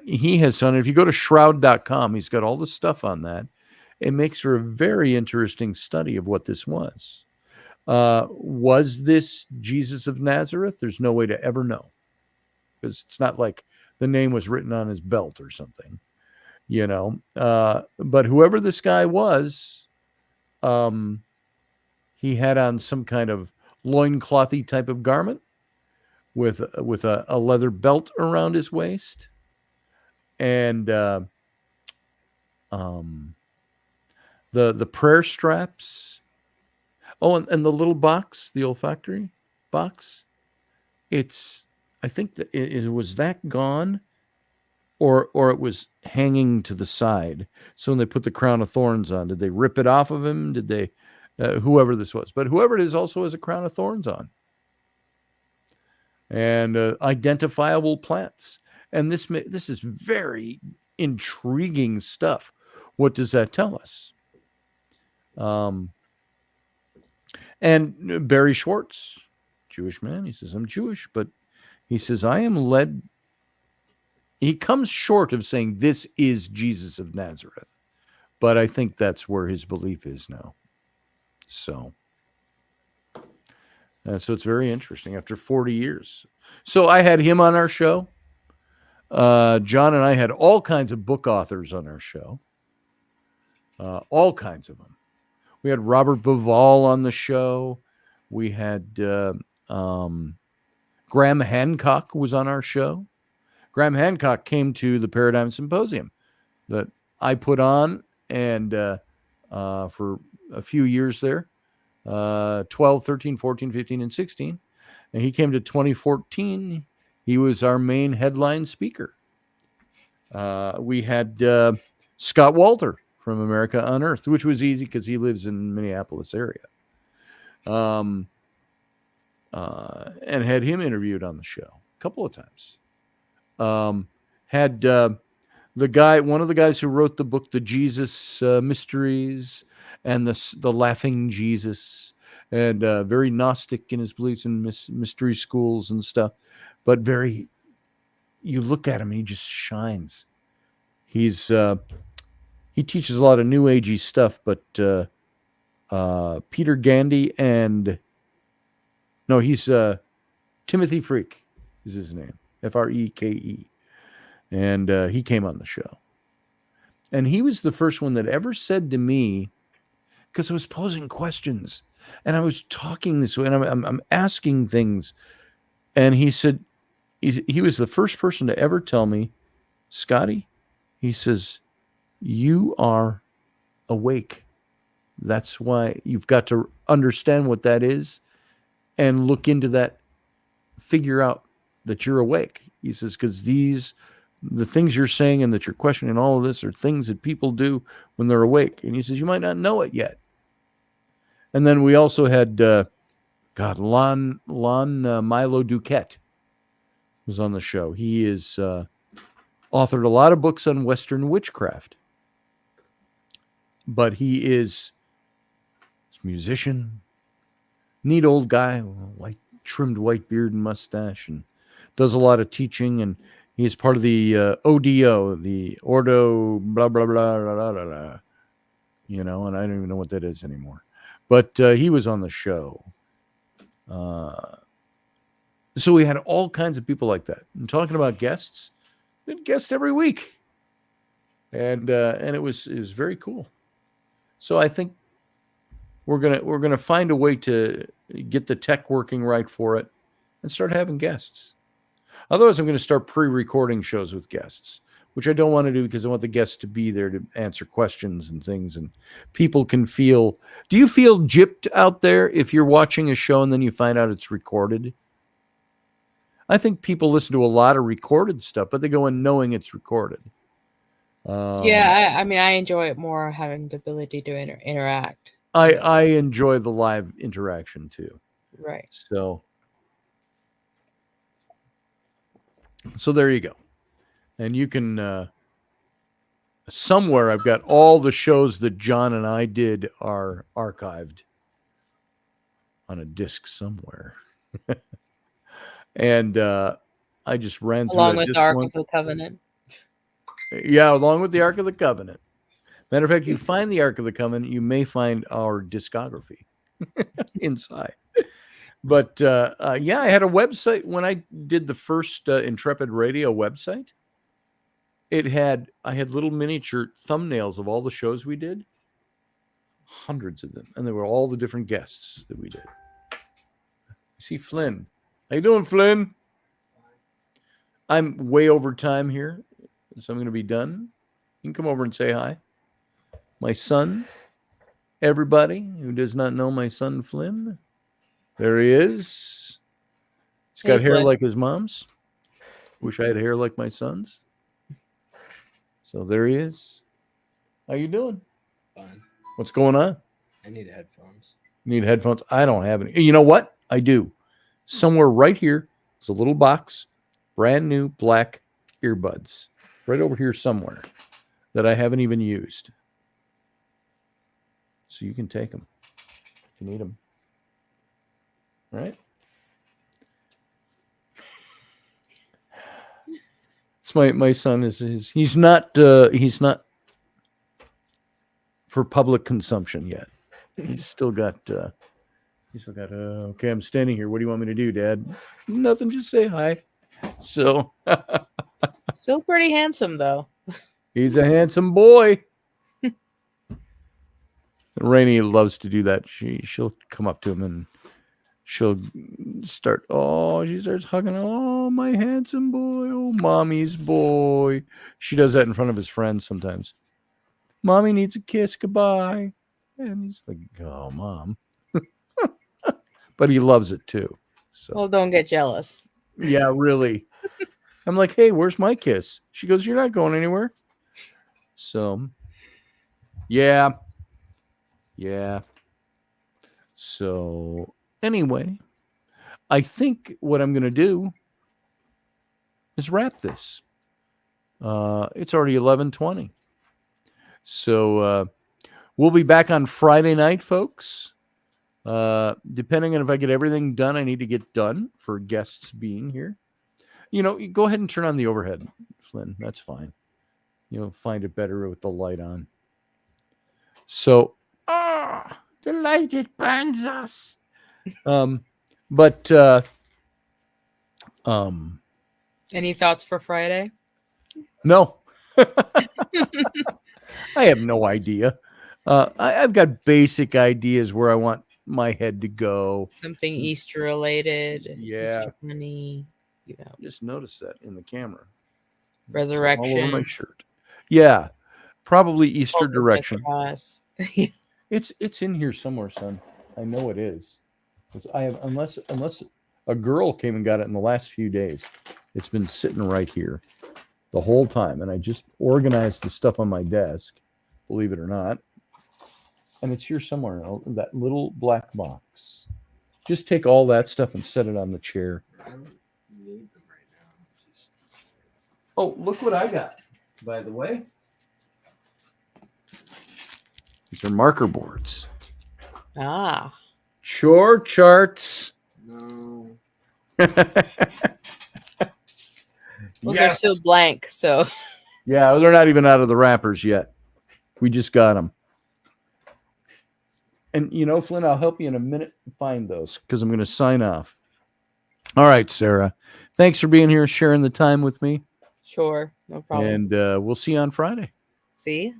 he has done. If you go to shroud.com, he's got all the stuff on that. It makes for a very interesting study of what this was. Was this Jesus of Nazareth? There's no way to ever know, because it's not like the name was written on his belt or something, but whoever this guy was, he had on some kind of loinclothy type of garment with a leather belt around his waist, and the prayer straps. Oh, and the little box, the olfactory box. I think that it was that gone, or it was hanging to the side. So when they put the crown of thorns on, did they rip it off of him? Did they, whoever this was, but whoever it is also has a crown of thorns on. And identifiable plants. And this is very intriguing stuff. What does that tell us? And Barry Schwartz, Jewish man, he says, I'm Jewish, but he says, I am led. He comes short of saying this is Jesus of Nazareth, but I think that's where his belief is now. So it's very interesting after 40 years. So I had him on our show. John and I had all kinds of book authors on our show. All kinds of them. We had Robert Bivall on the show. We had Graham Hancock was on our show. Graham Hancock came to the Paradigm Symposium that I put on, and for a few years there, 12, 13, 14, 15, and 16. And he came to 2014. He was our main headline speaker. We had Scott Walter from America on Earth, which was easy because he lives in Minneapolis area. And had him interviewed on the show a couple of times. Had one of the guys who wrote the book, The Jesus Mysteries, and the Laughing Jesus, and very Gnostic in his beliefs in mystery schools and stuff, but you look at him, he just shines. He teaches a lot of new agey stuff, but Peter Gandy he's Timothy Freak is his name, Freke, and he came on the show, and he was the first one that ever said to me, because I was posing questions and I was talking this way and I'm asking things, and he said he was the first person to ever tell me, Scotty, he says, you are awake. That's why you've got to understand what that is and look into that, figure out that you're awake. He says, because the things you're saying and that you're questioning, all of this are things that people do when they're awake. And he says, you might not know it yet. And then we also had, Lon Milo Duquette was on the show. He is authored a lot of books on Western witchcraft. But he is a musician, neat old guy, trimmed white beard and mustache, and does a lot of teaching. And he's part of the ODO, the Ordo, blah, blah, blah, blah, blah, blah, and I don't even know what that is anymore. But he was on the show. So we had all kinds of people like that. And talking about guests, we had guests every week. And it was very cool. So I think we're gonna find a way to get the tech working right for it and start having guests. Otherwise, I'm going to start pre-recording shows with guests, which I don't want to do because I want the guests to be there to answer questions and things, and people can feel. Do you feel gypped out there if you're watching a show and then you find out it's recorded? I think people listen to a lot of recorded stuff, but they go in knowing it's recorded. I mean, I enjoy it more having the ability to interact. I enjoy the live interaction too. Right. So there you go. And you can, somewhere I've got all the shows that John and I did are archived on a disc somewhere. And I just ran through along with the Ark of the Covenant. Yeah, along with the Ark of the Covenant. Matter of fact, you find the Ark of the Covenant, you may find our discography inside. But I had a website when I did the first Intrepid Radio website. I had little miniature thumbnails of all the shows we did, hundreds of them, and they were all the different guests that we did. You see Flynn. How you doing, Flynn? I'm way over time here, so I'm going to be done. You can come over and say hi. My son, everybody who does not know my son Flynn, there he is. He's got hair like his mom's. Wish I had hair like my son's. So there he is. How you doing? Fine. What's going on? I need headphones. You need headphones? I don't have any. You know what? I do. Somewhere right here is a little box, brand new black earbuds. Right over here somewhere that I haven't even used. So you can take them if you need them. All right? It's my son he's not for public consumption yet. He's still got okay, I'm standing here. What do you want me to do, Dad? Nothing, just say hi. So still pretty handsome though. He's a handsome boy. Rainey loves to do that. She'll come up to him and she'll start. Oh, she starts hugging. Oh, my handsome boy. Oh, mommy's boy. She does that in front of his friends sometimes. Mommy needs a kiss. Goodbye. And he's like, oh, Mom. But he loves it too. So. Well, don't get jealous. Yeah, really. I'm like, hey, where's my kiss? She goes, you're not going anywhere. So Yeah. Yeah. So anyway, I think what I'm going to do is wrap this. It's already 11:20. So we'll be back on Friday night, folks. Depending on if I get everything done I need to get done for guests being here. You know, you go ahead and turn on the overhead, Flynn. That's fine. You'll find it better with the light on. So, the light, it burns us. But Any thoughts for Friday? no. I have no idea. I've got basic ideas where I want my head to go. Something Easter related. Yeah. Easter bunny. You know, Just notice that in the camera. resurrection. All over my shirt. Yeah. Probably Easter Cult of the direction. Cross. It's in here somewhere, son. I know it is. I have unless a girl came and got it in the last few days. It's been sitting right here the whole time, and I just organized the stuff on my desk, believe it or not. And it's here somewhere in that little black box. Just take all that stuff and set it on the chair. I don't need them right now. Just... Oh, look what I got, by the way. These are marker boards. Ah. Chore charts. No. Well, they're still blank, so. Yeah, they're not even out of the wrappers yet. We just got them. And, you know, Flynn, I'll help you in a minute to find those because I'm going to sign off. All right, Sarah. Thanks for being here, sharing the time with me. Sure, no problem. And we'll see you on Friday. See?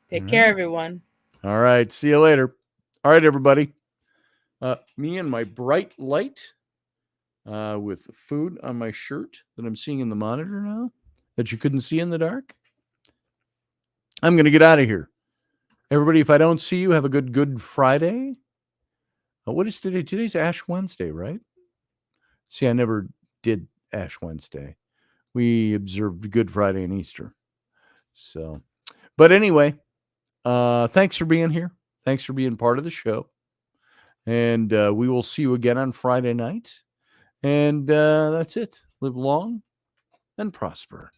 Take All care, right. everyone. All right. See you later. All right, everybody. Me and my bright light with food on my shirt that I'm seeing in the monitor now that you couldn't see in the dark. I'm going to get out of here. Everybody, if I don't see you, have a Good Friday. What is today? Today's Ash Wednesday, right? See, I never did Ash Wednesday. We observed Good Friday and Easter. So, but anyway, thanks for being here. Thanks for being part of the show. And we will see you again on Friday night. And that's it. Live long and prosper.